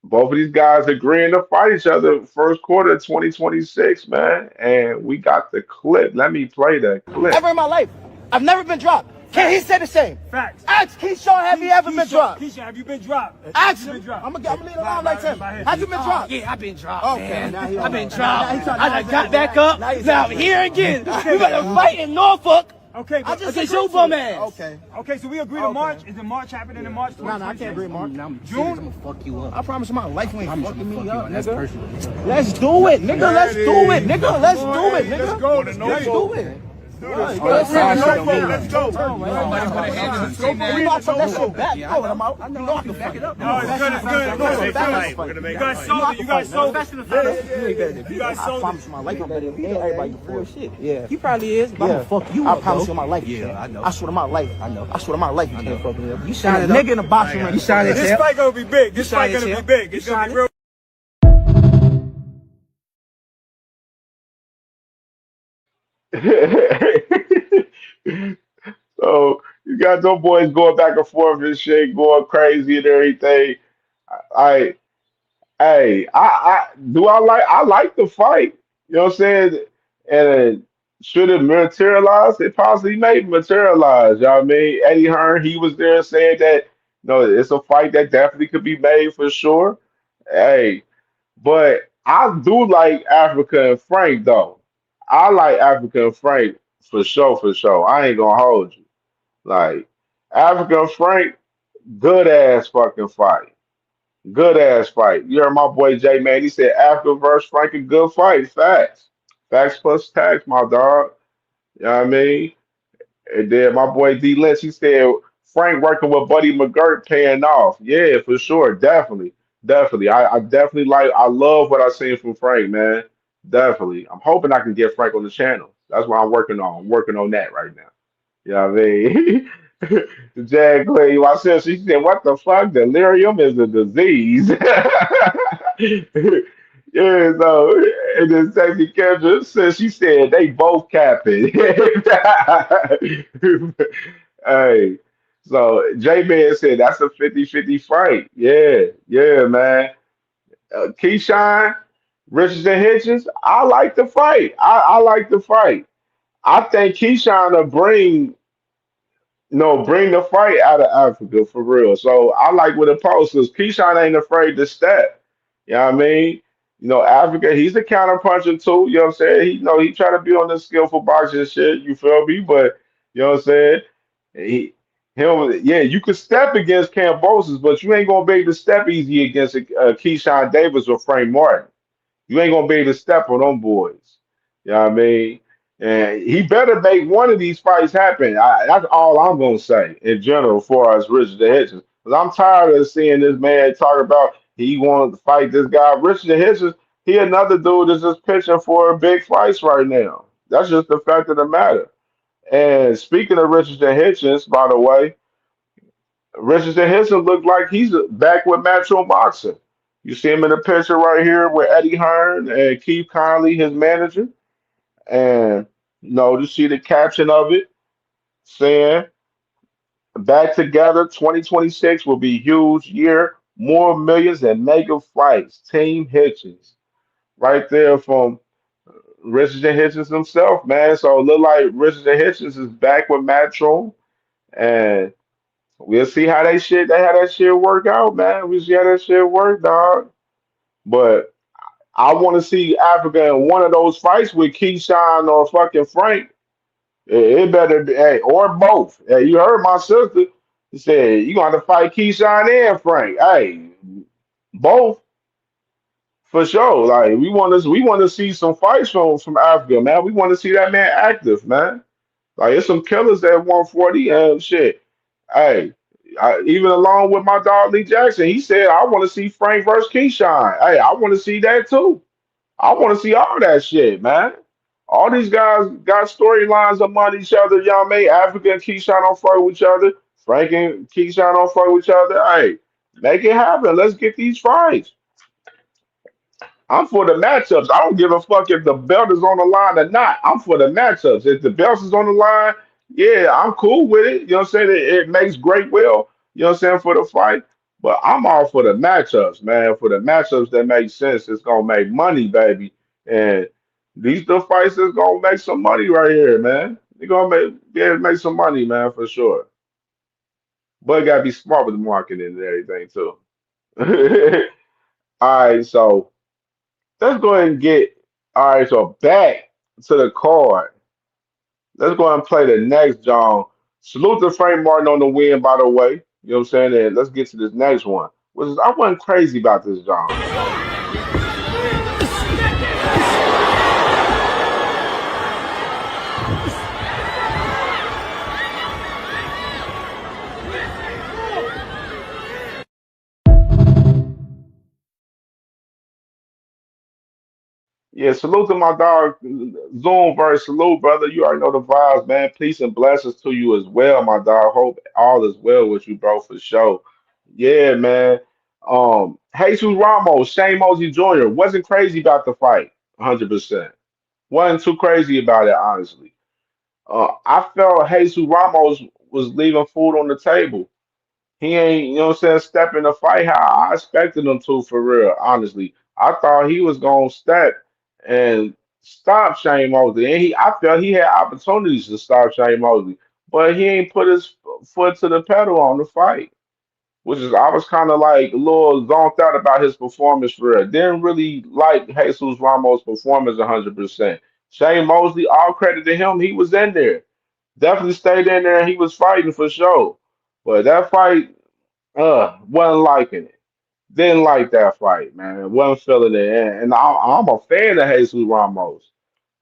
[SPEAKER 2] both of these guys agreeing to fight each other first quarter of 2026, man. And we got the clip. Let me play that clip.
[SPEAKER 15] Ever in my life, I've never been dropped. Can he say the same?
[SPEAKER 16] Facts.
[SPEAKER 15] Ask Keyshawn, have you ever been dropped?
[SPEAKER 16] Keyshawn, have you been dropped?
[SPEAKER 15] Ask him. I'm gonna leave it alone like him. Have you been dropped?
[SPEAKER 16] Yeah, I've been dropped.
[SPEAKER 15] Okay.
[SPEAKER 16] Man. I've been dropped. I done got back up. Now I'm here again. We got to fight in Norfolk. Okay, but against your bum ass. Okay, so we agree to March. Is the March happening in March?
[SPEAKER 15] No, I can't agree to March.
[SPEAKER 16] June?
[SPEAKER 15] I'm gonna fuck you up. I promise you my life you ain't fucking me up, nigga. Let's do it, nigga. Let's do it, nigga. Let's do it, nigga.
[SPEAKER 16] Let's go.
[SPEAKER 15] Let's do it.
[SPEAKER 16] Let's go.
[SPEAKER 15] Let's go. We not put that shit back. Oh, I'm out. I know I can back it up.
[SPEAKER 16] No, it's good. It's good. You guys sold it. You guys sold it. You guys sold it.
[SPEAKER 15] I promise you my life I'm better than everybody before shit. Yeah.
[SPEAKER 8] He probably is, but I'm gonna fuck you up.
[SPEAKER 15] I promise you my life.
[SPEAKER 8] Yeah, I know.
[SPEAKER 15] I swear to my life. I know. I swear to my life you can't fuck me up.
[SPEAKER 8] You shine a nigga in a boxing ring. You shine it.
[SPEAKER 16] This fight gonna be big. This fight gonna be big. It's gonna be real.
[SPEAKER 2] So you got those boys going back and forth and shit, going crazy and everything. I, I like the fight. You know what I'm saying? And should it materialize? It possibly may materialize. You know what I mean? Eddie Hearn, he was there saying that it's a fight that definitely could be made for sure. Hey, but I do like Africa and Frank though. I like Africa and Frank for sure, for sure. I ain't gonna hold you. Like Africa and Frank, good ass fucking fight. Good ass fight. You heard my boy J Man. He said Africa versus Frank a good fight. Facts. Facts plus tax, my dog. You know what I mean? And then my boy D Lynch, he said Frank working with Buddy McGirt paying off. Yeah, for sure. Definitely. Definitely. I definitely I love what I seen from Frank, man. Definitely. I'm hoping I can get Frank on the channel. That's what I'm working on. I'm working on that right now. You know what I mean? The Jag Clay, my sister, she said, what the fuck? Delirium is a disease. Yeah, so, and then Sexy Kendra said, she said they both capping. Hey, so J-Man said that's a 50-50 fight. Yeah, yeah, man. Keyshawn, Richards and Hitchens, I like the fight. I like the fight. I think Keyshawn will bring the fight out of Africa for real. So I like what it posters. Keyshawn ain't afraid to step. You know what I mean? Africa, he's a counter puncher too. You know what I'm saying? He try to be on the skillful boxing shit. You feel me? But you know what I'm saying? You could step against Cambosis, but you ain't gonna be able to step easy against Keyshawn Davis or Frank Martin. You ain't gonna be able to step on them boys. You know what I mean? And he better make one of these fights happen. That's all I'm gonna say in general, as far as Richard the Hitchens. Because I'm tired of seeing this man talk about he wanted to fight this guy. Richard Hitchens, he another dude that's just pitching for big fights right now. That's just the fact of the matter. And speaking of Richardson Hitchens, by the way, Richardson Hitchens looked like he's back with Matchroom Boxing. You see him in the picture right here with Eddie Hearn and Keith Conley, his manager. And you see the caption of it saying, back together, 2026 will be huge year, more millions and mega fights. Team Hitchens. Right there from Richardson Hitchens himself, man. So it look like Richardson Hitchens is back with Matchroom. And we'll see how that shit work out, man. We see how that shit work, dog. But I want to see Africa in one of those fights with Keyshawn or fucking Frank. It better be, hey, or both. Hey, you heard my sister. She said you gonna have to fight Keyshawn and Frank. Hey, both for sure. Like we want to see some fights from Africa, man. We want to see that man active, man. Like it's some killers at 140 and shit. Hey, even along with my dog Lee Jackson, he said I want to see Frank versus Keyshawn. Hey, I want to see that too. I want to see all that shit, man. All these guys got storylines among each other. Y'all made Africa and Keyshawn don't fuck with each other. Frank and Keyshawn don't fuck with each other. Hey, make it happen. Let's get these fights. I'm for the matchups. I don't give a fuck if the belt is on the line or not. I'm for the matchups. If the belt is on the line, yeah, I'm cool with it. You know what I'm saying? It makes great will, you know what I'm saying, for the fight. But I'm all for the matchups, man. For the matchups that make sense, it's gonna make money, baby. And these the fights that's gonna make some money right here, man. They're gonna be able to make some money, man, for sure. But you gotta be smart with the marketing and everything too. All right, so let's go ahead and get all right. So back to the card. Let's go ahead and play the next John. Salute to Frank Martin on the win, by the way. You know what I'm saying? And let's get to this next one. I wasn't crazy about this John. Yeah, salute to my dog Zoom verse. Salute, brother. You already know the vibes, man. Peace and blessings to you as well, my dog. Hope all is well with you, bro, for sure. Yeah, man. Jesus Ramos, Shane Mosley Jr. wasn't crazy about the fight, 100%. Wasn't too crazy about it, honestly. I felt Jesus Ramos was leaving food on the table. He ain't, you know what I'm saying, step in the fight how I expected him to, for real, honestly. I thought he was going to step and stop Shane Mosley. And I felt he had opportunities to stop Shane Mosley, but he ain't put his foot to the pedal on the fight, which is, I was kind of like a little zoned out about his performance for real. Didn't really like Jesus Ramos' performance 100%. Shane Mosley, all credit to him, he was in there. Definitely stayed in there and he was fighting for sure. But that fight, wasn't liking it. Didn't like that fight, man. Wasn't feeling it. And I'm a fan of Jesus Ramos.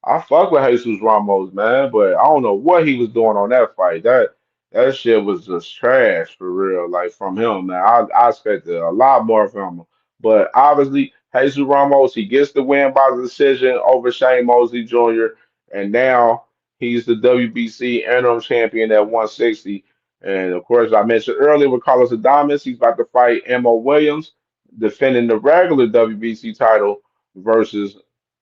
[SPEAKER 2] I fuck with Jesus Ramos, man, but I don't know what he was doing on that fight. That shit was just trash for real. Like from him, man. I expected a lot more from him. But obviously, Jesus Ramos, he gets the win by decision over Shane Mosley Jr. And now he's the WBC interim champion at 160. And of course, I mentioned earlier with Carlos Adames, he's about to fight Mo Williams, defending the regular WBC title versus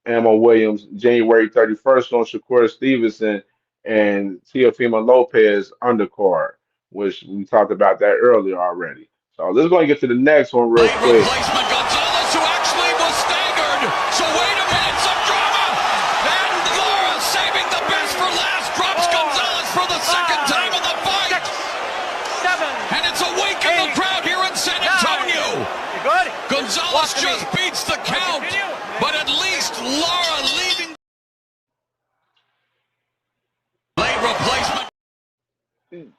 [SPEAKER 2] Ammo Williams, January 31st on Shakur Stevenson and Teofimo Lopez undercard, which we talked about that earlier already. So let's go and get to the next one real quick.
[SPEAKER 1] Replacement Gonzalez, who actually was staggered. So wait a minute, some drama. And Laura saving the best for last, drops Gonzalez for the second time in the fight. And it's a wake in the crowd here in San Antonio. Gonzalez just beats the count, but at least Laura leaving. Late replacement.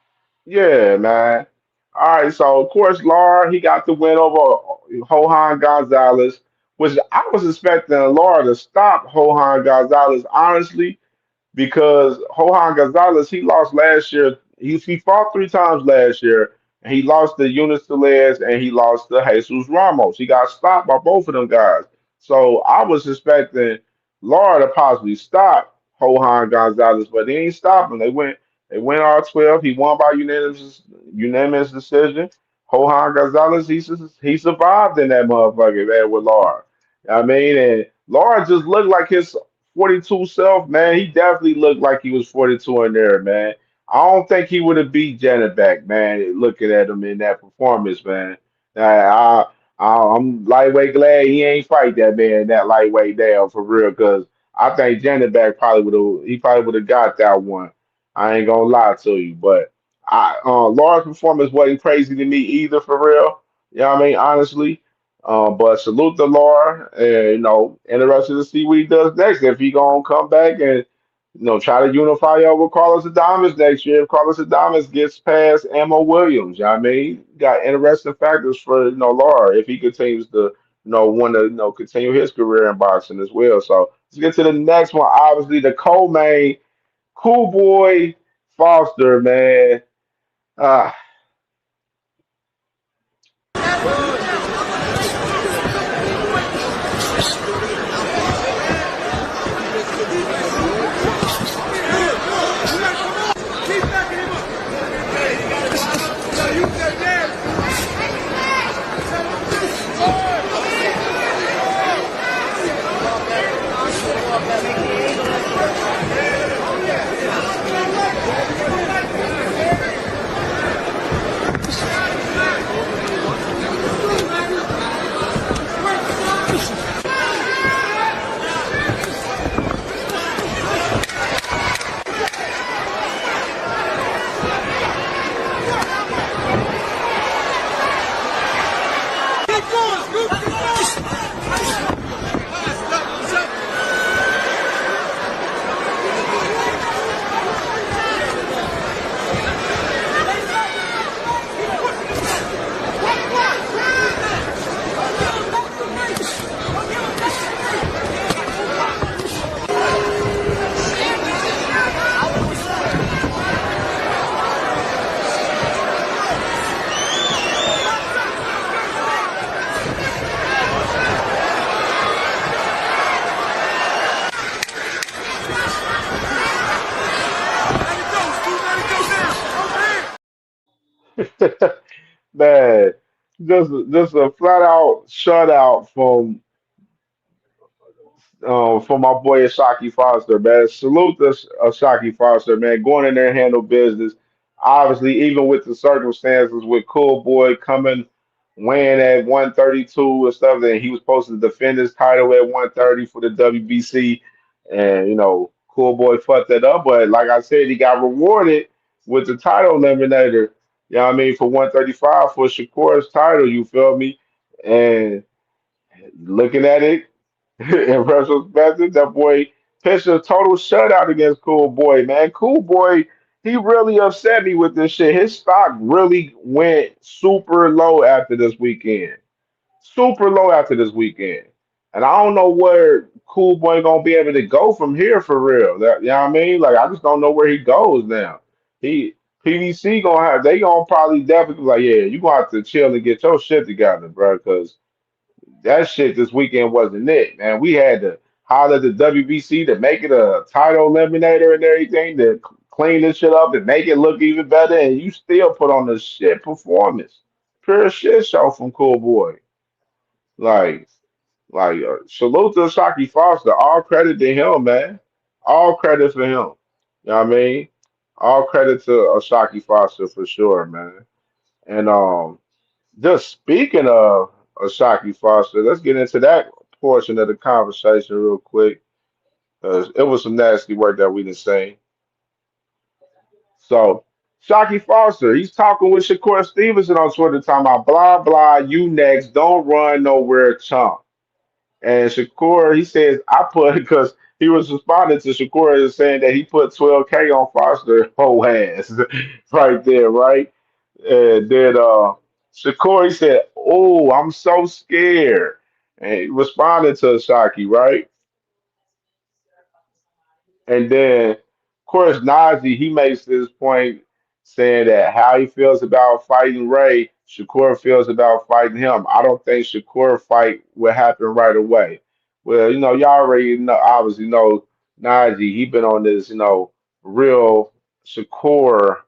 [SPEAKER 2] Yeah, man. All right, so of course, Laura, he got the win over Johan Gonzalez, which I was expecting Laura to stop Johan Gonzalez, honestly, because Johan Gonzalez, he lost last year. He fought three times last year, He lost to Eunice Telez and he lost to Jesus Ramos. He got stopped by both of them guys. So I was expecting Laura to possibly stop Johan Gonzalez, but they ain't stopping. They went all 12. He won by unanimous decision. Johan Gonzalez, he survived in that motherfucker there with Laura. I mean, and Laura just looked like his 42 self, man. He definitely looked like he was 42 in there, man. I don't think he would have beat Janet back, man. Looking at him in that performance, man. I'm lightweight glad he ain't fight that man that lightweight down for real, because I think Janet back probably would have got that one. I ain't gonna lie to you, but Laura's performance wasn't crazy to me either for real. You know what I mean? Honestly. But salute to Laura, and interested to see what he does next. If he gonna come back and try to unify over Carlos Adames next year. If Carlos Adames gets past Ammo Williams, you know what I mean? Got interesting factors for Laura if he continues to want to continue his career in boxing as well. So let's get to the next one. Obviously, the co-main, Cool Boy Foster, man. Uh, man, just a flat out shutout from my boy Ashaki Foster, man. Salute to Ashaki Foster, man. Going in there and handle business. Obviously, even with the circumstances with Cool Boy coming weighing at 132 and stuff, that he was supposed to defend his title at 130 for the WBC. And, Cool Boy fucked that up. But like I said, he got rewarded with the title eliminator, you know what I mean, for 135 for Shakur's title, you feel me? And looking at it, in retrospect, that boy pitched a total shutout against Cool Boy, man. Cool Boy, he really upset me with this shit. His stock really went super low after this weekend. Super low after this weekend. And I don't know where Cool Boy gonna be able to go from here for real. You know what I mean? Like I just don't know where he goes now. He PVC they gonna probably definitely be like, yeah, you gonna have to chill and get your shit together, bro, because that shit this weekend wasn't it, man. We had to holler at the WBC to make it a title eliminator and everything to clean this shit up and make it look even better, and you still put on a shit performance. Pure shit show from Cool Boy. Like, salute to Saki Foster. All credit to him, man. All credit for him. You know what I mean? All credit to Ashaki Foster for sure, man. And just speaking of Ashaki Foster, let's get into that portion of the conversation real quick. It was some nasty work that we didn't say. So, Shocky Foster, he's talking with Shakur Stevenson on Twitter, talking about blah, blah, you next, don't run nowhere, chump. And Shakur, he says, I put, because he was responding to Shakur saying that he put 12K on Foster whole ass right there, right? And then Shakur, he said, oh, I'm so scared. And he responded to Shocky, right? And then, of course, Najee, he makes this point. saying that how he feels about fighting Ray, Shakur feels about fighting him. I don't think Shakur fight will happen right away. Well, y'all already know, obviously know Najee. He been on this, real Shakur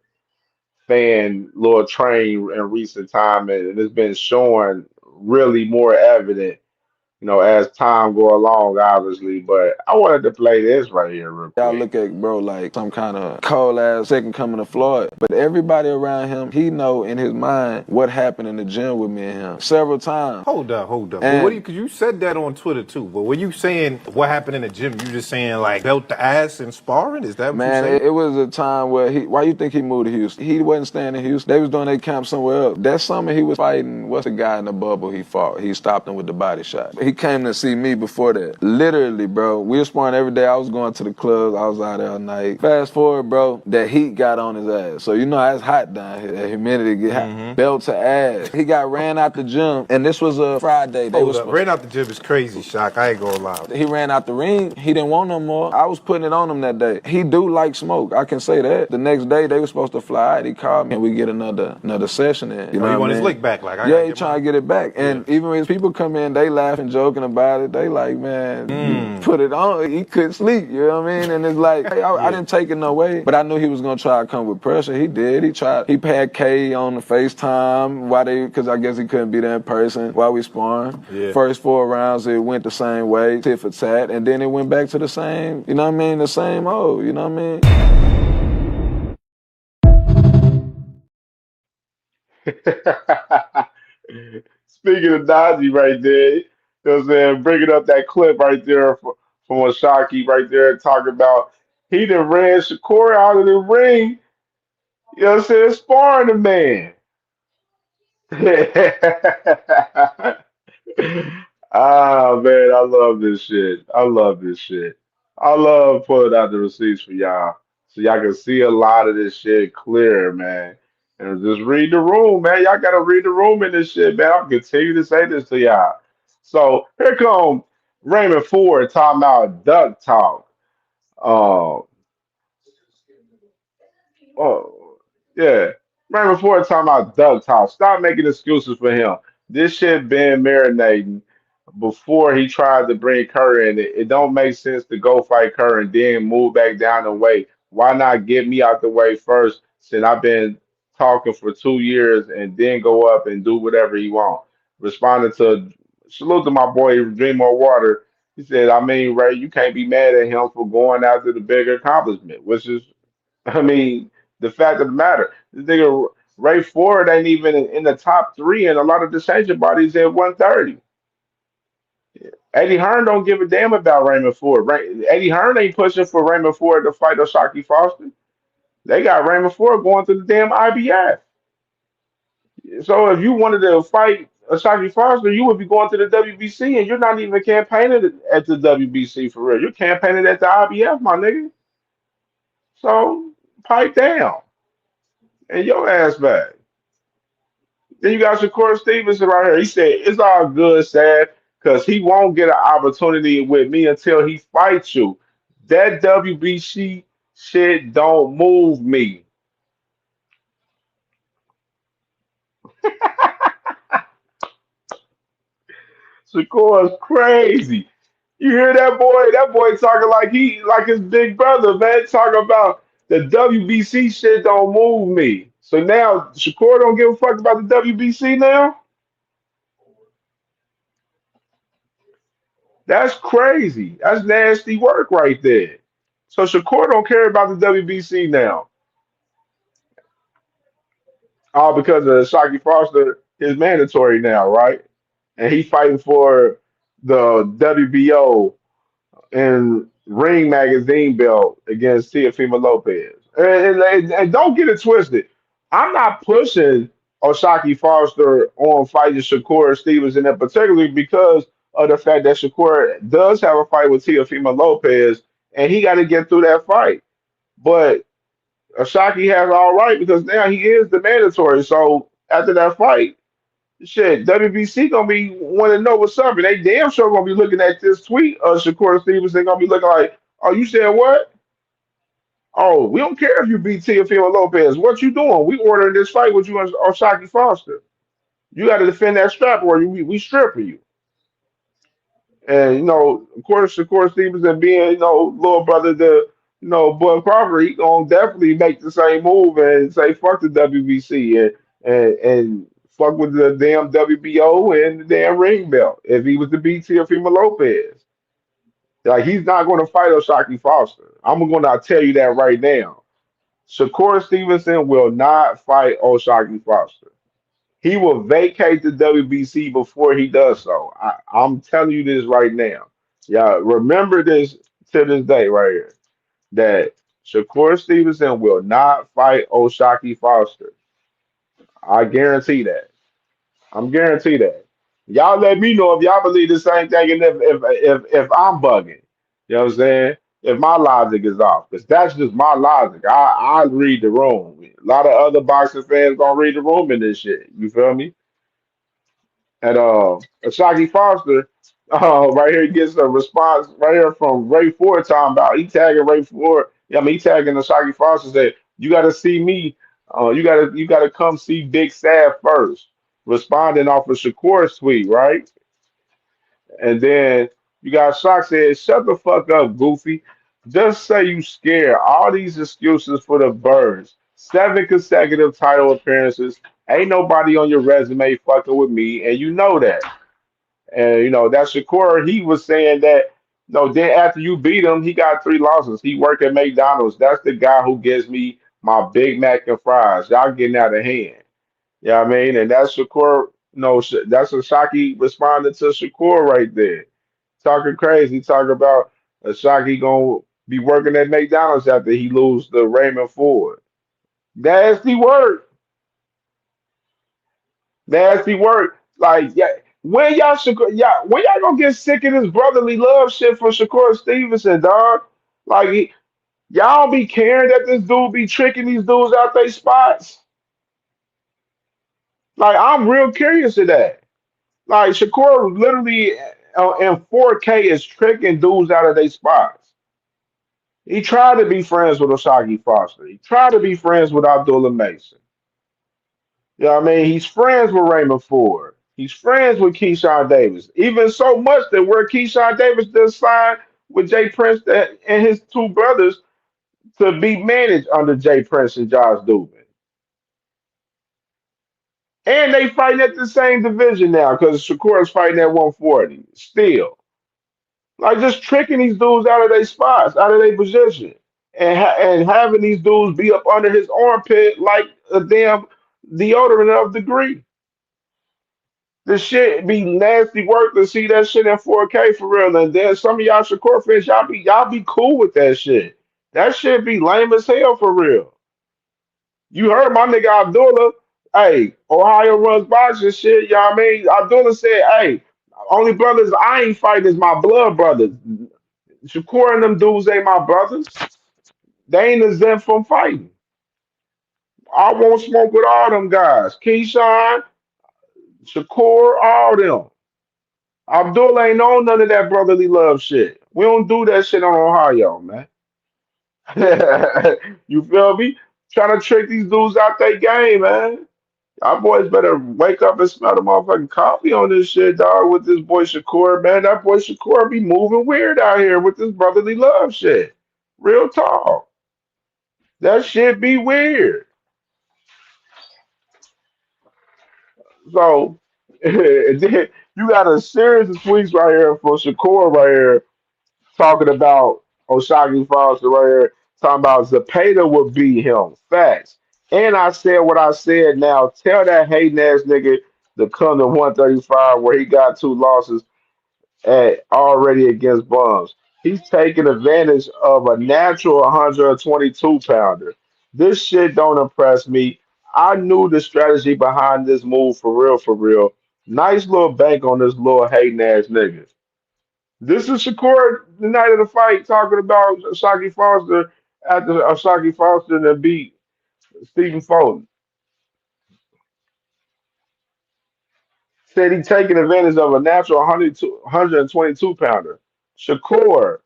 [SPEAKER 2] fan little train in recent time, and it's been showing really more evident, as time go along, obviously. But I wanted to play this right here real
[SPEAKER 17] Y'all
[SPEAKER 2] quick.
[SPEAKER 17] look at bro like some kind of cold ass second coming of Floyd, but everybody around him, he know in his mind what happened in the gym with me and him several times.
[SPEAKER 18] Hold up. But
[SPEAKER 17] And
[SPEAKER 18] what do you? Because you said that on Twitter too. But when you saying what happened in the gym, you just saying like belt the ass and sparring? Is that what you
[SPEAKER 17] man,
[SPEAKER 18] saying?
[SPEAKER 17] it was a time where why you think he moved to Houston? He wasn't staying in Houston. They was doing their camp somewhere else. That summer he was fighting, what's the guy in the bubble he fought? He stopped him with the body shot. He came to see me before that. Literally, bro, we were sparring every day. I was going to the clubs. I was out there all night. Fast forward, bro, that heat got on his ass. So it's hot down here. That humidity get hot. Belt to ass. He got ran out the gym, and this was a Friday.
[SPEAKER 18] Hold up. Ran out the gym is crazy, Shock. I ain't gonna lie.
[SPEAKER 17] He ran out the ring. He didn't want no more. I was putting it on him that day. He do like smoke. I can say that. The next day, they were supposed to fly out. He called me, and we get another session in. You know
[SPEAKER 18] he
[SPEAKER 17] what
[SPEAKER 18] want
[SPEAKER 17] I
[SPEAKER 18] his
[SPEAKER 17] mean?
[SPEAKER 18] lick back. Like,
[SPEAKER 17] he trying to get it back. And even when people come in, they laughing, joking about it. They like, man, you put it on. He couldn't sleep. You know what I mean? And it's like, hey, I didn't take it no way. But I knew he was gonna try to come with pressure. He did. He tried. He had K on the FaceTime because I guess he couldn't be there in person while we sparring.
[SPEAKER 18] Yeah.
[SPEAKER 17] First 4 rounds, it went the same way, tit for tat, and then it went back to the same. You know what I mean? The same old. You know what I
[SPEAKER 2] mean? Speaking of Najee right there, bringing up that clip right there from Ashaki right there, talking about he done ran Shakur out of the ring, sparring the man. Ah, man, I love this shit. I love this shit. I love pulling out the receipts for y'all so y'all can see a lot of this shit clear, man. And just read the room, man. Y'all gotta read the room in this shit, man. I'll continue to say this to y'all. So here come Raymond Ford talking about duck talk. Um, Oh, yeah. Right before talking about Doug Talk, stop making excuses for him. This shit been marinating before he tried to bring Curry in. It don't make sense to go fight Curry and then move back down the way. Why not get me out the way first since I've been talking for 2 years and then go up and do whatever he want? Responding to salute to my boy Dream of Water. He said, I mean, Ray, you can't be mad at him for going after the bigger accomplishment, which is I mean, the fact of the matter, this nigga Ray Ford ain't even in the top 3, and a lot of the decision bodies at 130. Eddie Hearn don't give a damn about Raymond Ford. Eddie Hearn ain't pushing for Raymond Ford to fight Oshaki Foster. They got Raymond Ford going to the damn IBF. So if you wanted to fight Oshaki Foster, you would be going to the WBC, and you're not even campaigning at the WBC for real. You're campaigning at the IBF, my nigga. So pipe down and your ass back. Then you got Shakur Stevenson right here. He said, it's all good, sad, because he won't get an opportunity with me until he fights you. That WBC shit don't move me. Shakur is crazy. You hear that boy? That boy talking like his big brother, man. Talking about the WBC shit don't move me. So now Shakur don't give a fuck about the WBC now? That's crazy. That's nasty work right there. So Shakur don't care about the WBC now. All because of Shocky Foster is mandatory now, right? And he's fighting for the WBO and Ring Magazine belt against Teofimo Lopez. And don't get it twisted. I'm not pushing Oshaki Foster on fighting Shakur Stevenson in particularly because of the fact that Shakur does have a fight with Teofimo Lopez and he got to get through that fight. But Oshaki has all right because now he is the mandatory. So after that fight, shit, WBC gonna be want to know what's up, and they damn sure gonna be looking at this tweet of Shakur Stevenson. Gonna be looking like, "Oh, you said what? Oh, we don't care if you beat Teofimo Lopez. What you doing? We ordering this fight with you and Osaki Foster. You got to defend that strap, or we stripping you. And of course, Stevenson being little brother to Bud Crawford, he gonna definitely make the same move and say fuck the WBC and fuck with the damn WBO and the damn ring belt if he was to beat Teofimo Lopez. Like he's not going to fight Osaki Foster. I'm going to tell you that right now. Shakur Stevenson will not fight Osaki Foster. He will vacate the WBC before he does so. I'm telling you this right now. Yeah, remember this to this day right here that Shakur Stevenson will not fight Osaki Foster. I guarantee that. I'm guaranteed that. Y'all let me know if y'all believe the same thing and if I'm bugging. You know what I'm saying? If my logic is off. Because that's just my logic. I read the room. A lot of other boxing fans gonna read the room in this shit. You feel me? And Ashaki Foster, right here gets a response right here from Ray Ford talking about he tagging Ray Ford. I mean he tagging Ashaki Foster said, you gotta see me, you gotta come see Big Sad first. Responding off of Shakur's tweet, right? And then you got Shock said, shut the fuck up, Goofy. Just say you scared. All these excuses for the birds. 7 consecutive title appearances. Ain't nobody on your resume fucking with me, and you know that. And that Shakur, he was saying that no, then after you beat him, he got 3 losses. He worked at McDonald's. That's the guy who gives me my Big Mac and fries. Y'all getting out of hand. Yeah, I mean, and that's Shakur. No, that's a Shocky responding to Shakur right there, talking crazy, talking about a Shocky gonna be working at McDonald's after he lose the Raymond Ford. Nasty work, nasty work. Like, yeah, when y'all gonna get sick of this brotherly love shit for Shakur Stevenson, dog? Like, y'all be caring that this dude be tricking these dudes out their spots. Like, I'm real curious of that. Like Shakur literally in 4K is tricking dudes out of their spots. He tried to be friends with Osagi Foster. He tried to be friends with Abdullah Mason. You know what I mean? He's friends with Raymond Ford. He's friends with Keyshawn Davis. Even so much that where Keyshawn Davis just signed with Jay Prince and his 2 brothers to be managed under Jay Prince and Josh Dubin. And they fighting at the same division now because Shakur is fighting at 140 still. Like just tricking these dudes out of their spots, out of their position, and having these dudes be up under his armpit like a damn deodorant of degree. This shit be nasty work to see that shit in 4K for real. And then some of y'all Shakur fans, y'all be cool with that shit. That shit be lame as hell for real. You heard my nigga Abdullah. Hey, Ohio runs boxing shit. You know what I mean? Abdullah said, hey, only brothers I ain't fighting is my blood brothers. Shakur and them dudes ain't my brothers. They ain't exempt from fighting. I won't smoke with all them guys. Keyshawn, Shakur, all them. Abdullah ain't on none of that brotherly love shit. We don't do that shit on Ohio, man. You feel me? Trying to trick these dudes out their game, man. Y'all boys better wake up and smell the motherfucking coffee on this shit, dog, with this boy Shakur, man. That boy Shakur be moving weird out here with this brotherly love shit. Real talk. That shit be weird. So and then you got a series of tweets right here for Shakur right here talking about Oshagi Foster right here, talking about Zapata would beat him. Facts. And I said what I said now. Tell that hating ass nigga to come to 135 where he got 2 losses already against bums. He's taking advantage of a natural 122 pounder. This shit don't impress me. I knew the strategy behind this move for real, for real. Nice little bank on this little hating ass nigga. This is Shakur the night of the fight talking about Shaki Foster after Shaki Foster that beat Stephen Fulton. Said he taking advantage of a natural 122 pounder. Shakur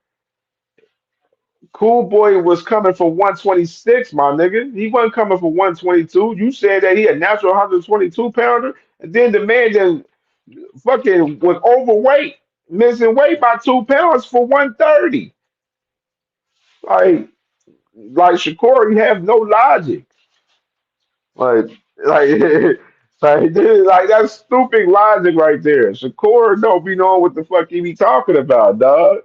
[SPEAKER 2] Cool Boy was coming for 126, my nigga. He wasn't coming for 122. You said that he a natural 122 pounder, and then the man just fucking was overweight, missing weight by 2 pounds for 130. Like, like Shakur, you have no logic. Like, like, like that's stupid logic right there. Shakur don't be knowing what the fuck he be talking about, dog.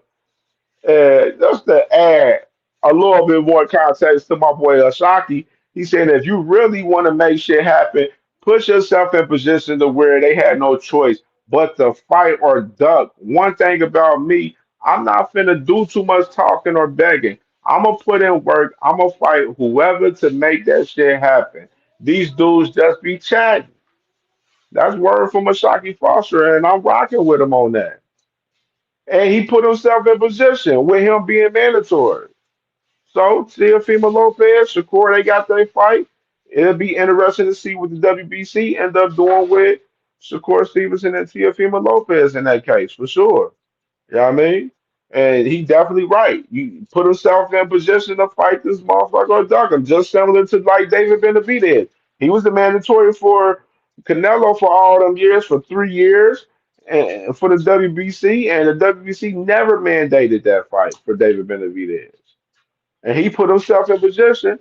[SPEAKER 2] Just to add a little bit more context to my boy Ashaki, he said if you really want to make shit happen, put yourself in position to where they had no choice but to fight or duck. One thing about me, I'm not finna do too much talking or begging. I'm gonna put in work. I'm gonna fight whoever to make that shit happen. These dudes just be chatting. That's word from Ashaki Foster, and I'm rocking with him on that. And he put himself in position with him being mandatory. So, Teofimo Lopez, Shakur, they got their fight. It'll be interesting to see what the WBC end up doing with Shakur Stevenson and Teofimo Lopez in that case, for sure. You know what I mean? And he definitely right. You put himself in position to fight this motherfucker or duck him, just similar to like David Benavidez. He was the mandatory for Canelo for all them years, for 3 years, and for the WBC, and the WBC never mandated that fight for David Benavidez. And he put himself in position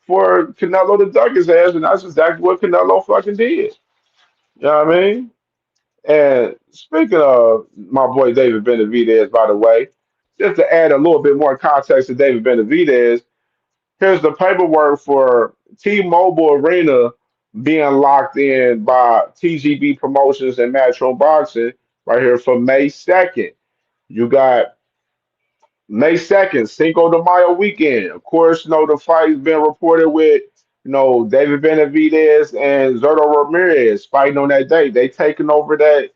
[SPEAKER 2] for Canelo to duck his ass, and that's exactly what Canelo fucking did. You know what I mean? And speaking of my boy David Benavidez, by the way, just to add a little bit more context to David Benavidez, here's the paperwork for T-Mobile Arena being locked in by TGB Promotions and Matchroom Boxing right here for May 2nd. You got May 2nd, Cinco de Mayo weekend. Of course, the fight's been reported with, David Benavidez and Zerto Ramirez fighting on that day. They taking over that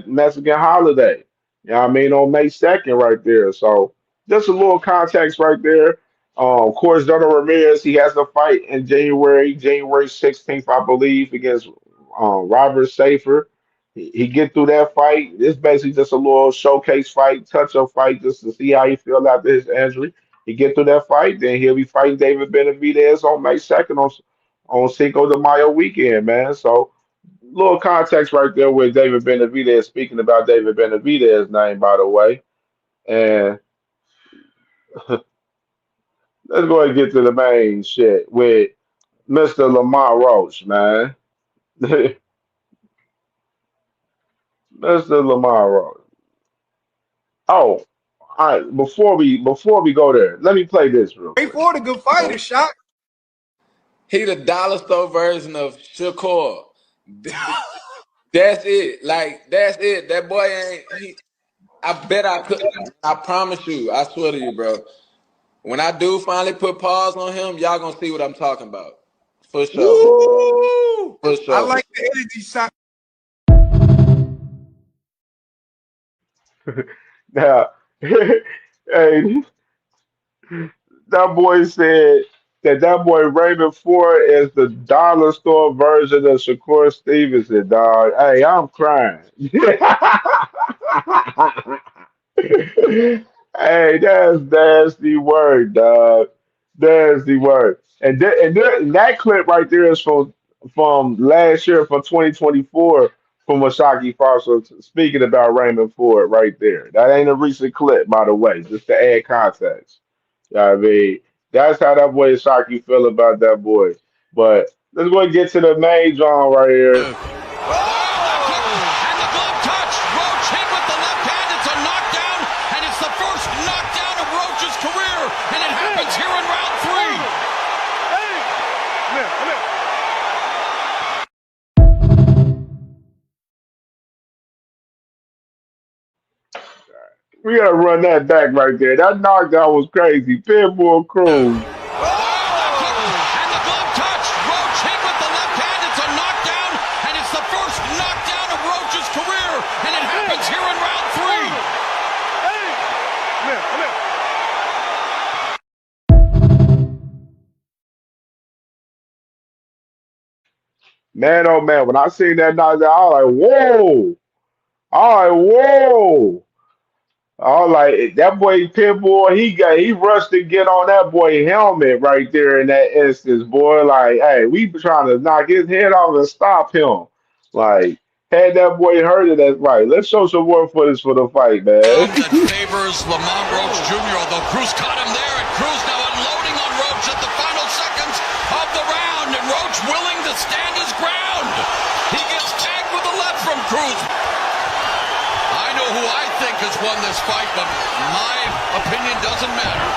[SPEAKER 2] Mexican holiday. You know what I mean? On May 2nd right there. So just a little context right there. Of course, Donald Ramirez, he has a fight in January 16th, I believe, against Robert Safer. He get through that fight. It's basically just a little showcase fight, touch-up fight, just to see how he feel after his injury. He get through that fight, then he'll be fighting David Benavidez on May 2nd on Cinco de Mayo weekend, man. So little context right there with David Benavidez, speaking about David Benavidez's name, by the way. And let's go ahead and get to the main shit with Mr. Lamar Roach, man. Mr. Lamar Roach. Oh, all right. Before we go there, let me play this real
[SPEAKER 14] Wait
[SPEAKER 2] quick.
[SPEAKER 14] for the good fighter shot.
[SPEAKER 17] He the dollar store version of Shakur. That's it. Like, that's it. That boy ain't. I bet I could. I promise you. I swear to you, bro. When I do finally put pause on him, y'all gonna see what I'm talking about. For sure.
[SPEAKER 14] Woo!
[SPEAKER 17] For
[SPEAKER 14] I
[SPEAKER 17] sure.
[SPEAKER 14] like the energy shot.
[SPEAKER 2] Now, hey, that boy said that boy Raymond Ford is the dollar store version of Shakur Stevenson, dog. Hey, I'm crying. Hey, that's nasty word, dog. Nasty word. And that clip right there is from last year, from 2024, from Wasaki Foster speaking about Raymond Ford right there. That ain't a recent clip, by the way, just to add context. You know what I mean, that's how that boy Shocky feel about that boy. But let's go and get to the main John right here.
[SPEAKER 1] And the glove touch. Roach hit with the left hand. It's a knockdown, and it's the first knockdown of Roach's career, and it happens here in round 3.
[SPEAKER 2] We gotta run that back right there. That knockdown was crazy. Pitbull Cruz.
[SPEAKER 1] And the glove touch. Roach hit with the left hand. It's a knockdown, and it's the first knockdown of Roach's career, and it happens here in round 3.
[SPEAKER 2] Man, oh man, when I seen that knockdown, I was like, whoa. I was like, whoa. All like that boy Pitbull, he rushed to get on that boy helmet right there in that instance, boy. Like, hey, we trying to knock his head off and stop him. Like, had that boy heard it, that's right. Let's show some more footage for the fight, man.
[SPEAKER 1] That favors Lamont Roach Jr., although Cruz caught him there, and Cruz now unloading on Roach at the final seconds of the round, and Roach willing to stand his ground. He gets tagged with a left from Cruz. I know who I think has won this fight, but my opinion doesn't matter.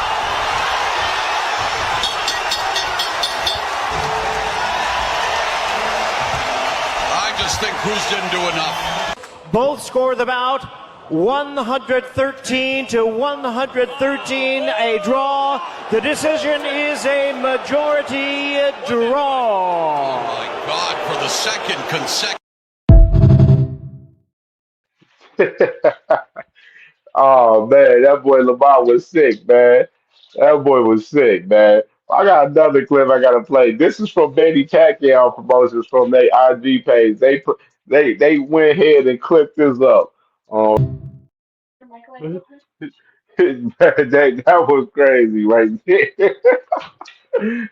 [SPEAKER 1] I just think Cruz didn't do enough.
[SPEAKER 11] Both score the bout 113 to 113, a draw. The decision is a majority draw.
[SPEAKER 1] Oh my God, for the second consecutive.
[SPEAKER 2] Oh man, that boy Lamar was sick, man. That boy was sick, man. I got another clip I gotta play. This is from Manny Pacquiao promotions from their IG page. They went ahead and clipped this up. That was crazy, right there.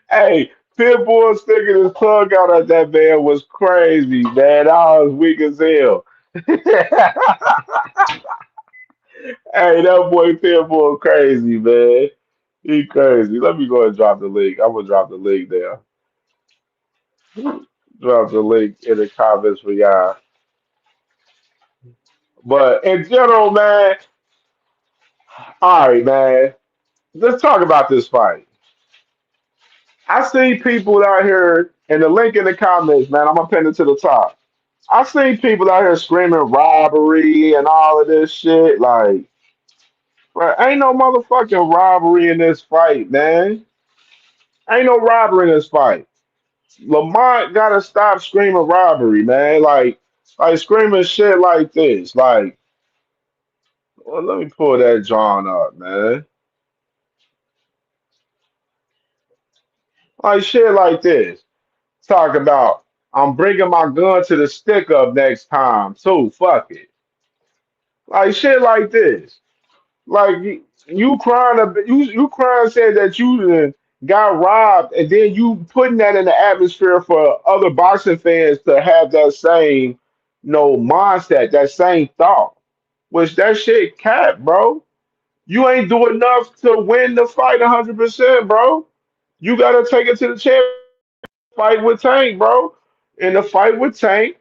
[SPEAKER 2] Hey, Pitbull sticking his tongue out at that man was crazy, man. I was weak as hell. Hey, that boy Pitbull crazy, man. He crazy. Let me go and drop the link. I'm gonna drop the link there. Drop the link in the comments for y'all. But in general, man, all right, man. Let's talk about this fight. I see people out here, and the link in the comments, man. I'm gonna pin it to the top. I see people out here screaming robbery and all of this shit. Like, bro, ain't no motherfucking robbery in this fight, man. Ain't no robbery in this fight. Lamont gotta stop screaming robbery, man. Like screaming shit like this. Like, well, let me pull that John up, man. Like shit like this. Talk about I'm bringing my gun to the stick up next time too. Fuck it. Like shit like this. Like you crying, you crying saying that you done got robbed, and then you putting that in the atmosphere for other boxing fans to have that same, mindset, that same thought. Which that shit cap, bro. You ain't do enough to win the fight 100%, bro. You gotta take it to the champ fight with Tank, bro. In the fight with Tank,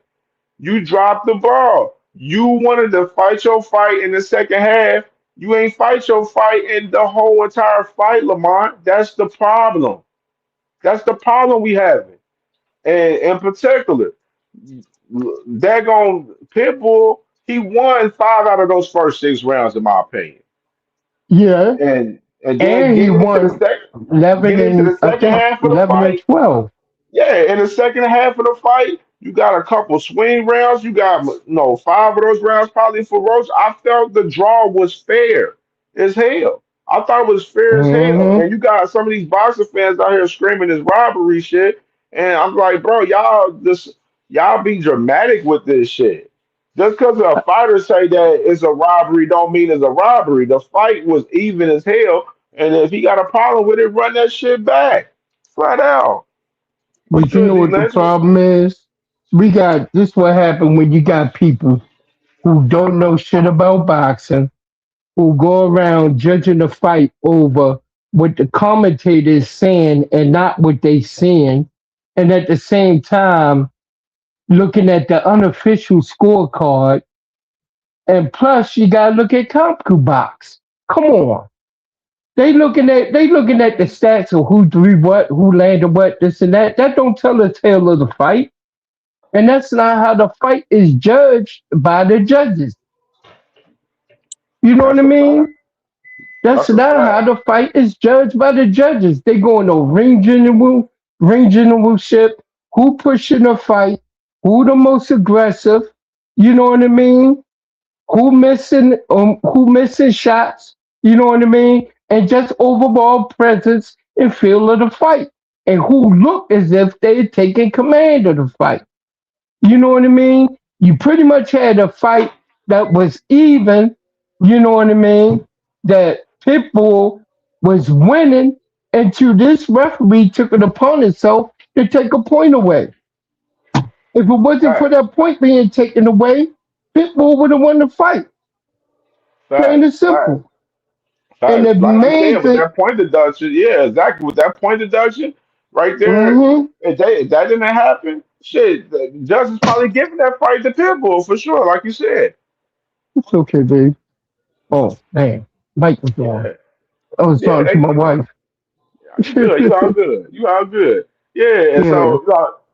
[SPEAKER 2] you dropped the ball. You wanted to fight your fight in the second half. You ain't fight your fight in the whole entire fight, Lamont. That's the problem. That's the problem we having. And in particular, daggone Pitbull, he won 5 out of those first 6 rounds, in my opinion.
[SPEAKER 19] Yeah.
[SPEAKER 2] And then
[SPEAKER 19] And he
[SPEAKER 2] get into the
[SPEAKER 19] won
[SPEAKER 2] second,
[SPEAKER 19] 11
[SPEAKER 2] get into
[SPEAKER 19] and
[SPEAKER 2] the
[SPEAKER 19] I
[SPEAKER 2] second
[SPEAKER 19] think
[SPEAKER 2] half of the
[SPEAKER 19] 11 and
[SPEAKER 2] fight.
[SPEAKER 19] 12.
[SPEAKER 2] Yeah, in the second half of the fight, you got a couple swing rounds. You got no 5 of those rounds probably for Roach. I felt the draw was fair as hell. I thought it was fair as hell.
[SPEAKER 19] Hmm.
[SPEAKER 2] And you got some of these boxing fans out here screaming this robbery shit. And I'm like, bro, y'all be dramatic with this shit. Just because a fighter say that it's a robbery don't mean it's a robbery. The fight was even as hell. And if he got a problem with it, run that shit back. Flat out. What's
[SPEAKER 19] But you
[SPEAKER 2] good,
[SPEAKER 19] know
[SPEAKER 2] D
[SPEAKER 19] what the
[SPEAKER 2] Legend?
[SPEAKER 19] problem is? We got this what happened when you got people who don't know shit about boxing, who go around judging the fight over what the commentator is saying and not what they saying, and at the same time looking at the unofficial scorecard, and plus you gotta look at CompuBox. Come on. They looking at the stats of who threw what, who landed what, this and that. That don't tell the tale of the fight. And that's not how the fight is judged by the judges. You know what I
[SPEAKER 2] That's a fact.
[SPEAKER 19] mean? That's
[SPEAKER 2] That's a
[SPEAKER 19] not how
[SPEAKER 2] fact.
[SPEAKER 19] the fight is judged by the judges. They going to ring generalship, who pushing the fight, who the most aggressive, you know what I mean? Who missing shots, you know what I mean? And just overall presence and feel of the fight. And who look as if they're taking command of the fight. You know what I mean? You pretty much had a fight that was even, You know what I mean? That Pitbull was winning until this referee took it upon himself to take a point away. If it wasn't for
[SPEAKER 2] Facts,
[SPEAKER 19] that point being taken away, Pitbull would have won the fight. Plain
[SPEAKER 2] facts,
[SPEAKER 19] and
[SPEAKER 2] facts,
[SPEAKER 19] simple. And
[SPEAKER 2] facts.
[SPEAKER 19] the
[SPEAKER 2] Like you
[SPEAKER 19] main
[SPEAKER 2] said, with
[SPEAKER 19] thing,
[SPEAKER 2] that point deduction, yeah, exactly. With that point deduction, right there,
[SPEAKER 19] hmm
[SPEAKER 2] if that didn't happen, shit, the judge is probably giving that fight to Pitbull for sure. Like you said,
[SPEAKER 19] it's okay, babe. Oh, man. Mike was on.
[SPEAKER 2] yeah,
[SPEAKER 19] I was
[SPEAKER 2] yeah,
[SPEAKER 19] talking to my wife.
[SPEAKER 2] you good. You all good. You all good. Yeah, and
[SPEAKER 19] Yeah.
[SPEAKER 2] so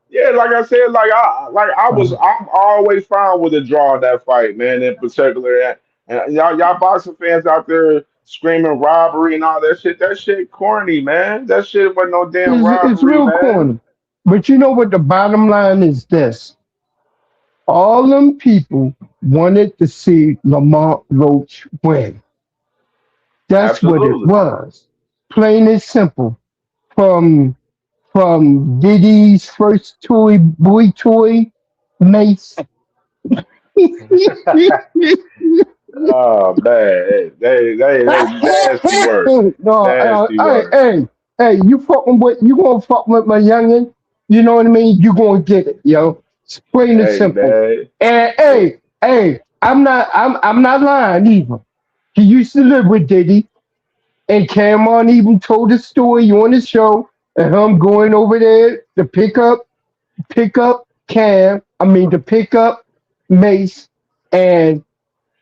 [SPEAKER 2] yeah, like I said, I'm always fine with a draw in that fight, man. In particular, and y'all boxing fans out there screaming robbery and all that shit. That shit corny, man. That shit wasn't no damn
[SPEAKER 19] It's
[SPEAKER 2] robbery,
[SPEAKER 19] real
[SPEAKER 2] man.
[SPEAKER 19] corny. But you know what the bottom line is this. All them people wanted to see Lamont Roach win. That's what it
[SPEAKER 2] Absolutely.
[SPEAKER 19] was. Plain and simple. From Diddy's first toy, boy toy, Mace.
[SPEAKER 2] Oh man, they nasty work,
[SPEAKER 19] No,
[SPEAKER 2] nasty work.
[SPEAKER 19] hey, you gonna fuck with my youngin? You know what I mean? You gonna get it, yo. It's plain and
[SPEAKER 2] Hey
[SPEAKER 19] simple.
[SPEAKER 2] man,
[SPEAKER 19] And
[SPEAKER 2] look,
[SPEAKER 19] I'm not lying either. He used to live with Diddy, and Cameron even told a story on the show of him going over there to pick up to pick up Mace, and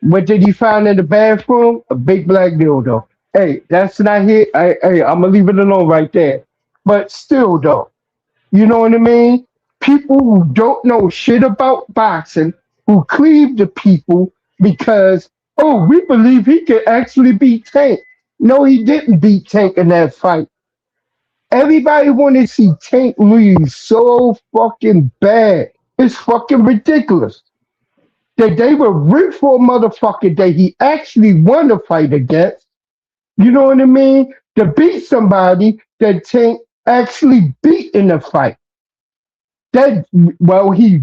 [SPEAKER 19] what did he find in the bathroom? A big black dildo. Hey, that's not here. I'm gonna leave it alone right there. But still, though, you know what I mean? People who don't know shit about boxing, who cleave to people because, oh, we believe he could actually beat Tank. No, he didn't beat Tank in that fight. Everybody want to see Tank lose so fucking bad. It's fucking ridiculous that they were root for a motherfucker that he actually won the fight against. You know what I mean? To beat somebody that Tank actually beat in the fight. That he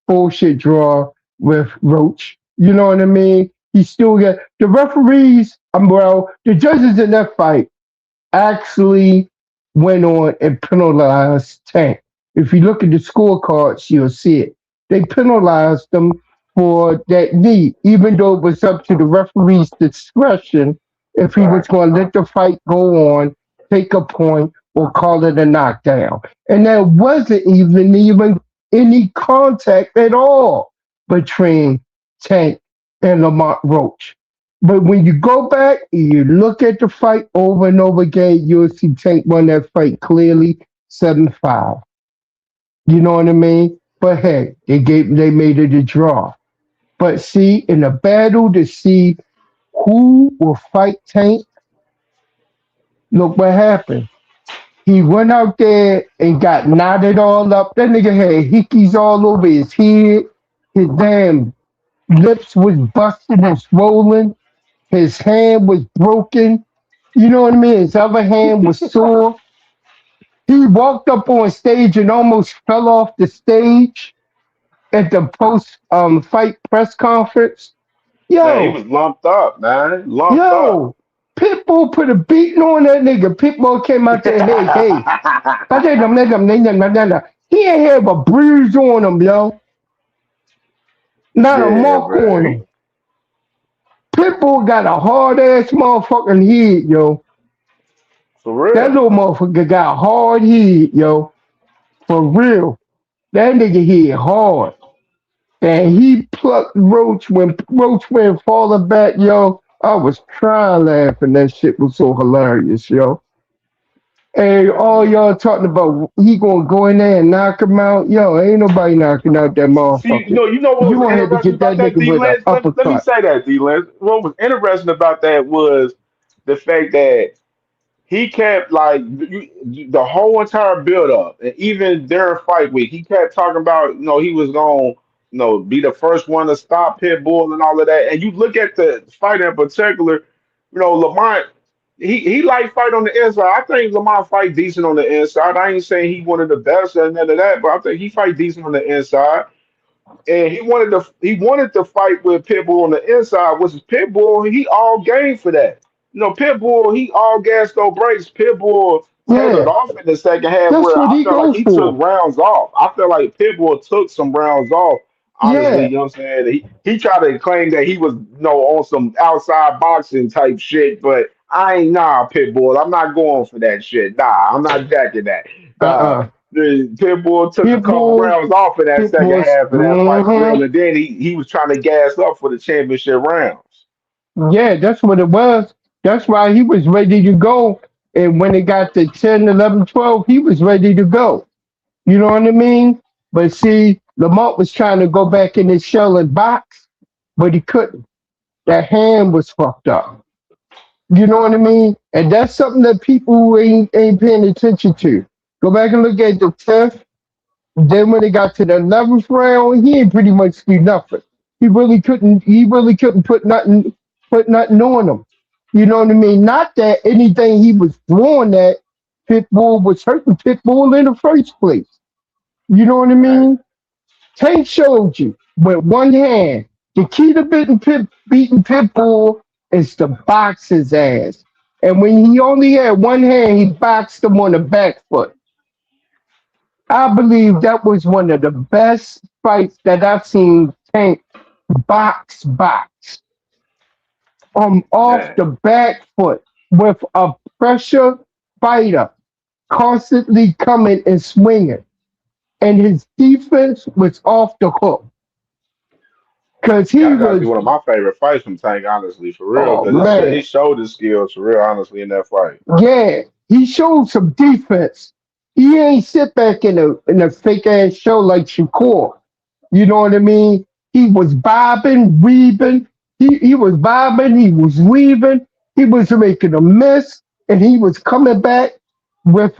[SPEAKER 19] bullshit draw with Roach. You know what I mean? He still got the referees. The judges in that fight actually went on and penalized Tank. If you look at the scorecards, you'll see it. They penalized them for that knee, even though it was up to the referee's discretion if he was going to let the fight go on, take a point, or call it a knockdown. And there wasn't even any contact at all between Tank and Lamont Roach. But when you go back and you look at the fight over and over again, you'll see Tank won that fight clearly 7-5. You know what I mean? But hey, they made it a draw. But see, in a battle to see who will fight Tank, look what happened. He went out there and got knotted all up. That nigga had hickeys all over his head. His damn lips was busted and swollen. His hand was broken. You know what I mean? His other hand was sore. He walked up on stage and almost fell off the stage at the post fight press conference.
[SPEAKER 2] man, he
[SPEAKER 19] Yo,
[SPEAKER 2] was lumped up, man, lumped up.
[SPEAKER 19] yo, Pitbull put a beating on that nigga. Pitbull came out there, hey. He ain't have a bruise on him, yo. Not a
[SPEAKER 2] Yeah,
[SPEAKER 19] mark on
[SPEAKER 2] man,
[SPEAKER 19] him. Pitbull got a hard ass motherfucking head, yo.
[SPEAKER 2] for
[SPEAKER 19] That
[SPEAKER 2] real.
[SPEAKER 19] little motherfucker got hard head, yo. For real. That nigga hit hard. And he plucked Roach when Roach went falling back, yo. I was crying laughing. That shit was so hilarious, yo. Hey, all y'all talking about he gonna go in there and knock him out. Yo, ain't nobody knocking out that
[SPEAKER 2] See,
[SPEAKER 19] motherfucker.
[SPEAKER 2] you know what
[SPEAKER 19] You
[SPEAKER 2] was
[SPEAKER 19] gonna have to
[SPEAKER 2] interesting
[SPEAKER 19] get
[SPEAKER 2] about
[SPEAKER 19] that
[SPEAKER 2] that,
[SPEAKER 19] nigga
[SPEAKER 2] D
[SPEAKER 19] with an
[SPEAKER 2] Lens? Let me
[SPEAKER 19] uppercut.
[SPEAKER 2] say that, D Lens. What was interesting about that was the fact that he kept the whole entire build up, and even during fight week, he kept talking about he was gonna be the first one to stop Pitbull and all of that. And you look at the fight in particular, Lamont. He like fight on the inside. I think Lamont fight decent on the inside. I ain't saying he one of the best and none of that, but I think he fight decent on the inside. and he wanted to fight with Pitbull on the inside, which is Pitbull. He all game for that. Pitbull, he all gas no brakes. Pitbull tailored
[SPEAKER 19] Yeah,
[SPEAKER 2] off in the second half,
[SPEAKER 19] that's
[SPEAKER 2] where
[SPEAKER 19] what
[SPEAKER 2] I
[SPEAKER 19] he
[SPEAKER 2] felt like
[SPEAKER 19] go
[SPEAKER 2] he took
[SPEAKER 19] for.
[SPEAKER 2] rounds off. I feel like Pitbull took some rounds off. Honestly,
[SPEAKER 19] Yeah,
[SPEAKER 2] you know what I'm saying? He tried to claim that he was, on some outside boxing type shit, but I ain't Pitbull. I'm not going for that shit. Nah, I'm not jacking that. Nah.
[SPEAKER 19] uh-uh.
[SPEAKER 2] The Pitbull took a couple
[SPEAKER 19] Pitbull,
[SPEAKER 2] rounds off in that second
[SPEAKER 19] Pitbull's,
[SPEAKER 2] half of that fight for real,
[SPEAKER 19] mm-hmm.
[SPEAKER 2] and then he was trying to gas up for the championship rounds.
[SPEAKER 19] Yeah, that's what it was. That's why he was ready to go. And when it got to 10, 11, 12, he was ready to go. You know what I mean? But see, Lamont was trying to go back in his shell and box, but he couldn't. That hand was fucked up. You know what I mean? And that's something that people ain't paying attention to. Go back and look at the 10th. Then when it got to the 11th round, he ain't pretty much do nothing. He really couldn't put nothing on him. You know what I mean? Not that anything he was throwing at Pitbull was hurting Pitbull in the first place. You know what I mean? Tank showed you with one hand. The key to beating Pitbull is to box his ass. And when he only had one hand, he boxed him on the back foot. I believe that was one of the best fights that I've seen Tank box off
[SPEAKER 2] Man,
[SPEAKER 19] the back foot with a pressure fighter constantly coming and swinging. And his defense was off the hook because he
[SPEAKER 2] that gotta be
[SPEAKER 19] was,
[SPEAKER 2] one of my favorite fights from Tank, honestly, for real,
[SPEAKER 19] oh
[SPEAKER 2] because he
[SPEAKER 19] man,
[SPEAKER 2] showed his skills for real, honestly, in that fight.
[SPEAKER 19] yeah, he showed some defense. He ain't sit back in a fake ass show like Shakur. You know what I mean? He was bobbing, weaving. He was bobbing, he was weaving, he was making a miss, and he was coming back with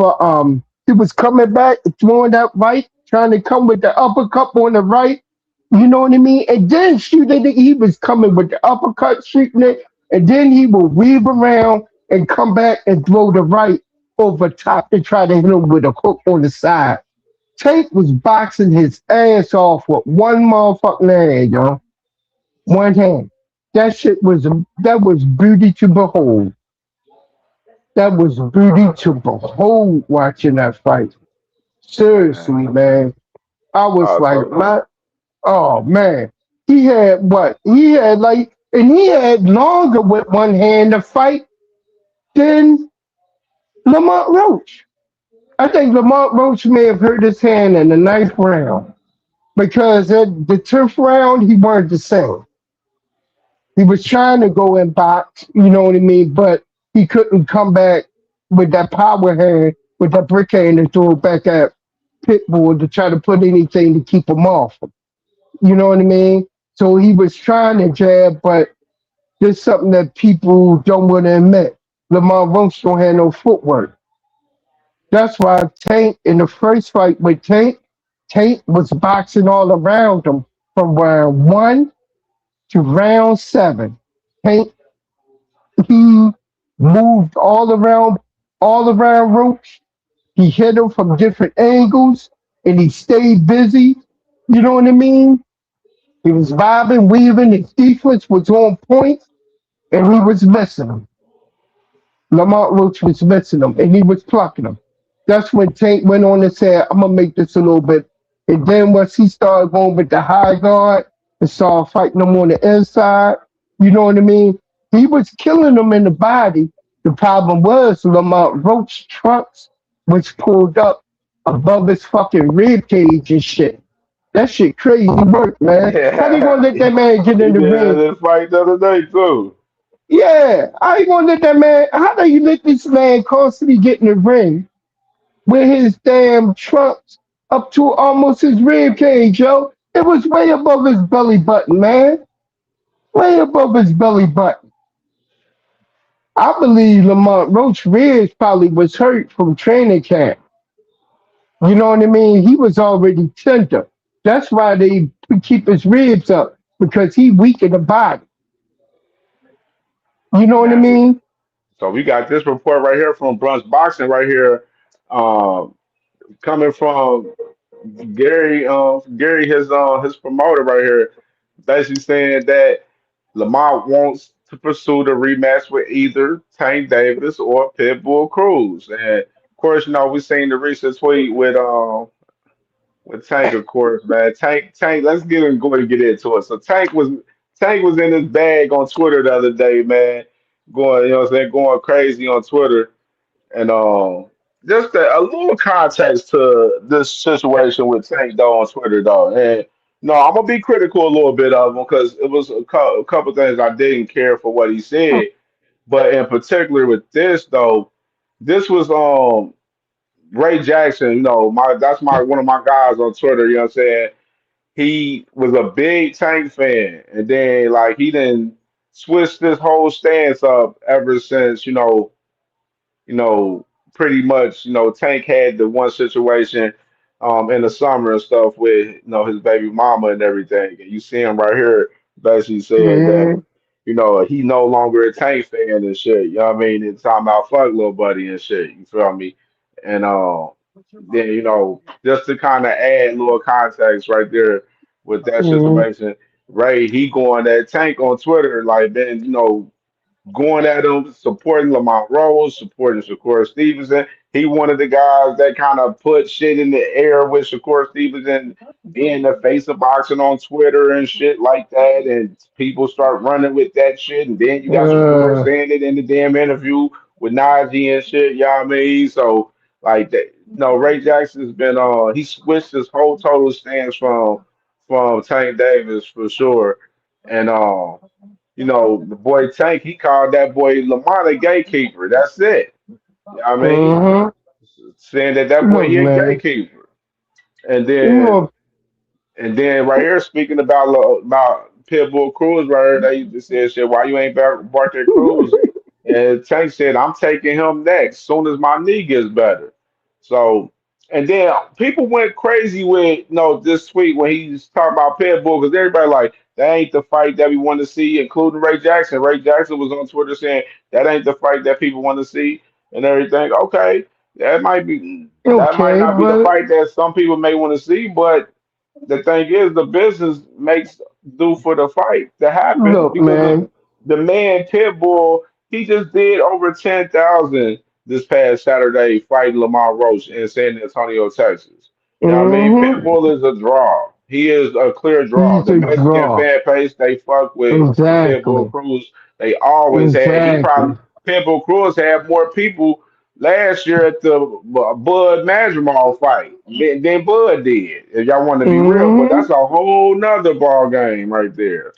[SPEAKER 19] he was coming back, throwing that right, trying to come with the uppercut on the right. You know what I mean? And then shooting it, he was coming with the uppercut, shooting it, and then he would weave around and come back and throw the right over top to try to hit him with a hook on the side. Tate was boxing his ass off with one motherfucking hand, yo. One hand. That was beauty to behold. That was beauty to behold watching that fight. Seriously,
[SPEAKER 2] Man,
[SPEAKER 19] man. I was like,
[SPEAKER 2] so
[SPEAKER 19] oh man. He had what? He had like, and he had longer with one hand to fight than Lamont Roach. I think Lamont Roach may have hurt his hand in the ninth round because at the 10th round he weren't the same. He was trying to go in box, you know what I mean, but he couldn't come back with that power hand, with that brick hand and throw it back at Pitbull to try to put anything to keep him off. You know what I mean? So he was trying to jab, but there's something that people don't want to admit. Lamont Roach don't have no footwork. That's why Tank in the first fight with Tank was boxing all around him from round one to round seven. Tank he moved all around Roach. He hit him from different angles and he stayed busy. You know what I mean? He was bobbing, weaving, his defense was on point, and he was missing him. Lamont Roach was missing him, and he was plucking him. That's when Tank went on and said, I'm gonna make this a little bit. And then once he started going with the high guard and started fighting him on the inside, you know what I mean? He was killing him in the body. The problem was Lamont Roach trunks was pulled up above his fucking rib cage and shit. That shit crazy work, man. How you
[SPEAKER 2] yeah,
[SPEAKER 19] gonna let that man get
[SPEAKER 2] he
[SPEAKER 19] in the
[SPEAKER 2] did
[SPEAKER 19] ring?
[SPEAKER 2] this fight the other day too.
[SPEAKER 19] Yeah, how you gonna let that man? How do you let this man constantly get in the ring with his damn trunks up to almost his rib cage, yo? It was way above his belly button, man. Way above his belly button. I believe Lamont Roach ribs probably was hurt from training camp. You know what I mean? He was already tender. That's why they keep his ribs up because he weak in the body. You know what I
[SPEAKER 2] Man,
[SPEAKER 19] mean?
[SPEAKER 2] so we got this report right here from Brunch Boxing right here, um, coming from Gary, his promoter right here, basically saying that Lamont wants to pursue the rematch with either Tank Davis or Pitbull Cruz. And of course, we seen the recent tweet with Tank, of course, man. Tank, let's go and get into it. So Tank was in his bag on Twitter the other day, man, going, going crazy on Twitter. And just a little context to this situation with Tank though on Twitter though. And no, I'm gonna be critical a little bit of him because it was a couple things I didn't care for what he said. But in particular with this though, this was Ray Jackson. That's my one of my guys on Twitter. You know what I'm saying? He was a big Tank fan, and then like he didn't switch this whole stance up ever since you know, pretty much, Tank had the one situation in the summer and stuff with, his baby mama and everything. And you see him right here basically saying that,
[SPEAKER 19] Mhm.
[SPEAKER 2] he no longer a Tank fan and shit. You know what I mean? And talking about fuck little buddy and shit. You feel me? And then, just to kind of add little context right there with that
[SPEAKER 19] Mhm.
[SPEAKER 2] situation, Ray, he going that Tank on Twitter, like, man, going at him, supporting Lamont Rose, supporting Shakur Stevenson. He one of the guys that kind of put shit in the air with Shakur Stevenson being the face of boxing on Twitter and shit like that. And people start running with that shit. And then you got Shakur
[SPEAKER 19] Uh,
[SPEAKER 2] saying it in the damn interview with Najee and shit. You know what I mean? So, like, that, no, Ray Jackson's been he switched his whole total stance from Tank Davis for sure. And the boy Tank, he called that boy Lamont a gatekeeper. That's it. You know what I mean?
[SPEAKER 19] mhm.
[SPEAKER 2] Saying that boy
[SPEAKER 19] Look,
[SPEAKER 2] he a
[SPEAKER 19] man.
[SPEAKER 2] gatekeeper. And
[SPEAKER 19] You
[SPEAKER 2] then
[SPEAKER 19] know,
[SPEAKER 2] right here speaking about Pitbull Cruz right here, they just said shit, why you ain't barked at Cruz? And Tank said, I'm taking him next, soon as my knee gets better. So and then people went crazy with this tweet when he's talking about Pitbull because everybody like that ain't the fight that we want to see, including Ray Jackson. Ray Jackson was on Twitter saying that ain't the fight that people want to see and everything. Okay, that might
[SPEAKER 19] okay,
[SPEAKER 2] not be the
[SPEAKER 19] but
[SPEAKER 2] fight that some people may want to see, but the thing is, the business makes do for the fight to happen
[SPEAKER 19] look,
[SPEAKER 2] because of
[SPEAKER 19] man.
[SPEAKER 2] the man Pitbull. He just did over 10,000 this past Saturday fighting Lamar Roach in San Antonio, Texas. You know what I mean?
[SPEAKER 19] Mhm.
[SPEAKER 2] Pitbull is a draw. He is a clear draw.
[SPEAKER 19] He's
[SPEAKER 2] The
[SPEAKER 19] a
[SPEAKER 2] Mexican
[SPEAKER 19] draw.
[SPEAKER 2] fan base, they fuck with Pitbull
[SPEAKER 19] Exactly.
[SPEAKER 2] Cruz. They always had.
[SPEAKER 19] Exactly.
[SPEAKER 2] Pitbull Cruz had more people last year at the Bud Madrimal fight than Bud did. If y'all want to be real, but
[SPEAKER 19] Mhm.
[SPEAKER 2] that's a whole nother ball game right there.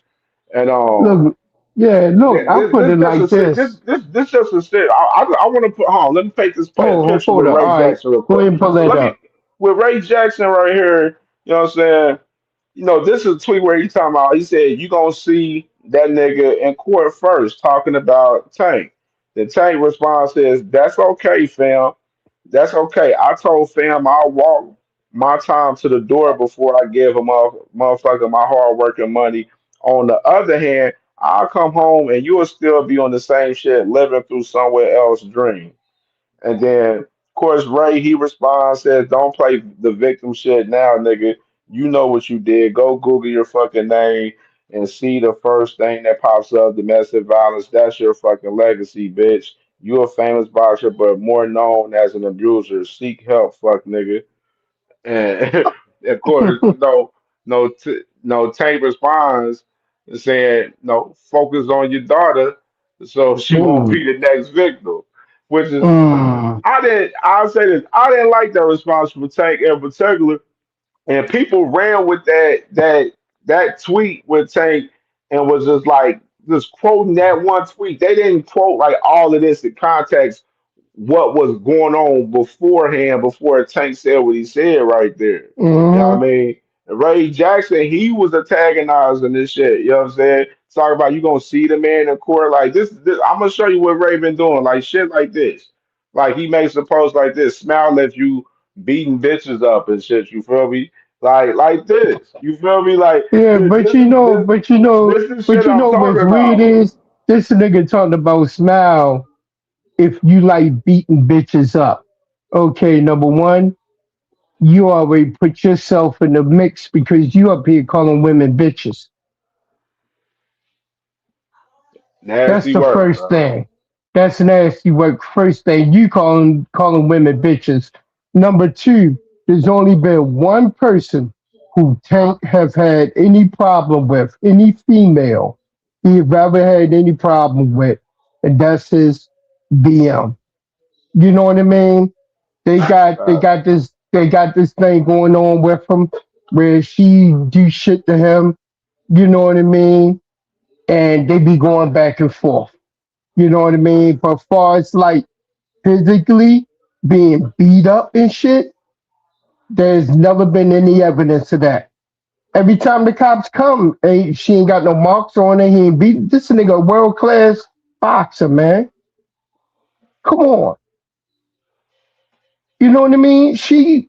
[SPEAKER 2] And
[SPEAKER 19] Look, yeah, look, I put
[SPEAKER 2] this
[SPEAKER 19] it
[SPEAKER 2] just a
[SPEAKER 19] like
[SPEAKER 2] sit.
[SPEAKER 19] this.
[SPEAKER 2] This just a sit. I want to put. Hold on, let me paint this
[SPEAKER 19] Oh,
[SPEAKER 2] picture
[SPEAKER 19] hold
[SPEAKER 2] with
[SPEAKER 19] on.
[SPEAKER 2] Ray
[SPEAKER 19] All right.
[SPEAKER 2] Jackson real
[SPEAKER 19] Go
[SPEAKER 2] quick.
[SPEAKER 19] ahead and pull
[SPEAKER 2] So
[SPEAKER 19] that
[SPEAKER 2] let me
[SPEAKER 19] up.
[SPEAKER 2] with Ray Jackson right here. You know what I'm saying? This is a tweet where he's talking about. He said, "You gonna see that nigga in court first, talking about Tank." The Tank response is, "That's okay, fam. That's okay. I told fam I'll walk my time to the door before I give a motherfucker my hard work and money. On the other hand, I'll come home and you'll still be on the same shit, living through somewhere else dream." And then, of course, Ray, he responds, says, "Don't play the victim shit now, nigga. You know what you did. Go Google your fucking name and see the first thing that pops up, domestic violence. That's your fucking legacy, bitch. You a famous boxer, but more known as an abuser. Seek help, fuck nigga." And of course, no Tank responds saying, "No, focus on your daughter, so she won't
[SPEAKER 19] Ooh.
[SPEAKER 2] be the next victim." Which is
[SPEAKER 19] Mm.
[SPEAKER 2] I'll say this. I didn't like that response from Tank in particular. And people ran with that tweet with Tank and was just like just quoting that one tweet. They didn't quote like all of this in context what was going on beforehand before Tank said what he said right there. You know what I
[SPEAKER 19] Mhm.
[SPEAKER 2] mean? Ray Jackson, he was antagonizing this shit. You know what I'm saying? Talk about you gonna see the man in court like this. I'm gonna show you what Ray been doing, like shit like this. Like he makes a post like this, smile if you beating bitches up and shit. You feel me? Like this. You feel me? Like
[SPEAKER 19] Yeah,
[SPEAKER 2] this.
[SPEAKER 19] but
[SPEAKER 2] This is this. This is
[SPEAKER 19] but
[SPEAKER 2] shit I'm
[SPEAKER 19] what's
[SPEAKER 2] talking
[SPEAKER 19] weird
[SPEAKER 2] about.
[SPEAKER 19] is this nigga talking about smile if you like beating bitches up. Okay, number one, you already put yourself in the mix because you up here calling women bitches. That's
[SPEAKER 2] Nasty
[SPEAKER 19] the
[SPEAKER 2] work,
[SPEAKER 19] first
[SPEAKER 2] bro.
[SPEAKER 19] thing. That's nasty work. First thing, you calling women bitches. Number two, there's only been one person who Tank have had any problem with, any female he have ever had any problem with, and that's his BM. You know what I mean? They got this thing going on with him where she do shit to him. You know what I mean? And they be going back and forth. You know what I mean? But far as like physically being beat up and shit, there's never been any evidence of that. Every time the cops come, she ain't got no marks on her. He ain't beat this nigga a world class boxer, man. Come on. You know what I mean? She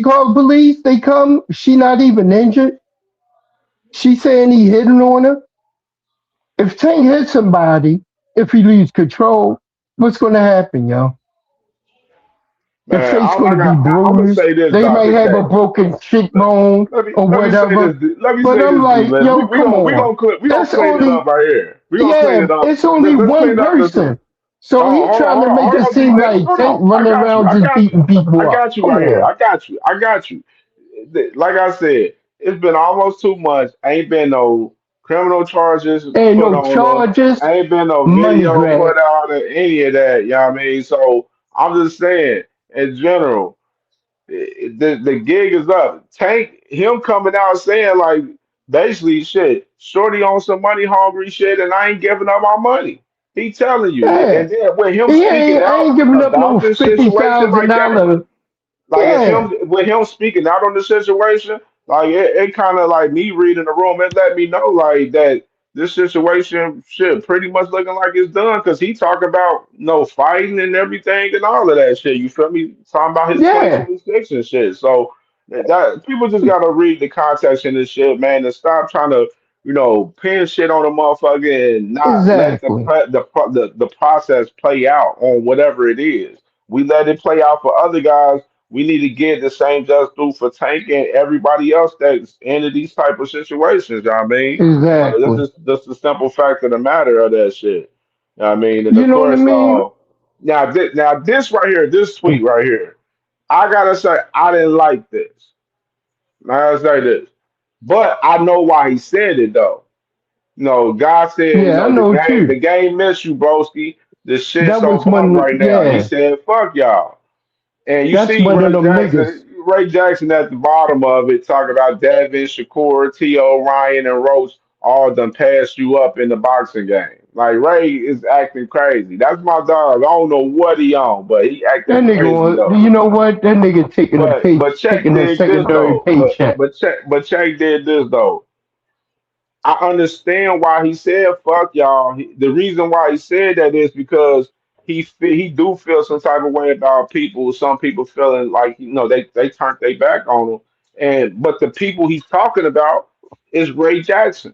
[SPEAKER 19] called police, they come, she not even injured. She saying he hitting on her. If Tank hits somebody, if he loses control, what's gonna happen, yo? The
[SPEAKER 2] Man,
[SPEAKER 19] face gonna be
[SPEAKER 2] I'm gonna
[SPEAKER 19] bruised.
[SPEAKER 2] say this,
[SPEAKER 19] They might
[SPEAKER 2] Doctor
[SPEAKER 19] have a
[SPEAKER 2] K.
[SPEAKER 19] broken cheekbone or
[SPEAKER 2] Let me say
[SPEAKER 19] whatever.
[SPEAKER 2] this. Let me
[SPEAKER 19] But
[SPEAKER 2] say
[SPEAKER 19] I'm
[SPEAKER 2] this, D.
[SPEAKER 19] like,
[SPEAKER 2] Man.
[SPEAKER 19] yo, come on.
[SPEAKER 2] We gonna
[SPEAKER 19] That's
[SPEAKER 2] clean it
[SPEAKER 19] only
[SPEAKER 2] up right here. We gonna clean
[SPEAKER 19] Yeah,
[SPEAKER 2] it up.
[SPEAKER 19] it's only
[SPEAKER 2] Let's
[SPEAKER 19] one
[SPEAKER 2] clean up this.
[SPEAKER 19] person. So he
[SPEAKER 2] Hold on,
[SPEAKER 19] trying
[SPEAKER 2] hold
[SPEAKER 19] to
[SPEAKER 2] on,
[SPEAKER 19] make
[SPEAKER 2] hold
[SPEAKER 19] it
[SPEAKER 2] on, D.
[SPEAKER 19] seem
[SPEAKER 2] Man.
[SPEAKER 19] like
[SPEAKER 2] Hold
[SPEAKER 19] Tank
[SPEAKER 2] on. I
[SPEAKER 19] running
[SPEAKER 2] got you.
[SPEAKER 19] around
[SPEAKER 2] I
[SPEAKER 19] just
[SPEAKER 2] got you.
[SPEAKER 19] beating people
[SPEAKER 2] I
[SPEAKER 19] up.
[SPEAKER 2] got you
[SPEAKER 19] Come
[SPEAKER 2] right here.
[SPEAKER 19] on.
[SPEAKER 2] I got you. I got you. Like I said, it's been almost 2 months. Ain't been no criminal charges
[SPEAKER 19] Ain't
[SPEAKER 2] put
[SPEAKER 19] no
[SPEAKER 2] on them.
[SPEAKER 19] charges,
[SPEAKER 2] Ain't been no
[SPEAKER 19] money
[SPEAKER 2] video
[SPEAKER 19] grab.
[SPEAKER 2] put out or any of that. You know what I mean? So I'm just saying, in general, the gig is up. Tank him coming out saying like basically shit, shorty on some money hungry shit, and I ain't giving up my money. He telling you,
[SPEAKER 19] Yeah.
[SPEAKER 2] and then with him
[SPEAKER 19] He
[SPEAKER 2] speaking
[SPEAKER 19] ain't I
[SPEAKER 2] out
[SPEAKER 19] ain't giving up
[SPEAKER 2] about
[SPEAKER 19] no
[SPEAKER 2] this
[SPEAKER 19] fifty
[SPEAKER 2] situation
[SPEAKER 19] thousand
[SPEAKER 2] like that,
[SPEAKER 19] dollar.
[SPEAKER 2] like it's
[SPEAKER 19] Yeah.
[SPEAKER 2] him with him speaking out on the situation, like it kind of like me reading the room. It let me know like that this situation shit pretty much looking like it's done because he talking about no fighting and everything and all of that shit. You feel me? Talking about his
[SPEAKER 19] Yeah.
[SPEAKER 2] 2026 and shit. So that people just gotta read the context in this shit, man, and stop trying to pin shit on a motherfucker and not let
[SPEAKER 19] Exactly.
[SPEAKER 2] the process play out on whatever it is. We let it play out for other guys. We need to get the same just do for Tank and everybody else that's into these type of situations. You know what I mean? Like this
[SPEAKER 19] Exactly.
[SPEAKER 2] is just the simple fact of the matter of that shit. You know what I mean? And
[SPEAKER 19] You
[SPEAKER 2] of
[SPEAKER 19] know what I
[SPEAKER 2] course,
[SPEAKER 19] mean?
[SPEAKER 2] now this right here, this tweet right here, I gotta say I didn't like this. I gotta say this, but I know why he said it though. God said,
[SPEAKER 19] Yeah, I know
[SPEAKER 2] the
[SPEAKER 19] too.
[SPEAKER 2] game missed you, broski. The shit's
[SPEAKER 19] That
[SPEAKER 2] on
[SPEAKER 19] was
[SPEAKER 2] bum
[SPEAKER 19] one
[SPEAKER 2] right now. He
[SPEAKER 19] yeah.
[SPEAKER 2] said, fuck y'all. And you
[SPEAKER 19] That's
[SPEAKER 2] see
[SPEAKER 19] one of them niggas.
[SPEAKER 2] Ray Jackson at the bottom of it, talking about Devin, Shakur, T.O., Ryan, and Roach all done passed you up in the boxing game. Like Ray is acting crazy. That's my dog. I don't know what he on, but he acting
[SPEAKER 19] That nigga
[SPEAKER 2] crazy
[SPEAKER 19] was,
[SPEAKER 2] though.
[SPEAKER 19] you know what? That nigga
[SPEAKER 2] But Check
[SPEAKER 19] taking a
[SPEAKER 2] did this
[SPEAKER 19] secondary
[SPEAKER 2] though.
[SPEAKER 19] paycheck.
[SPEAKER 2] But Check did this though. I understand why he said "fuck y'all." The reason why he said that is because he do feel some type of way about people. Some people feeling like they turned their back on him, but the people he's talking about is Ray Jackson.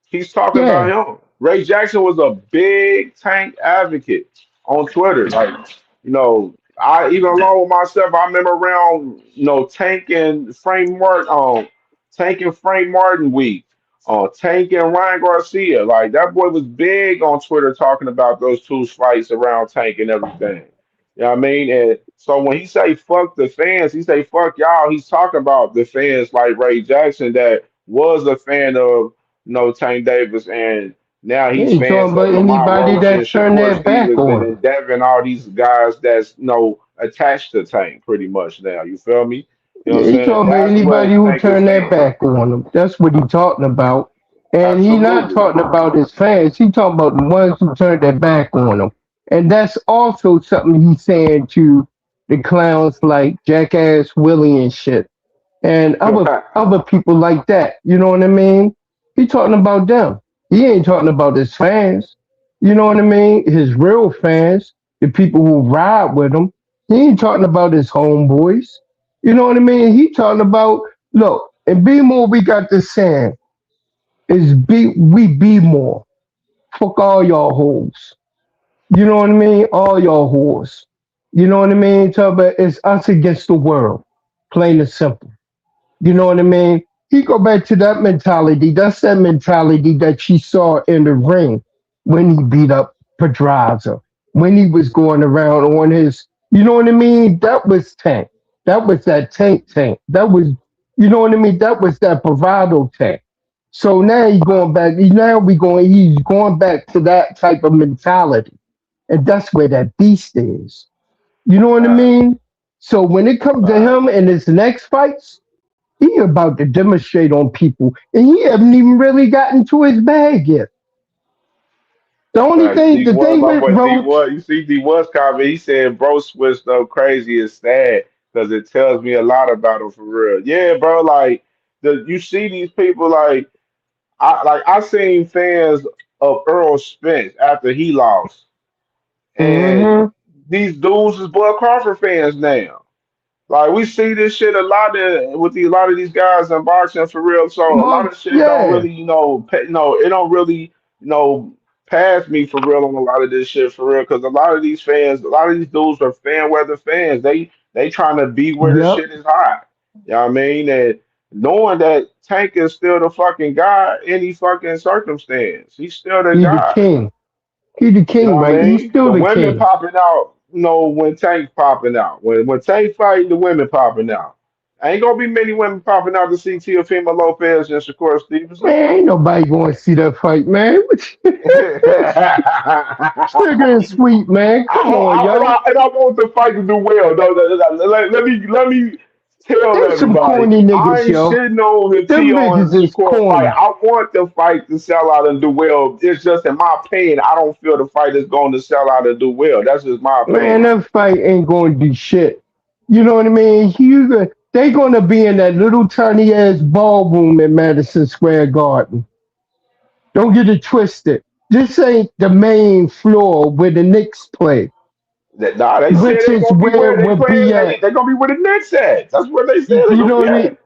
[SPEAKER 2] He's talking about
[SPEAKER 19] Yeah.
[SPEAKER 2] him. Ray Jackson was a big Tank advocate on Twitter. Like, I even along with myself, I remember around, Tank and Frank Martin week, Tank and Ryan Garcia. Like that boy was big on Twitter talking about those two fights around Tank and everything. You know what I mean? And so when he say fuck the fans, he say fuck y'all, he's talking about the fans like Ray Jackson that was a fan of Tank Davis, and now
[SPEAKER 19] He
[SPEAKER 2] he's
[SPEAKER 19] ain't
[SPEAKER 2] fans
[SPEAKER 19] talking
[SPEAKER 2] of
[SPEAKER 19] about
[SPEAKER 2] Lamont
[SPEAKER 19] anybody
[SPEAKER 2] Roach and
[SPEAKER 19] that turned
[SPEAKER 2] Shakur
[SPEAKER 19] their back
[SPEAKER 2] Stevens and
[SPEAKER 19] on him.
[SPEAKER 2] then Devin, all these guys that's attached to Tank pretty much now. You feel me? You know what
[SPEAKER 19] Yeah,
[SPEAKER 2] I'm
[SPEAKER 19] he
[SPEAKER 2] saying?
[SPEAKER 19] talking about
[SPEAKER 2] That's
[SPEAKER 19] anybody
[SPEAKER 2] what
[SPEAKER 19] who
[SPEAKER 2] Tank is
[SPEAKER 19] turned their
[SPEAKER 2] saying.
[SPEAKER 19] back on him. That's what he talking about. And he not
[SPEAKER 2] Absolutely.
[SPEAKER 19] talking about his fans. He talking about the ones who turned their back on him. And that's also something he's saying to the clowns like Jackass Willie and shit. And other people like that. You know what I mean? He talking about them. He ain't talking about his fans. You know what I mean? His real fans, the people who ride with him. He ain't talking about his homeboys. You know what I mean? He talking about look, in Be More we got this saying is be more. Fuck all y'all hoes. You know what I mean? All y'all whores. You know what I mean? Talk about it's us against the world. plain and simple. You know what I mean? He go back to that mentality. That's that mentality that she saw in the ring when he beat up Pedraza, when he was going around on his, you know what I mean? That was Tank. That was that Tank. That was, you know what I mean? That was that bravado Tank. So now he's going back. He's going back to that type of mentality, and that's where that beast is. You know what I mean? So when it comes to him and his next fights, he about to demonstrate on people, and he haven't even really gotten to his bag yet. The only
[SPEAKER 2] Right.
[SPEAKER 19] thing,
[SPEAKER 2] D
[SPEAKER 19] the
[SPEAKER 2] was
[SPEAKER 19] thing
[SPEAKER 2] my
[SPEAKER 19] with
[SPEAKER 2] boy D
[SPEAKER 19] Roach,
[SPEAKER 2] was. You see D was comment. He said bro switched up crazy is sad because it tells me a lot about him for real. Yeah, bro. Like you see these people I seen fans of Earl Spence after he lost, and
[SPEAKER 19] hmm
[SPEAKER 2] these dudes is Bud Crawford fans now. Like we see this shit a lot a lot of these guys in boxing for real. So a lot
[SPEAKER 19] well,
[SPEAKER 2] of shit don't
[SPEAKER 19] yeah,
[SPEAKER 2] really, it don't really, pass me for real on a lot of this shit for real. Because a lot of these fans, a lot of these dudes are fan weather fans. They trying to be where the
[SPEAKER 19] yep,
[SPEAKER 2] shit is hot. You know what I mean? And knowing that Tank is still the fucking guy in any fucking circumstance, he's still the
[SPEAKER 19] he the
[SPEAKER 2] guy.
[SPEAKER 19] king. He the
[SPEAKER 2] You know
[SPEAKER 19] king,
[SPEAKER 2] what I
[SPEAKER 19] right? He's
[SPEAKER 2] mean?
[SPEAKER 19] still
[SPEAKER 2] The
[SPEAKER 19] the
[SPEAKER 2] women
[SPEAKER 19] king.
[SPEAKER 2] popping out, when Tank popping out. When Tank fighting, the women popping out. Ain't gonna be many women popping out to see Teofimo Lopez and Shakur Stevenson.
[SPEAKER 19] Man, ain't nobody going to see that fight, man. Sugar and sweet, man. Come on, yo.
[SPEAKER 2] And I want the fight to do well. Let me tell
[SPEAKER 19] There's some
[SPEAKER 2] everybody,
[SPEAKER 19] corny
[SPEAKER 2] I
[SPEAKER 19] niggas,
[SPEAKER 2] ain't
[SPEAKER 19] yo.
[SPEAKER 2] shitting on the
[SPEAKER 19] Them
[SPEAKER 2] Tio and
[SPEAKER 19] niggas is
[SPEAKER 2] Shakur fight.
[SPEAKER 19] corny.
[SPEAKER 2] I want the fight to sell out and do well. It's just in my opinion, I don't feel the fight is going to sell out and do well. That's just my
[SPEAKER 19] Man,
[SPEAKER 2] opinion.
[SPEAKER 19] that fight ain't going to do shit. You know what I mean? They going to be in that little tiny ass ballroom in Madison Square Garden. Don't get it twisted. This ain't the main floor where the Knicks play,
[SPEAKER 2] Nah, they said
[SPEAKER 19] which
[SPEAKER 2] they
[SPEAKER 19] is
[SPEAKER 2] gonna be
[SPEAKER 19] where
[SPEAKER 2] where
[SPEAKER 19] it
[SPEAKER 2] they
[SPEAKER 19] would
[SPEAKER 2] playing.
[SPEAKER 19] be at.
[SPEAKER 2] They gonna be where the Knicks at. That's where they said they
[SPEAKER 19] You
[SPEAKER 2] gonna
[SPEAKER 19] know
[SPEAKER 2] be
[SPEAKER 19] what I
[SPEAKER 2] at.
[SPEAKER 19] mean?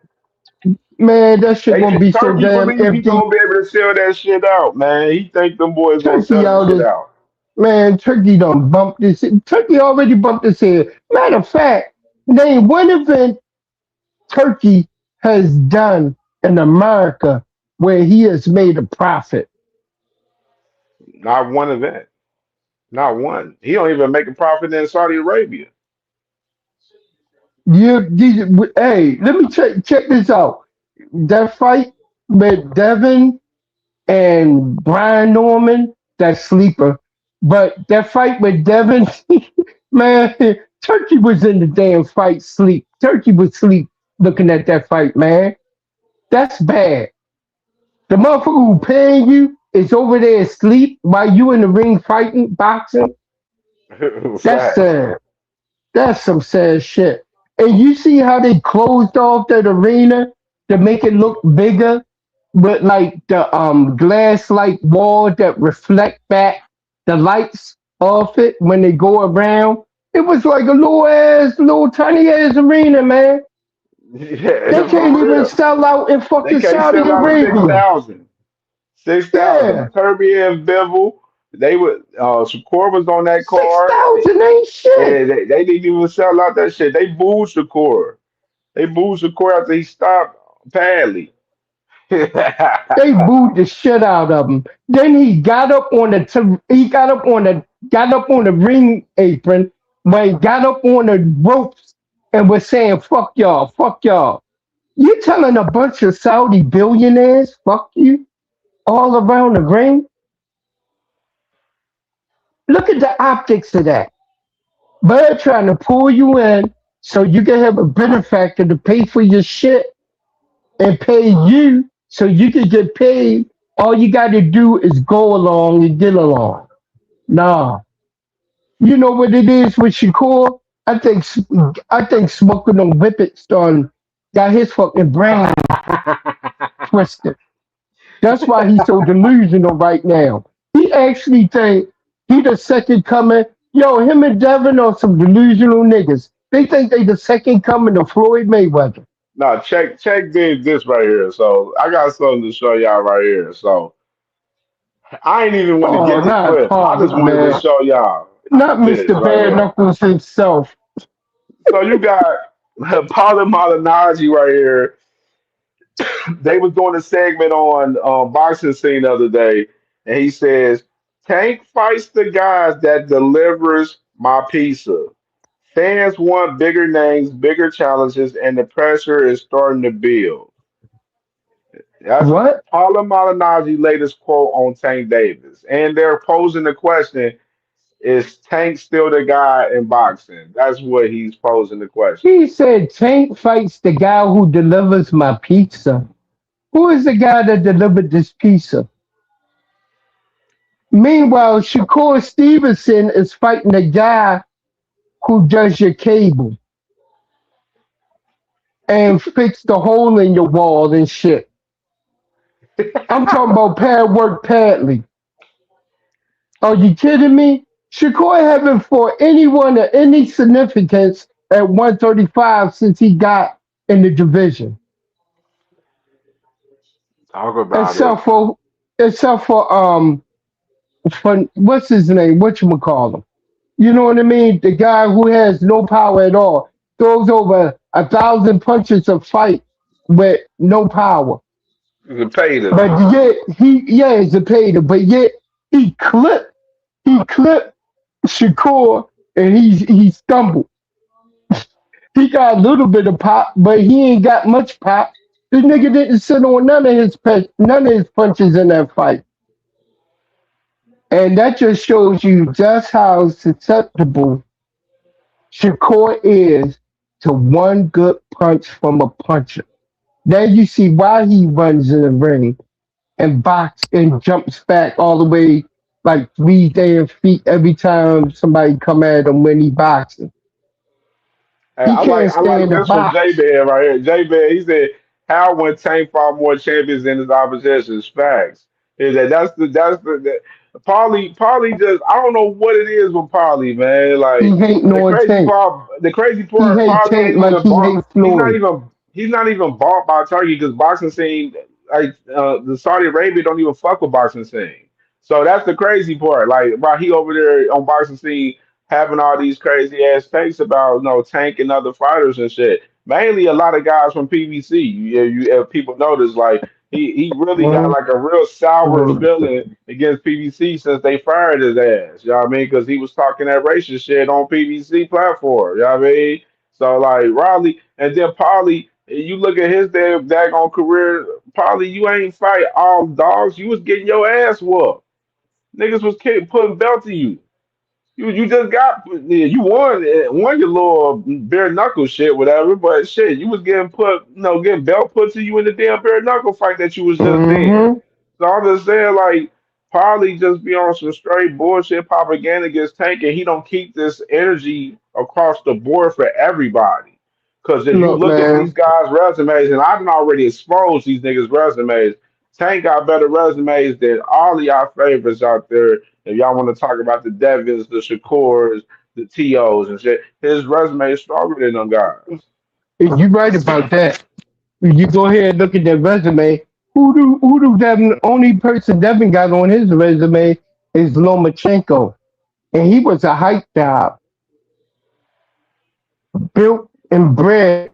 [SPEAKER 19] Man, that shit
[SPEAKER 2] They
[SPEAKER 19] gonna be so
[SPEAKER 2] Turkey
[SPEAKER 19] damn
[SPEAKER 2] believes he
[SPEAKER 19] empty.
[SPEAKER 2] gonna be able to sell that shit out, man. He think them boys gonna
[SPEAKER 19] Turkey
[SPEAKER 2] sell that
[SPEAKER 19] out
[SPEAKER 2] shit
[SPEAKER 19] is
[SPEAKER 2] out.
[SPEAKER 19] Man, Turkey done bumped this. Turkey already bumped his head. Matter of fact, name one event Turkey has done in America where he has made a profit.
[SPEAKER 2] Not one event. Not one. He don't even make a profit in Saudi Arabia.
[SPEAKER 19] Hey, let me check this out. That fight with Devin and Brian Norman, that sleeper. But that fight with Devin, man, Turkey was in the damn fight sleep. Turkey was sleep looking at that fight, man. That's bad. The motherfucker who paying you is over there asleep while you in the ring fighting, boxing. That's
[SPEAKER 2] Facts.
[SPEAKER 19] sad. That's some sad shit. And you see how they closed off that arena to make it look bigger with like the glass like wall that reflect back the lights off it when they go around. It was like a little tiny ass arena, man. They
[SPEAKER 2] Yeah,
[SPEAKER 19] can't
[SPEAKER 2] for
[SPEAKER 19] even
[SPEAKER 2] real.
[SPEAKER 19] sell out in
[SPEAKER 2] They
[SPEAKER 19] fucking
[SPEAKER 2] can't
[SPEAKER 19] Saudi
[SPEAKER 2] sell out
[SPEAKER 19] Arabia.
[SPEAKER 2] 6,000. 6,000.
[SPEAKER 19] Yeah.
[SPEAKER 2] Kirby and Bevel, they would Shakur was on that
[SPEAKER 19] Six
[SPEAKER 2] card.
[SPEAKER 19] thousand ain't shit.
[SPEAKER 2] And they didn't even sell out that shit. They booed Shakur. They booed Shakur after he stopped Padley.
[SPEAKER 19] They booed the shit out of him. Then he got up on the ring apron when he got up on the ropes and was saying fuck y'all. You telling a bunch of Saudi billionaires fuck you all around the ring? Look at the optics of that. They're trying to pull you in so you can have a benefactor to pay for your shit and pay you so you can get paid. All you got to do is go along and get along. Nah, you know what it is with Shakur? I think smoking on whippets done got his fucking brain twisted. That's why he's so delusional right now. He actually think he the second coming. Yo, him and Devin are some delusional niggas. They think they the second coming of Floyd Mayweather.
[SPEAKER 2] No, check this right here. So I got something to show y'all right here. So I ain't even want to
[SPEAKER 19] Oh,
[SPEAKER 2] get the
[SPEAKER 19] not
[SPEAKER 2] clip. I just
[SPEAKER 19] Park,
[SPEAKER 2] wanted to
[SPEAKER 19] man.
[SPEAKER 2] show y'all
[SPEAKER 19] Not
[SPEAKER 2] this
[SPEAKER 19] Mr.
[SPEAKER 2] right
[SPEAKER 19] Bad
[SPEAKER 2] here.
[SPEAKER 19] Knuckles himself.
[SPEAKER 2] So you got Paulie Malignaggi right here. They was doing a segment on boxing scene the other day, and he says Tank fights the guys that delivers my pizza. Fans want bigger names, bigger challenges, and the pressure is starting to build. That's
[SPEAKER 19] What?
[SPEAKER 2] Paula Malignaggi's latest quote on Tank Davis. And they're posing the question, is Tank still the guy in boxing? That's what he's posing the question.
[SPEAKER 19] He said Tank fights the guy who delivers my pizza. Who is the guy that delivered this pizza? Meanwhile, Shakur Stevenson is fighting the guy who does your cable and fix the hole in your wall and shit. I'm talking about pad work Padley. Are you kidding me? Shakur haven't fought anyone of any significance at 135 since he got in the division.
[SPEAKER 2] Talk about it.
[SPEAKER 19] Except for for what's his name? Whatchamacallit? You know what I mean? The guy who has no power at all. Throws over 1,000 punches a fight with no power.
[SPEAKER 2] The Pater.
[SPEAKER 19] But yet he's a Pater, but yet he clipped Shakur and he stumbled. He got a little bit of pop, but he ain't got much pop. This nigga didn't sit on none of his punches in that fight. And that just shows you just how susceptible Shakur is to one good punch from a puncher. Now you see why he runs in the ring and box and jumps back all the way like 3 damn feet every time somebody come at him when he boxing.
[SPEAKER 2] Hey,
[SPEAKER 19] He
[SPEAKER 2] I like
[SPEAKER 19] can't
[SPEAKER 2] I like
[SPEAKER 19] stand the
[SPEAKER 2] this from J
[SPEAKER 19] box.
[SPEAKER 2] Bear right here. J Bear, he said, "How when Tank fought more champions than his opposition?" Facts. Is that Paulie just I don't know what it is with Paulie, man.
[SPEAKER 19] He
[SPEAKER 2] Like
[SPEAKER 19] hating on Tank.
[SPEAKER 2] the crazy
[SPEAKER 19] He
[SPEAKER 2] part,
[SPEAKER 19] hate
[SPEAKER 2] Paulie
[SPEAKER 19] Tank
[SPEAKER 2] ain't
[SPEAKER 19] like
[SPEAKER 2] even
[SPEAKER 19] he
[SPEAKER 2] bought.
[SPEAKER 19] hates Floyd.
[SPEAKER 2] He's not even bought by Turkey because boxing scene like the Saudi Arabia don't even fuck with boxing scene. So that's the crazy part. Like while he over there on boxing scene having all these crazy ass takes about Tank and other fighters and shit. Mainly a lot of guys from PBC. If people notice, like he really got
[SPEAKER 19] Well,
[SPEAKER 2] like a real sour feeling against PBC since they fired his ass. You know what I mean? Because he was talking that racist shit on PBC platform. You know what I mean? So like Riley and then Paulie, you look at his damn daggone career, Paulie, you ain't fight all dogs. You was getting your ass whooped. Niggas was putting belt to you. You just got you won your little bare knuckle shit whatever, but shit you was getting getting belt put to you in the damn bare knuckle fight that you was just in.
[SPEAKER 19] mm-hmm.
[SPEAKER 2] So I'm just saying like probably just be on some straight bullshit propaganda against Tank and he don't keep this energy across the board for everybody. Cause if you
[SPEAKER 19] Look,
[SPEAKER 2] look at
[SPEAKER 19] man.
[SPEAKER 2] these guys' resumes, and I've already exposed these niggas' resumes, Tank got better resumes than all of y'all favorites out there if y'all want to talk about the Devins, the Shakurs, the TOs and shit, his resume is stronger than them guys.
[SPEAKER 19] You're right about that. You go ahead and look at that resume. Who do Devin? Only person Devin got on his resume is Lomachenko, and he was a hype job, built and bred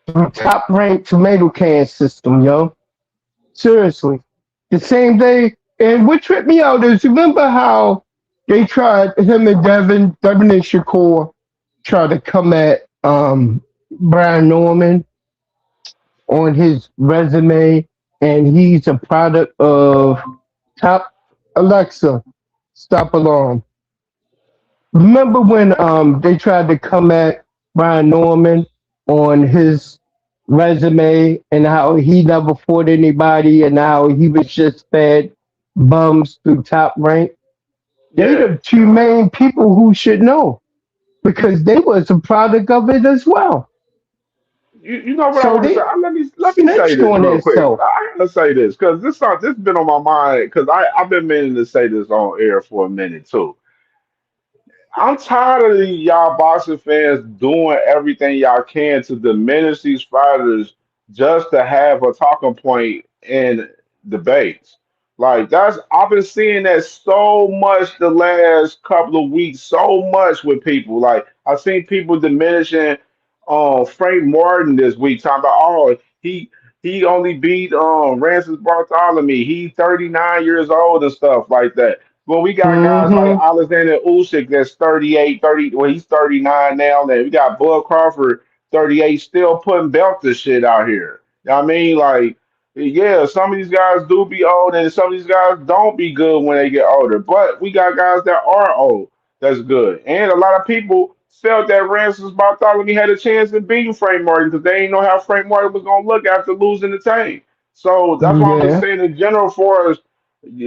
[SPEAKER 19] through top ranked tomato can system, yo. Seriously, the same day. And what tripped me out is remember how they tried him and Devin and Shakur tried to come at Brian Norman on his resume, and he's a product of top Alexa, stop alarm. Remember when they tried to come at Brian Norman on his resume and how he never fought anybody and how he was just fed bums through top rank? They
[SPEAKER 2] Yeah.
[SPEAKER 19] the two main people who should know because they was a product of it as well.
[SPEAKER 2] You know what I
[SPEAKER 19] So
[SPEAKER 2] want to say?
[SPEAKER 19] they
[SPEAKER 2] Let me say
[SPEAKER 19] snitched
[SPEAKER 2] this
[SPEAKER 19] on
[SPEAKER 2] real quick.
[SPEAKER 19] themselves.
[SPEAKER 2] I gotta say this because this been on my mind because I've been meaning to say this on air for a minute too. I'm tired of y'all boxing fans doing everything y'all can to diminish these fighters just to have a talking point in debates. Like that's I've been seeing that so much the last couple of weeks, so much with people. Like I've seen people diminishing Frank Martin this week talking about he only beat Francis Bartholomew. He 39 years old and stuff like that. Well, we got guys like
[SPEAKER 19] Mm-hmm.
[SPEAKER 2] Alexander Usyk that's 38, 30. Well, he's 39 now. Then we got Bud Crawford 38 still putting belt this shit out here. You know what I mean? Like, yeah, some of these guys do be old and some of these guys don't be good when they get older. But we got guys that are old that's good. And a lot of people felt that Francis Bartholomew had a chance in beating Frank Martin because they didn't know how Frank Martin was going to look after losing the tank. So that's why I'm just
[SPEAKER 19] Yeah.
[SPEAKER 2] saying in general for us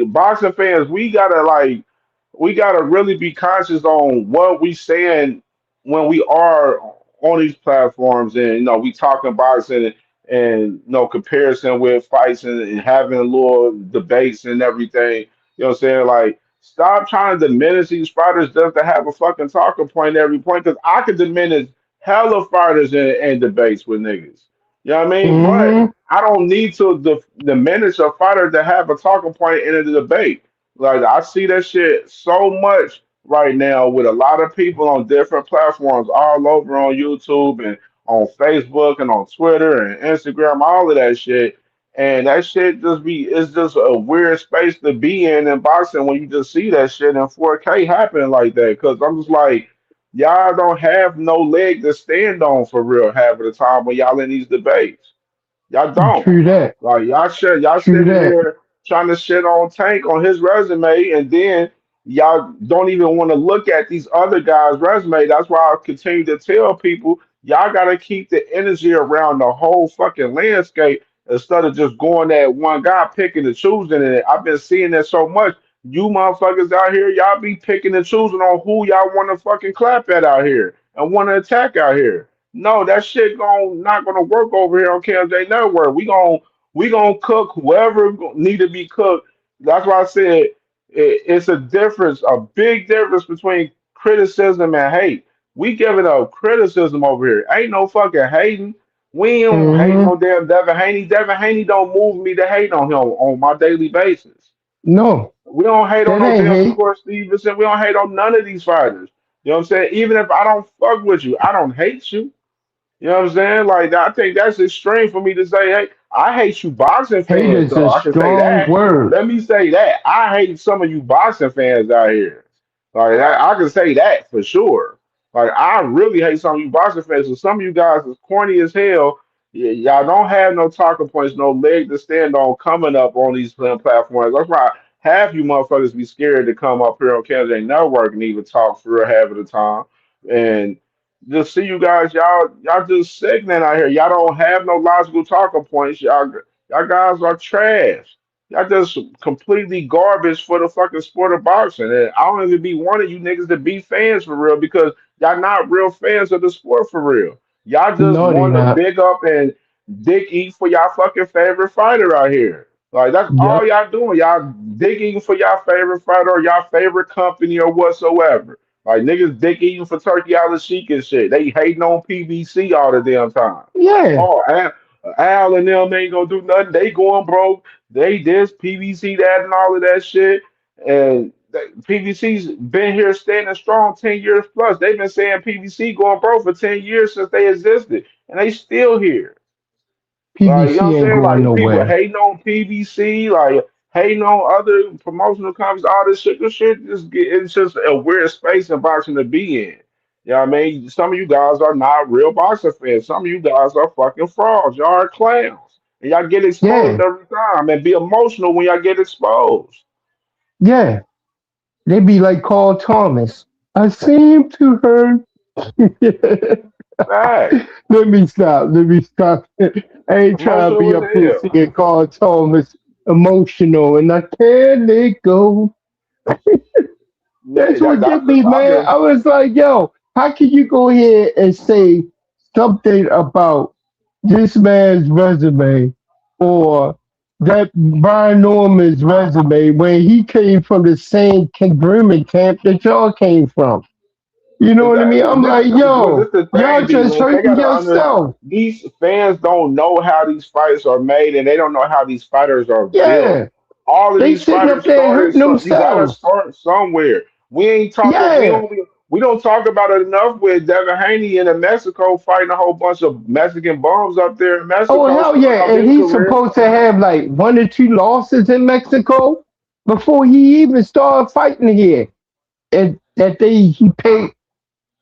[SPEAKER 2] boxing fans, we gotta really be conscious on what we saying when we are on these platforms and we talking boxing and comparison with fights and having a little debates and everything. You know what I'm saying? Like stop trying to diminish these fighters just to have a fucking talking point every point because I could diminish hella fighters in debates with niggas. You know what I mean? But
[SPEAKER 19] Mm-hmm.
[SPEAKER 2] I don't need to diminish a fighter to have a talking point in a debate. Like I see that shit so much right now with a lot of people on different platforms all over on YouTube and on Facebook and on Twitter and Instagram, all of that shit. And that shit just be it's just a weird space to be in boxing when you just see that shit in 4K happen like that. Cause I'm just like, y'all don't have no leg to stand on for real half of the time when y'all in these debates. Y'all don't.
[SPEAKER 19] True that.
[SPEAKER 2] Like y'all
[SPEAKER 19] True
[SPEAKER 2] sitting
[SPEAKER 19] that.
[SPEAKER 2] here trying to shit on Tank on his resume, and then y'all don't even want to look at these other guys' resume. That's why I continue to tell people y'all gotta keep the energy around the whole fucking landscape instead of just going at one guy picking and choosing it. I've been seeing that so much. You motherfuckers out here, y'all be picking and choosing on who y'all want to fucking clap at out here and want to attack out here. No, that shit not gonna work over here on KMJ Network. We gonna cook whoever need to be cooked. That's why I said it's a difference, a big difference between criticism and hate. We giving up criticism over here. Ain't no fucking hating. We don't hating
[SPEAKER 19] Mm-hmm.
[SPEAKER 2] on damn Devin Haney. Devin Haney don't move me to hate on him on my daily basis.
[SPEAKER 19] No,
[SPEAKER 2] We don't hate on
[SPEAKER 19] that
[SPEAKER 2] no
[SPEAKER 19] ain't
[SPEAKER 2] damn
[SPEAKER 19] hate.
[SPEAKER 2] Shakur Stevenson. We don't hate on none of these fighters. You know what I'm saying? Even if I don't fuck with you, I don't hate you. You know what I'm saying? Like I think that's extreme for me to say, hey, I hate you boxing
[SPEAKER 19] Hate
[SPEAKER 2] fans
[SPEAKER 19] is
[SPEAKER 2] though.
[SPEAKER 19] a
[SPEAKER 2] I can say
[SPEAKER 19] strong
[SPEAKER 2] that.
[SPEAKER 19] word.
[SPEAKER 2] Let me say that. I hate some of you boxing fans out here. Like I can say that for sure. Like I really hate some of you boxing fans. So some of you guys is corny as hell. Y'all don't have no talking points, no leg to stand on coming up on these platforms. That's why half you motherfuckers be scared to come up here on KJ Network and even talk for real half of the time. And just see you guys, y'all just segment out here. Y'all don't have no logical talking points. Y'all guys are trash. Y'all just completely garbage for the fucking sport of boxing. And I don't even be wanting you niggas to be fans for real because y'all not real fans of the sport for real. Y'all just
[SPEAKER 19] No, they
[SPEAKER 2] want to
[SPEAKER 19] not.
[SPEAKER 2] big up and dick eat for y'all fucking favorite fighter out here. Like that's all
[SPEAKER 19] Yep.
[SPEAKER 2] y'all doing. Y'all dick eating for y'all favorite fighter or y'all favorite company or whatsoever. Like niggas dick eating for Turkey Island Sheik and shit. They hating on PBC all the damn time.
[SPEAKER 19] Yeah.
[SPEAKER 2] Oh, Al and them ain't gonna do nothing. They going broke. They this PBC that and all of that shit. And PBC's been here standing strong 10 years plus. They've been saying PBC going broke for 10 years since they existed, and they still here. Like, you know what
[SPEAKER 19] PBC
[SPEAKER 2] I'm
[SPEAKER 19] ain't
[SPEAKER 2] saying?
[SPEAKER 19] going
[SPEAKER 2] Like, people
[SPEAKER 19] nowhere.
[SPEAKER 2] hating on PBC, like, hating on other promotional companies, all this shit. This shit it's just a weird space in boxing to be in. You know what I mean? Some of you guys are not real boxing fans. Some of you guys are fucking frauds. Y'all are clowns. And y'all get exposed
[SPEAKER 19] Yeah.
[SPEAKER 2] every time and be emotional when y'all get exposed.
[SPEAKER 19] Yeah. They be like Carl Thomas. I seem to hurt.
[SPEAKER 2] Facts.
[SPEAKER 19] Let me stop. Let me stop. I ain't trying to be
[SPEAKER 2] Emotional as
[SPEAKER 19] up here
[SPEAKER 2] hell.
[SPEAKER 19] singing Carl Thomas emotional and I can't let go.
[SPEAKER 2] Yeah,
[SPEAKER 19] That's what
[SPEAKER 2] that's
[SPEAKER 19] did
[SPEAKER 2] the
[SPEAKER 19] me, man.
[SPEAKER 2] problem.
[SPEAKER 19] I was like, yo, how can you go ahead and say something about this man's resume or that Brian Norman's resume when he came from the same congruent camp that y'all came from? You know what I mean?
[SPEAKER 2] Exactly.
[SPEAKER 19] I'm
[SPEAKER 2] And
[SPEAKER 19] like,
[SPEAKER 2] this
[SPEAKER 19] yo,
[SPEAKER 2] the
[SPEAKER 19] y'all
[SPEAKER 2] thing, D
[SPEAKER 19] just
[SPEAKER 2] Link. They
[SPEAKER 19] hurting
[SPEAKER 2] gotta under
[SPEAKER 19] yourself.
[SPEAKER 2] these fans don't know how these fights are made and they don't know how these fighters are built.
[SPEAKER 19] Yeah.
[SPEAKER 2] All of
[SPEAKER 19] They
[SPEAKER 2] these
[SPEAKER 19] sitting up
[SPEAKER 2] fighters
[SPEAKER 19] there
[SPEAKER 2] started
[SPEAKER 19] hurting
[SPEAKER 2] so you gotta
[SPEAKER 19] themselves.
[SPEAKER 2] start somewhere. We ain't talking we
[SPEAKER 19] Yeah.
[SPEAKER 2] don't We don't talk about it enough with Devin Haney in Mexico fighting a whole bunch of Mexican bums up there in
[SPEAKER 19] Oh
[SPEAKER 2] Mexico,
[SPEAKER 19] hell
[SPEAKER 2] starting
[SPEAKER 19] yeah!
[SPEAKER 2] off
[SPEAKER 19] And
[SPEAKER 2] his
[SPEAKER 19] he's
[SPEAKER 2] career.
[SPEAKER 19] supposed to have like 1 or 2 losses in Mexico before he even started fighting here. And that he paid.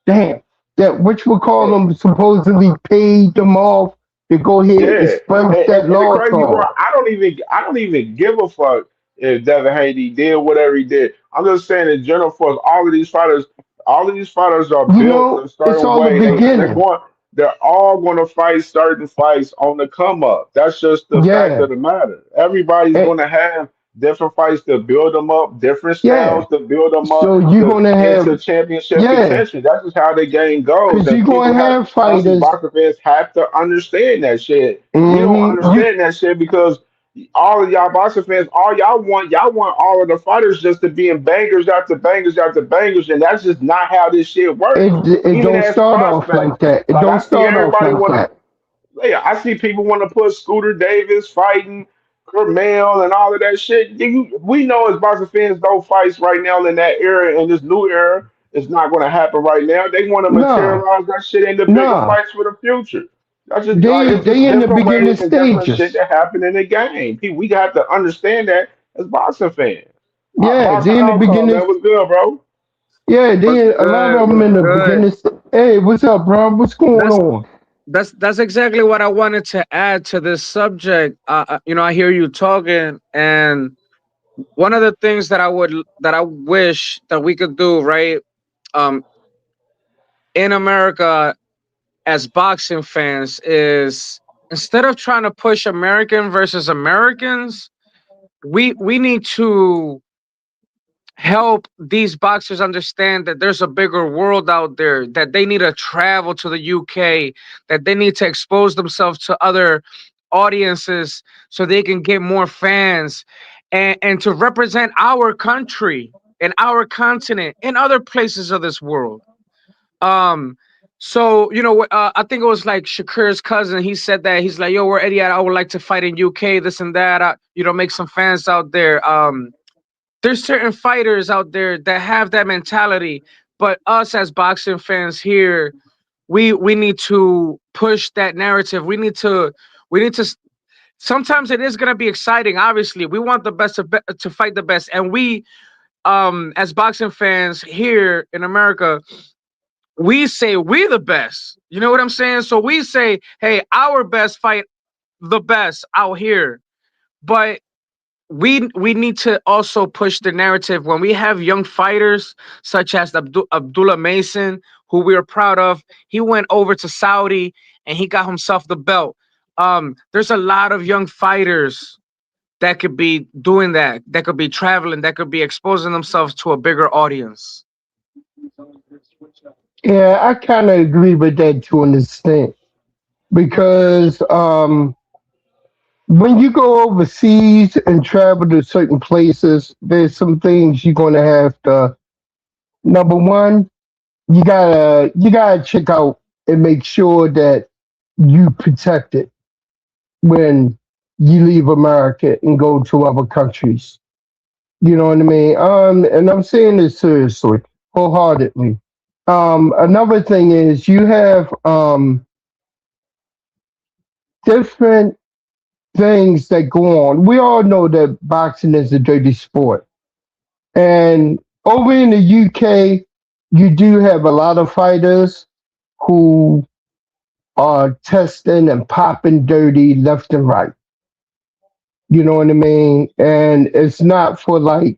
[SPEAKER 19] Damn, that which we call them supposedly paid them off to go ahead and
[SPEAKER 2] Yeah,
[SPEAKER 19] sponge that
[SPEAKER 2] and the
[SPEAKER 19] loss
[SPEAKER 2] crazy part,
[SPEAKER 19] off.
[SPEAKER 2] I don't even give a fuck if Devin Haney did whatever he did. I'm just saying in general for all of these fighters are
[SPEAKER 19] You
[SPEAKER 2] built a
[SPEAKER 19] know, it's
[SPEAKER 2] certain
[SPEAKER 19] all the
[SPEAKER 2] way.
[SPEAKER 19] beginning.
[SPEAKER 2] They're all going to fight certain fights on the come up. That's just the fact
[SPEAKER 19] Yeah,
[SPEAKER 2] of the matter. Everybody's
[SPEAKER 19] and,
[SPEAKER 2] going to have different fights to build them up, different
[SPEAKER 19] yeah.
[SPEAKER 2] styles to build them up
[SPEAKER 19] So you're
[SPEAKER 2] to
[SPEAKER 19] gonna
[SPEAKER 2] into
[SPEAKER 19] have,
[SPEAKER 2] championship
[SPEAKER 19] yeah,
[SPEAKER 2] contention. That's just how the game goes,
[SPEAKER 19] because
[SPEAKER 2] and
[SPEAKER 19] you're
[SPEAKER 2] people
[SPEAKER 19] gonna
[SPEAKER 2] have
[SPEAKER 19] have
[SPEAKER 2] us as
[SPEAKER 19] fighters.
[SPEAKER 2] boxing fans have to understand that shit. We don't
[SPEAKER 19] You
[SPEAKER 2] understand that shit because all of y'all boxing fans, all y'all want all of the fighters just to be in bangers after bangers after bangers, and that's just not how this shit works.
[SPEAKER 19] it
[SPEAKER 2] Even
[SPEAKER 19] don't
[SPEAKER 2] as
[SPEAKER 19] start off
[SPEAKER 2] prospects,
[SPEAKER 19] like that. It
[SPEAKER 2] like
[SPEAKER 19] don't
[SPEAKER 2] I see
[SPEAKER 19] start off
[SPEAKER 2] everybody
[SPEAKER 19] like
[SPEAKER 2] want
[SPEAKER 19] that.
[SPEAKER 2] to. Yeah, I see people want to put Scooter Davis fighting Kermel and all of that shit. We know as boxing fans, those fights right now in that era, in this new era, it's not going to happen right now. They want to
[SPEAKER 19] No,
[SPEAKER 2] materialize that shit into bigger
[SPEAKER 19] no.
[SPEAKER 2] fights for the future. That's just like
[SPEAKER 19] They
[SPEAKER 2] it's just
[SPEAKER 19] they in the
[SPEAKER 2] different
[SPEAKER 19] beginning
[SPEAKER 2] ways and different shit
[SPEAKER 19] stages.
[SPEAKER 2] that happen in the game. We have to understand that as boxing fans.
[SPEAKER 19] Yeah,
[SPEAKER 2] Boxing
[SPEAKER 19] they in the
[SPEAKER 2] outcome,
[SPEAKER 19] beginning.
[SPEAKER 2] man, was good, bro.
[SPEAKER 19] Yeah,
[SPEAKER 11] What's
[SPEAKER 19] they a lot
[SPEAKER 11] good?
[SPEAKER 19] of them
[SPEAKER 11] What's
[SPEAKER 19] in the
[SPEAKER 11] good?
[SPEAKER 19] beginning. Hey, what's up, bro? What's going
[SPEAKER 11] That's
[SPEAKER 19] on?
[SPEAKER 11] that's exactly what I wanted to add to this subject. I hear you talking, and one of the things that I wish that we could do, right? Um, in America, as boxing fans, is instead of trying to push American versus Americans, we need to help these boxers understand that there's a bigger world out there, that they need to travel to the UK, that they need to expose themselves to other audiences so they can get more fans, and to represent our country and our continent in other places of this world. Um, so I think it was like Shakir's cousin. He said that he's like, "Yo, where Eddie at? I would like to fight in UK, this and that. Make some fans out there." There's certain fighters out there that have that mentality, but us as boxing fans here, we need to push that narrative. We need to sometimes it is going to be exciting. Obviously, we want the best to fight the best, and we as boxing fans here in America, we say we the best. You know what I'm saying? So we say, "Hey, our best fight the best out here." But we need to also push the narrative when we have young fighters such as Abdullah Mason, who we are proud of. He went over to Saudi and he got himself the belt. There's a lot of young fighters that could be doing that could be traveling, that could be exposing themselves to a bigger audience.
[SPEAKER 19] Yeah, I kind of agree with that to an extent because when you go overseas and travel to certain places, there's some things you're gonna have to. Number one, you gotta check out and make sure that you protect it when you leave America and go to other countries. You know what I mean? And I'm saying this seriously, wholeheartedly. Another thing is you have different things that go on. We all know that boxing is a dirty sport. And over in the UK, you do have a lot of fighters who are testing and popping dirty left and right. You know what I mean? And it's not for like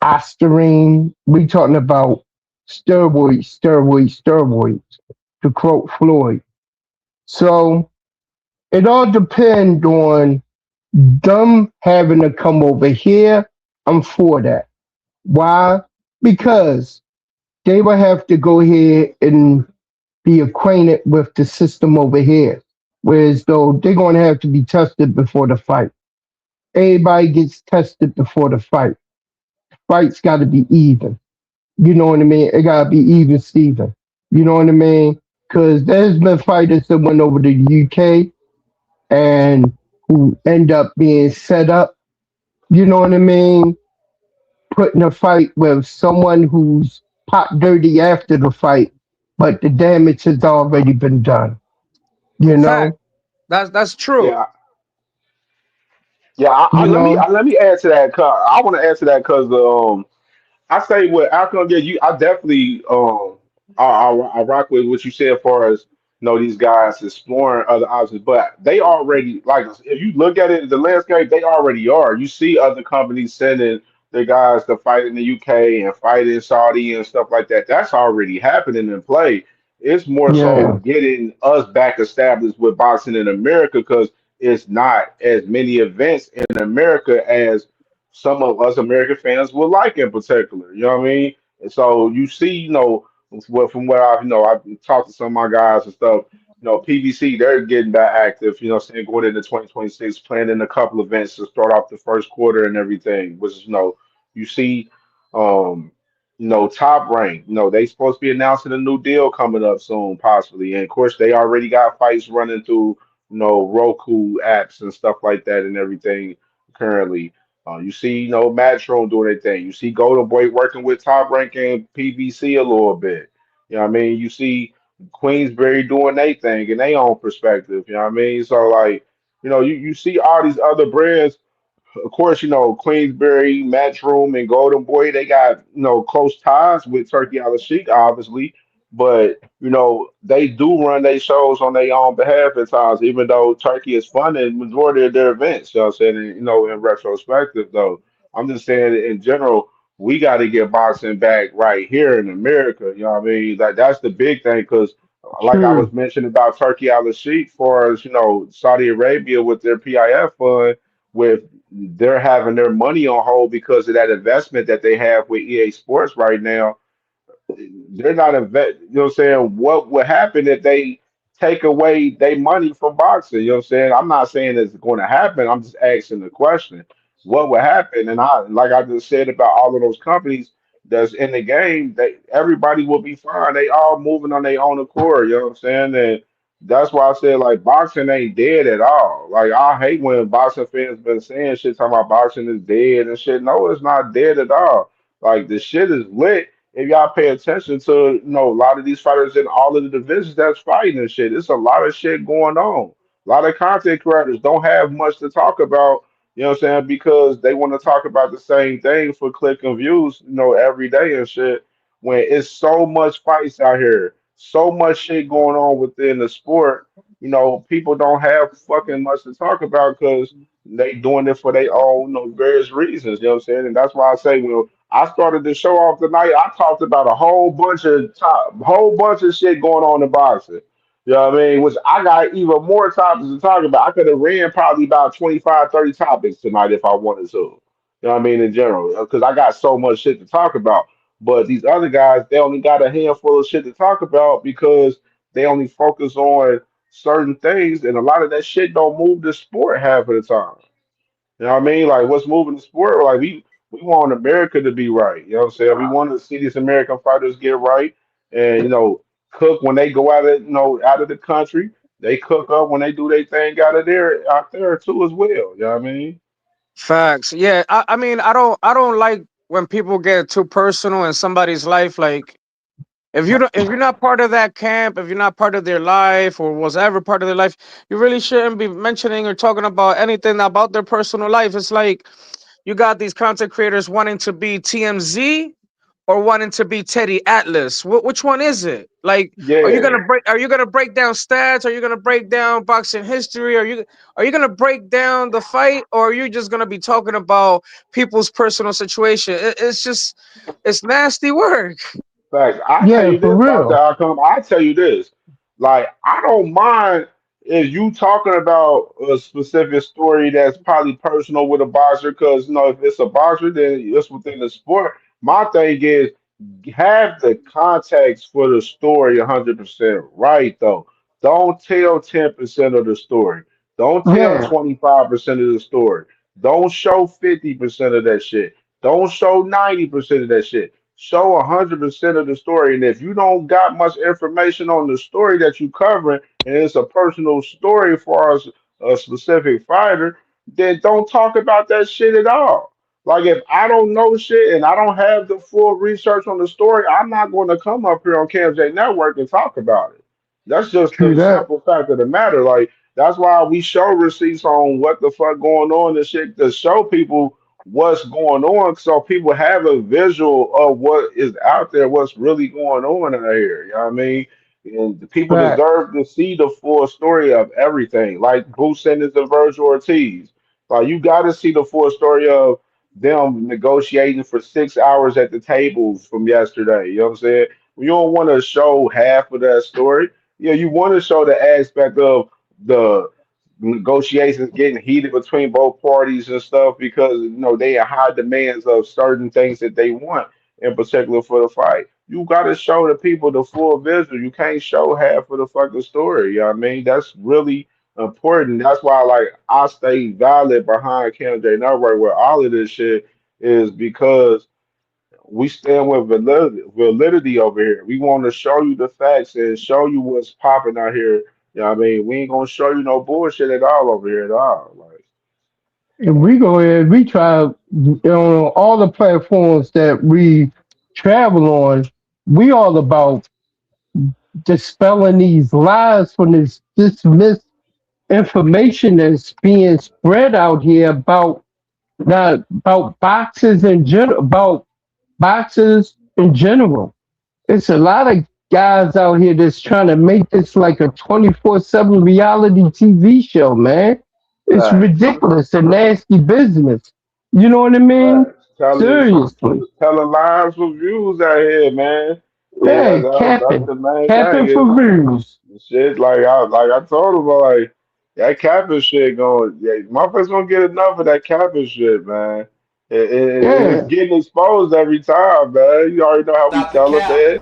[SPEAKER 19] Ostarine. We talking about steroids, steroids, steroids, to quote Floyd. So it all depends on them having to come over here. I'm for that. Why? Because they will have to go here and be acquainted with the system over here. Whereas though they're going to have to be tested before the fight. Everybody gets tested before the fight. Fight's got to be even. You know what I mean? It got to be even, Steven. You know what I mean? Because there's been fighters that went over to the UK and who end up being set up. You know what I mean? Put in a fight with someone who's pop dirty after the fight, but the damage has already been done. You
[SPEAKER 11] Fact.
[SPEAKER 19] know,
[SPEAKER 11] That's true.
[SPEAKER 2] Yeah, yeah.
[SPEAKER 19] you know.
[SPEAKER 2] Let me add to that. Cause I want to add to that because I say what outcome. Yeah, I definitely I rock with what you said as far as these guys exploring other options, but they already like if you look at it the landscape, they already are. You see other companies sending their guys to fight in the UK and fight in Saudi and stuff like that. That's already happening in play. It's more so
[SPEAKER 19] Yeah,
[SPEAKER 2] getting us back established with boxing in America because it's not as many events in America as some of us American fans would like in particular. You know what I mean? And so you see, from what I've talked to some of my guys and stuff. PBC, they're getting back active. Saying going into 2026, playing in a couple events to start off the first quarter and everything. Which is, you see, um, Top Rank. They supposed to be announcing a new deal coming up soon, possibly. And of course, they already got fights running through, Roku apps and stuff like that and everything currently. You see, Matchroom doing their thing. You see Golden Boy working with Top Rank and PBC a little bit. You know what I mean? You see Queensberry doing their thing in their own perspective. You know what I mean? So like, you see all these other brands of course, Queensberry, Matchroom, and Golden Boy, they got, close ties with Turkey Al Sheikh, obviously. But, they do run their shows on their own behalf at times, even though Turkey is funding majority of their events. You know what I'm saying? And, in retrospective, though, I'm just saying in general, we got to get boxing back right here in America. You know what I mean? That's the big thing because, like I was
[SPEAKER 19] true,
[SPEAKER 2] mentioning about Turkey Al Sheikh, for as, Saudi Arabia with their PIF fund, with they're having their money on hold because of that investment that they have with EA Sports right now. They're not invest. You know what I'm saying? What would happen if they take away their money from boxing? You know what I'm saying? I'm not saying it's going to happen. I'm just asking the question. What would happen? And like I just said about all of those companies that's in the game, everybody will be fine. They all moving on their own accord. You know what I'm saying? And that's why I said like boxing ain't dead at all. Like I hate when boxing fans been saying shit talking about boxing is dead and shit. No, it's not dead at all. Like the shit is lit if y'all pay attention to a lot of these fighters in all of the divisions that's fighting and shit. It's a lot of shit going on. A lot of content creators don't have much to talk about, you know what I'm saying, because they want to talk about the same thing for click and views, every day and shit. When it's so much fights out here, so much shit going on within the sport, people don't have fucking much to talk about because they doing it for their own, various reasons, you know what I'm saying? And that's why I say, I started the show off tonight. I talked about a whole bunch of shit going on in boxing. You know what I mean? Which I got even more topics to talk about. I could have ran probably about 25, 30 topics tonight if I wanted to. You know what I mean? In general, because I got so much shit to talk about. But these other guys, they only got a handful of shit to talk about because they only focus on certain things, and a lot of that shit don't move the sport half of the time. You know what I mean? Like what's moving the sport? Like we want America to be right. You know what I'm saying? We want to see these American fighters get right and cook when they go out of the country. They cook up when they do their thing out there too as well. You know what I mean?
[SPEAKER 11] Facts. Yeah. I mean, I don't like when people get too personal in somebody's life. Like if you're not part of that camp, if you're not part of their life or was ever part of their life, you really shouldn't be mentioning or talking about anything about their personal life. It's like you got these content creators wanting to be TMZ or wanting to be Teddy Atlas. Which one is it? Like,
[SPEAKER 2] Yeah.
[SPEAKER 11] are you gonna break down stats? Are you gonna break down boxing history? Are you gonna break down the fight, or are you just gonna be talking about people's personal situation? It's just it's nasty work.
[SPEAKER 2] Facts. I tell
[SPEAKER 19] yeah,
[SPEAKER 2] you
[SPEAKER 19] for
[SPEAKER 2] this about the
[SPEAKER 19] real.
[SPEAKER 2] outcome. I tell you this. Like, I don't mind if you talking about a specific story that's probably personal with a boxer, because if it's a boxer, then it's within the sport. My thing is have the context for the story 100% right though. Don't tell 10% of the story. Don't tell
[SPEAKER 19] Yeah,
[SPEAKER 2] 25% of the story. Don't show 50% of that shit. Don't show 90% of that shit. Show 100% of the story. And if you don't got much information on the story that you covering, and it's a personal story for us, a specific fighter, then don't talk about that shit at all. Like if I don't know shit and I don't have the full research on the story, I'm not going to come up here on KMJ Network and talk about it. That's just
[SPEAKER 19] True
[SPEAKER 2] the
[SPEAKER 19] that.
[SPEAKER 2] simple fact of the matter. Like that's why we show receipts on what the fuck going on and shit to show people what's going on, so people have a visual of what is out there, what's really going on out here. You know what I mean? And the people
[SPEAKER 19] Fact.
[SPEAKER 2] deserve to see the full story of everything. Like Boo Sanders and Virgil Ortiz. Like you got to see the full story of them negotiating for 6 hours at the tables from yesterday. You know what I'm saying? You don't want to show half of that story. Yeah, you want to show the aspect of the negotiations getting heated between both parties and stuff because they have high demands of certain things that they want, in particular for the fight. You got to show the people the full visual. You can't show half of the fucking story. You know what I mean? That's really important. That's why, like, I stay valid behind CamJ Network with all of this shit is because we stand with validity over here. We want to show you the facts and show you what's popping out here. You know what I mean? We ain't gonna show you no bullshit at all over here at all. Like,
[SPEAKER 19] And we go ahead, we try on all the platforms that we travel on, we all about dispelling these lies from this misinformation that's being spread out here about not about boxes in general, about boxers in general. It's a lot of guys out here that's trying to make this like a 24/7 reality TV show, man. It's
[SPEAKER 2] facts,
[SPEAKER 19] ridiculous, a nasty business. You know what I mean?
[SPEAKER 2] facts.
[SPEAKER 19] Seriously.
[SPEAKER 2] Telling lies with views out here, man. Yeah,
[SPEAKER 19] Yeah,
[SPEAKER 2] that's
[SPEAKER 19] capping.
[SPEAKER 2] the main
[SPEAKER 19] Capping
[SPEAKER 2] thing.
[SPEAKER 19] for views.
[SPEAKER 2] Shit, like I told him, like that capping shit going. Yeah, motherfuckers gonna get enough of that capping shit, man. It's
[SPEAKER 19] Yeah.
[SPEAKER 2] getting exposed every time, man. You already know how we
[SPEAKER 9] Stop the
[SPEAKER 2] tell them,
[SPEAKER 9] cap.
[SPEAKER 2] man.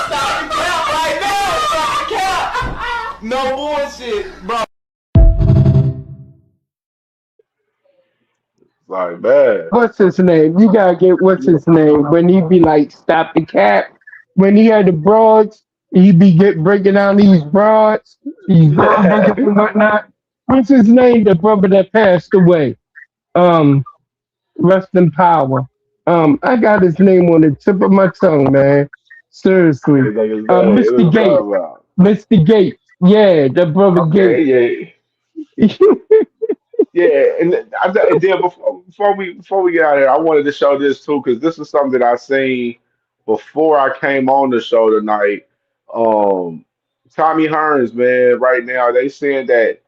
[SPEAKER 9] Stop the cap right now. Stop the cap. No bullshit, bro.
[SPEAKER 2] Like, man,
[SPEAKER 19] What's his name? You gotta get what's his name when he be like, stop the cap. When he had the broads, he be breaking down these broads, these broad niggas and whatnot. What's his name? The brother that passed away. Um, Rest in power. I got his name on the tip of my tongue, man. Seriously.
[SPEAKER 2] it's like his name. It
[SPEAKER 19] Mr.
[SPEAKER 2] was
[SPEAKER 19] Gates.
[SPEAKER 2] talking about.
[SPEAKER 19] Mr. Gates. Yeah, the brother
[SPEAKER 2] Okay,
[SPEAKER 19] Gates.
[SPEAKER 2] yeah. Yeah, and then before we get out of here, I wanted to show this too because this is something that I seen before I came on the show tonight. Um, Tommy Hearns, man, right now they saying that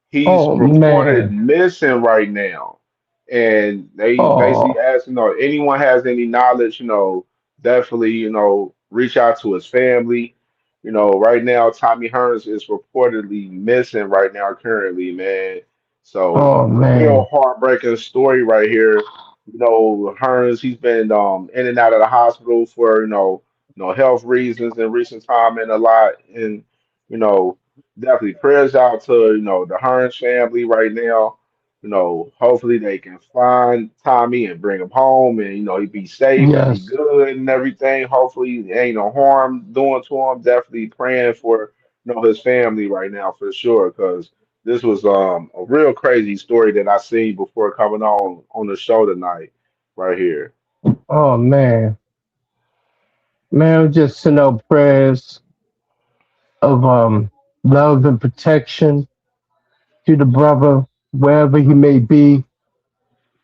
[SPEAKER 2] he's
[SPEAKER 19] Oh
[SPEAKER 2] reported
[SPEAKER 19] man.
[SPEAKER 2] missing right now, and they basically
[SPEAKER 19] Oh,
[SPEAKER 2] asked, anyone has any knowledge, definitely, reach out to his family. Right now, Tommy Hearns is reportedly missing right now, currently, man. So,
[SPEAKER 19] oh
[SPEAKER 2] real
[SPEAKER 19] man.
[SPEAKER 2] heartbreaking story right here. Hearns, he's been in and out of the hospital for health reasons in recent time and a lot, and you know definitely prayers out to the Hearns family right now. Hopefully they can find Tommy and bring him home, and he be safe and be
[SPEAKER 19] Yes.
[SPEAKER 2] good and everything. Hopefully there ain't no harm doing to him. Definitely praying for his family right now for sure, because this was a real crazy story that I seen before coming on the show tonight, right here.
[SPEAKER 19] Oh man. Man, just send out prayers of love and protection to the brother wherever he may be.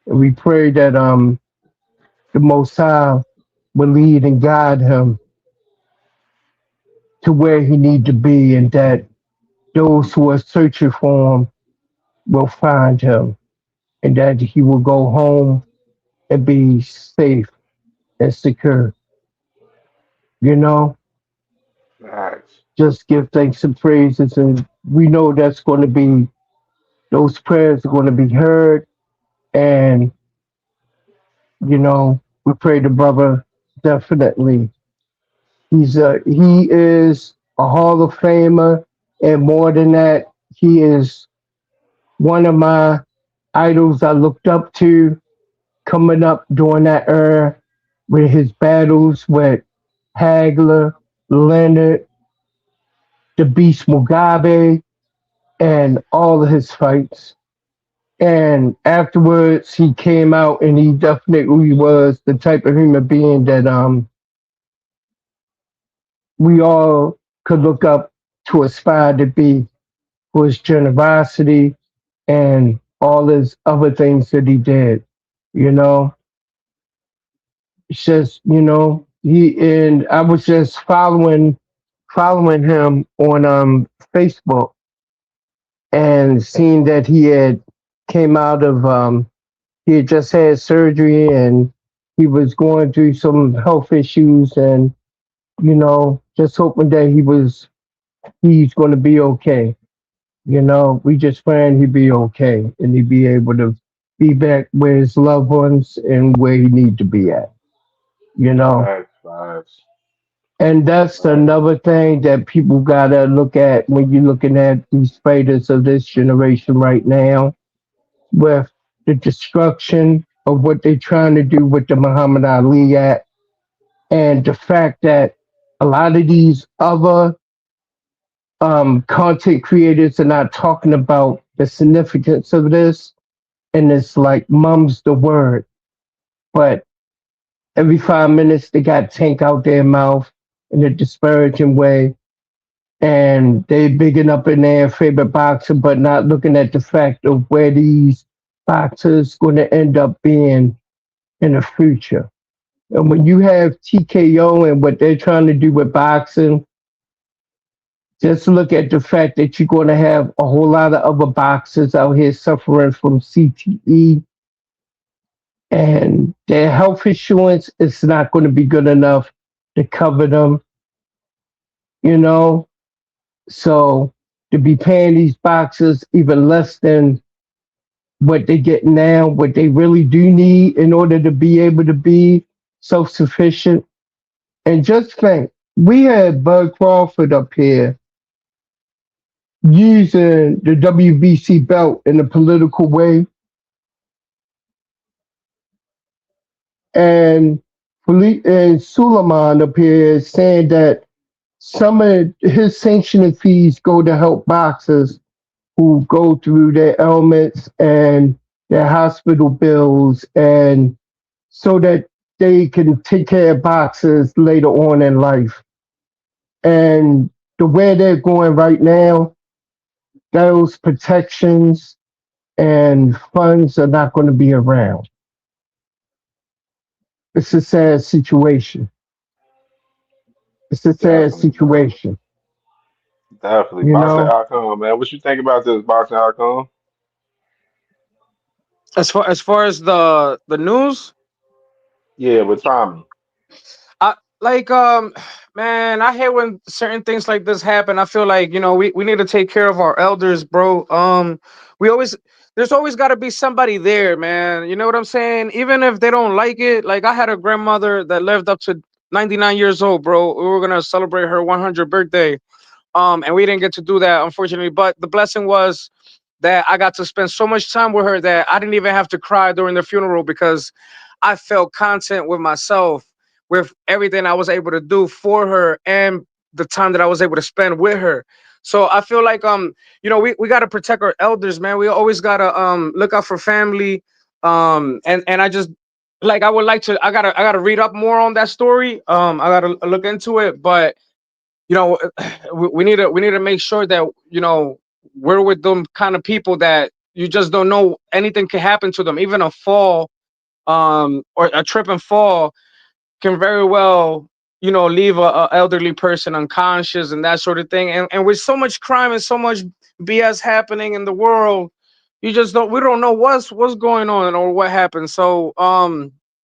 [SPEAKER 19] And we pray that the Most High will lead and guide him to where he need to be, and that those who are searching for him will find him, and that he will go home and be safe and secure. You know,
[SPEAKER 2] Facts.
[SPEAKER 19] just give thanks and praises, and we know that's going to be those prayers are going to be heard, and we pray the brother definitely. He is a Hall of Famer, and more than that, he is one of my idols I looked up to coming up during that era with his battles with Hagler, Leonard, the Beast Mugabe, and all of his fights. And afterwards, he came out and he definitely was the type of human being that we all could look up to aspire to be for his generosity and all his other things that he did. You know, it's just he and I was just following him on Facebook and seeing that he had came out of he had just had surgery and he was going through some health issues and just hoping that he's going to be okay. We just praying he'd be okay and he'd be able to be back with his loved ones and where he need to be at. You know,
[SPEAKER 2] Facts, facts,
[SPEAKER 19] and that's
[SPEAKER 2] facts.
[SPEAKER 19] another thing that people gotta look at when you're looking at these fighters of this generation right now, with the destruction of what they're trying to do with the Muhammad Ali Act, and the fact that a lot of these other content creators are not talking about the significance of this, and it's like mum's the word, but every 5 minutes they got tank out their mouth in a disparaging way, and they bigging up in their favorite boxer, but not looking at the fact of where these boxers going to end up being in the future. And when you have TKO and what they're trying to do with boxing, just look at the fact that you're going to have a whole lot of other boxers out here suffering from CTE, and their health insurance is not going to be good enough to cover them, you know? So to be paying these boxers even less than what they get now, what they really do need in order to be able to be self sufficient. And just think, we had Bud Crawford up here using the WBC belt in a political way, and Suleiman up here saying that some of his sanctioning fees go to help boxers who go through their ailments and their hospital bills, and so that they can take care of boxers later on in life. And the way they're going right now, those protections and funds are not going to be around. It's a sad situation. It's a sad
[SPEAKER 2] Definitely, man.
[SPEAKER 19] situation,
[SPEAKER 2] Definitely.
[SPEAKER 19] you
[SPEAKER 2] Boxing
[SPEAKER 19] know?
[SPEAKER 2] outcome, man. What you think about this boxing outcome?
[SPEAKER 11] As far as the news,
[SPEAKER 2] Yeah, with Tommy.
[SPEAKER 11] I like man, I hate when certain things like this happen. I feel like, we need to take care of our elders, bro. We always there's always got to be somebody there, man. You know what I'm saying? Even if they don't like it. Like, I had a grandmother that lived up to 99 years old, bro. We were gonna celebrate her 100th birthday. And we didn't get to do that, unfortunately. But the blessing was that I got to spend so much time with her that I didn't even have to cry during the funeral, because I felt content with myself, with everything I was able to do for her and the time that I was able to spend with her. So I feel like we got to protect our elders, man. We always got to look out for family. And I just, like, I would like to, I gotta read up more on that story. I gotta look into it. But you know we need to make sure that we're with them kind of people that you just don't know, anything can happen to them. Even a fall, or a trip and fall, can very well leave a elderly person unconscious and that sort of thing. And with so much crime and so much BS happening in the world, we don't know what's going on or what happened. So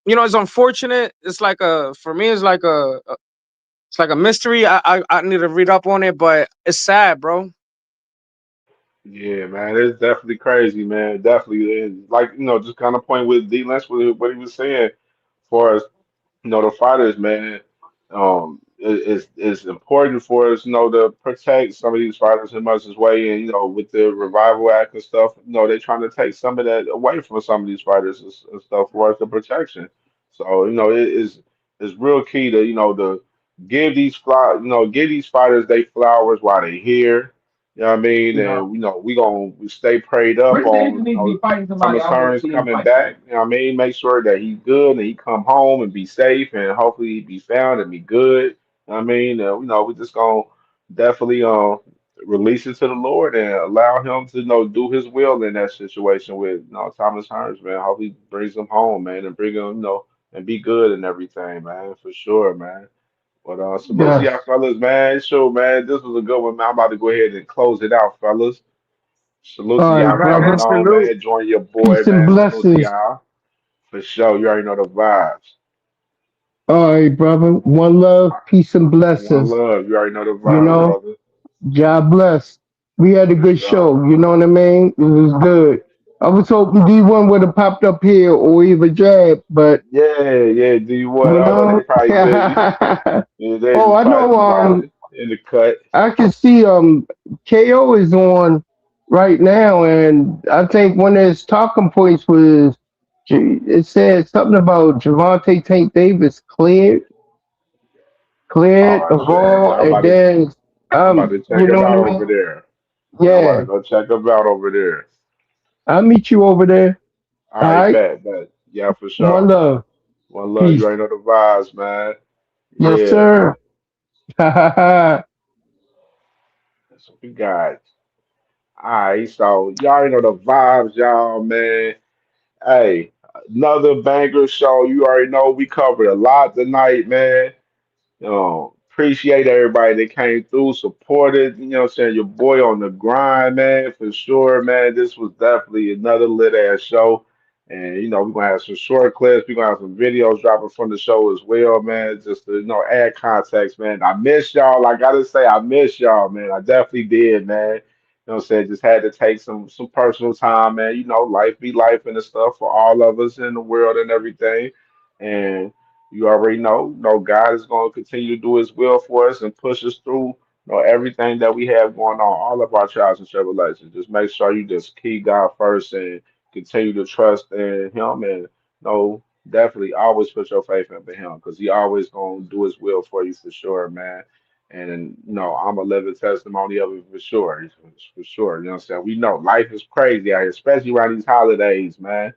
[SPEAKER 11] it's unfortunate. It's like a for me it's like a mystery. I need to read up on it, but it's sad, bro.
[SPEAKER 2] Yeah, man, it's definitely crazy, man. Definitely, is. Like just kind of point with D Lynch what he was saying, for us, the fighters, man. It's important for us, to protect some of these fighters as much as way, and with the revival act and stuff, they're trying to take some of that away from some of these fighters and stuff for us, the protection. So it is real key to give these give these fighters they flowers while they're here, You know what I mean? And we gonna stay prayed up on Thomas Hearns coming back. You know what I mean? Make sure that he's good and he come home and be safe and hopefully he be found and be good. You know what I mean? We just gonna definitely release it to the Lord and allow him to do his will in that situation with Thomas Hearns, man. Hope he brings him home, man, and bring him, and be good and everything, man, for sure, man. But salute to
[SPEAKER 19] Yes.
[SPEAKER 2] y'all fellas, man. Sure, man. This was a good one, man. I'm about to go ahead and close it out, fellas. Salute to
[SPEAKER 19] All right,
[SPEAKER 2] y'all
[SPEAKER 11] Right,
[SPEAKER 2] coming
[SPEAKER 11] man.
[SPEAKER 19] brother.
[SPEAKER 2] on,
[SPEAKER 11] Salute.
[SPEAKER 2] man. Join your boy,
[SPEAKER 19] Peace and
[SPEAKER 2] man. Salute to
[SPEAKER 19] blessings.
[SPEAKER 2] y'all. For sure. You already know the vibes.
[SPEAKER 19] All right, brother. One love, peace and
[SPEAKER 2] One
[SPEAKER 19] blessings.
[SPEAKER 2] love. You already know the
[SPEAKER 19] You
[SPEAKER 2] vibes,
[SPEAKER 19] know,
[SPEAKER 2] brother.
[SPEAKER 19] God bless. We had a
[SPEAKER 2] For
[SPEAKER 19] good
[SPEAKER 2] sure.
[SPEAKER 19] show. You know what I mean? It was good. I was hoping D1 would have popped up here or even Jab, but
[SPEAKER 2] Yeah, D1.
[SPEAKER 19] you
[SPEAKER 2] They
[SPEAKER 19] know.
[SPEAKER 2] probably busy. Yeah, they
[SPEAKER 19] Oh,
[SPEAKER 2] just
[SPEAKER 19] I
[SPEAKER 2] probably
[SPEAKER 19] know.
[SPEAKER 2] probably in the cut.
[SPEAKER 19] I can see KO is on right now, and I think one of his talking points was it said something about Javante Tank Davis cleared
[SPEAKER 2] Oh
[SPEAKER 19] of
[SPEAKER 2] shit.
[SPEAKER 19] all,
[SPEAKER 2] Yeah,
[SPEAKER 19] and then
[SPEAKER 2] I'm about to check
[SPEAKER 19] you know
[SPEAKER 2] him
[SPEAKER 19] what
[SPEAKER 2] out
[SPEAKER 19] I
[SPEAKER 2] over
[SPEAKER 19] mean?
[SPEAKER 2] there. I'm about to
[SPEAKER 19] Yeah,
[SPEAKER 2] go check him out over there.
[SPEAKER 19] I'll meet you over there.
[SPEAKER 2] All
[SPEAKER 19] All
[SPEAKER 2] right,
[SPEAKER 19] right,
[SPEAKER 2] bet. Yeah, for
[SPEAKER 19] one
[SPEAKER 2] sure.
[SPEAKER 19] love,
[SPEAKER 2] One love. You
[SPEAKER 19] peace.
[SPEAKER 2] already know the vibes, man.
[SPEAKER 19] Yes,
[SPEAKER 2] Yeah.
[SPEAKER 19] sir. Ha ha ha.
[SPEAKER 2] That's what we got. All right, so y'all already know the vibes, y'all, man. Hey, another banger show. You already know we covered a lot tonight, man. Appreciate everybody that came through, supported, what I'm saying, your boy on the grind, man, for sure, man. This was definitely another lit ass show. And we're gonna have some short clips, we're gonna have some videos dropping from the show as well, man. Just to add context, man. I miss y'all. I gotta say I miss y'all, man. I definitely did, man. What I'm saying? Just had to take some personal time, man. Life be life and the stuff for all of us in the world and everything. And you already know, God is going to continue to do His will for us and push us through, everything that we have going on, all of our trials and tribulations. Just make sure you just keep God first and continue to trust in Him, and definitely always put your faith in Him because He always going to do His will for you for sure, man. And I'm a living testimony of it for sure, for sure. You know what I'm saying? We know life is crazy out here, especially around these holidays, man.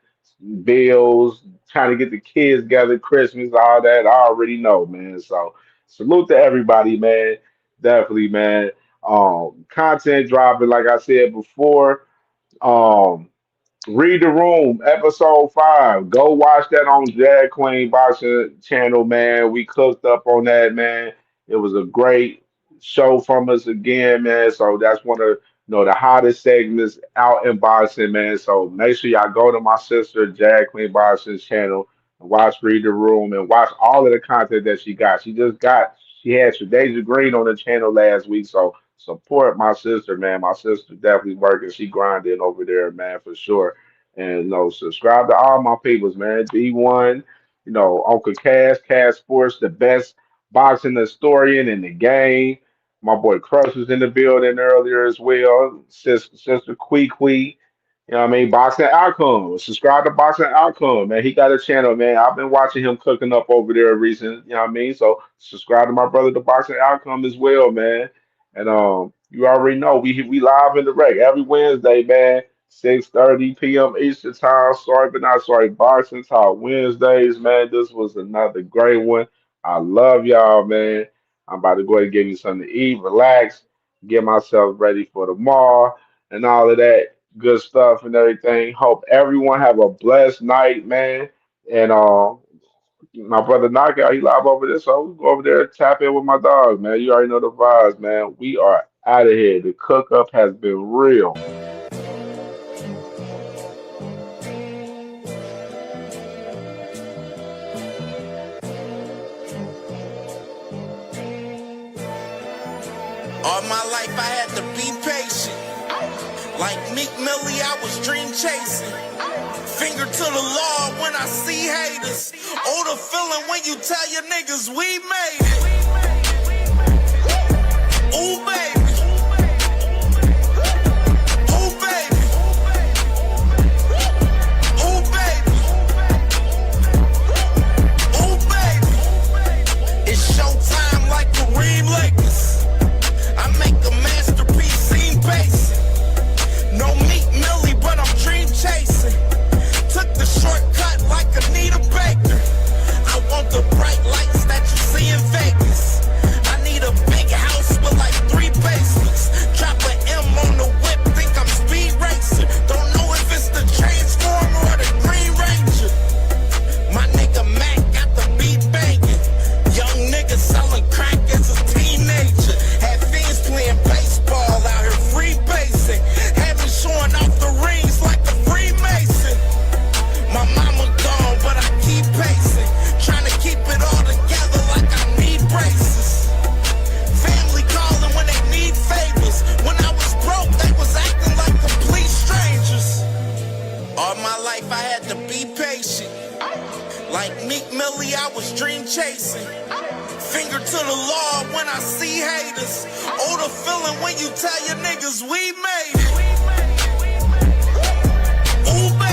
[SPEAKER 2] Bills, trying to get the kids together, Christmas, all that. I already know, man. So salute to everybody, man. Definitely, man. Content dropping, like I said before. Um, Read the Room, episode 5. Go watch that on Jag Queen Boxing channel, man. We cooked up on that, man. It was a great show from us again, man. So that's one of the hottest segments out in boxing, man. So make sure y'all go to my sister Jag Queen Boxing's channel and watch Read the Room and watch all of the content that she got. She had Shadeja Green on the channel last week, so support my sister, man. My sister definitely working. She grinding over there, man, for sure. And subscribe to all my peoples, man. D1, Uncle Cash Sports, the best boxing historian in the game. My boy Cruz was in the building earlier as well. Sister Quee. You know what I mean? Boxing Outcome. Subscribe to Boxing Outcome, man. He got a channel, man. I've been watching him cooking up over there recently. You know what I mean? So subscribe to my brother, the Boxing Outcome as well, man. And you already know we live in the rec every Wednesday, man. 6:30 p.m. Eastern time. Sorry, but not sorry. Boxing Talk Wednesdays, man. This was another great one. I love y'all, man. I'm about to go ahead and give you something to eat, relax, get myself ready for tomorrow and all of that good stuff and everything. Hope everyone have a blessed night, man. And my brother Knockout, he live over there, so we go over there tap in with my dog, man. You already know the vibes, man. We are out of here. The cook up has been real.
[SPEAKER 1] All my life I had to be patient. Like Meek Millie, I was dream chasing. Finger to the law when I see haters. Oh, the feeling when you tell your niggas we made it. Ooh, baby. Ooh, baby. Ooh, baby. Ooh, baby. It's showtime like Kareem Lakers. I make a masterpiece, scene All my life I had to be patient. Like Meek Millie, I was dream chasing. Finger to the law when I see haters. Oh, the feeling when you tell your niggas we made it. Ooh,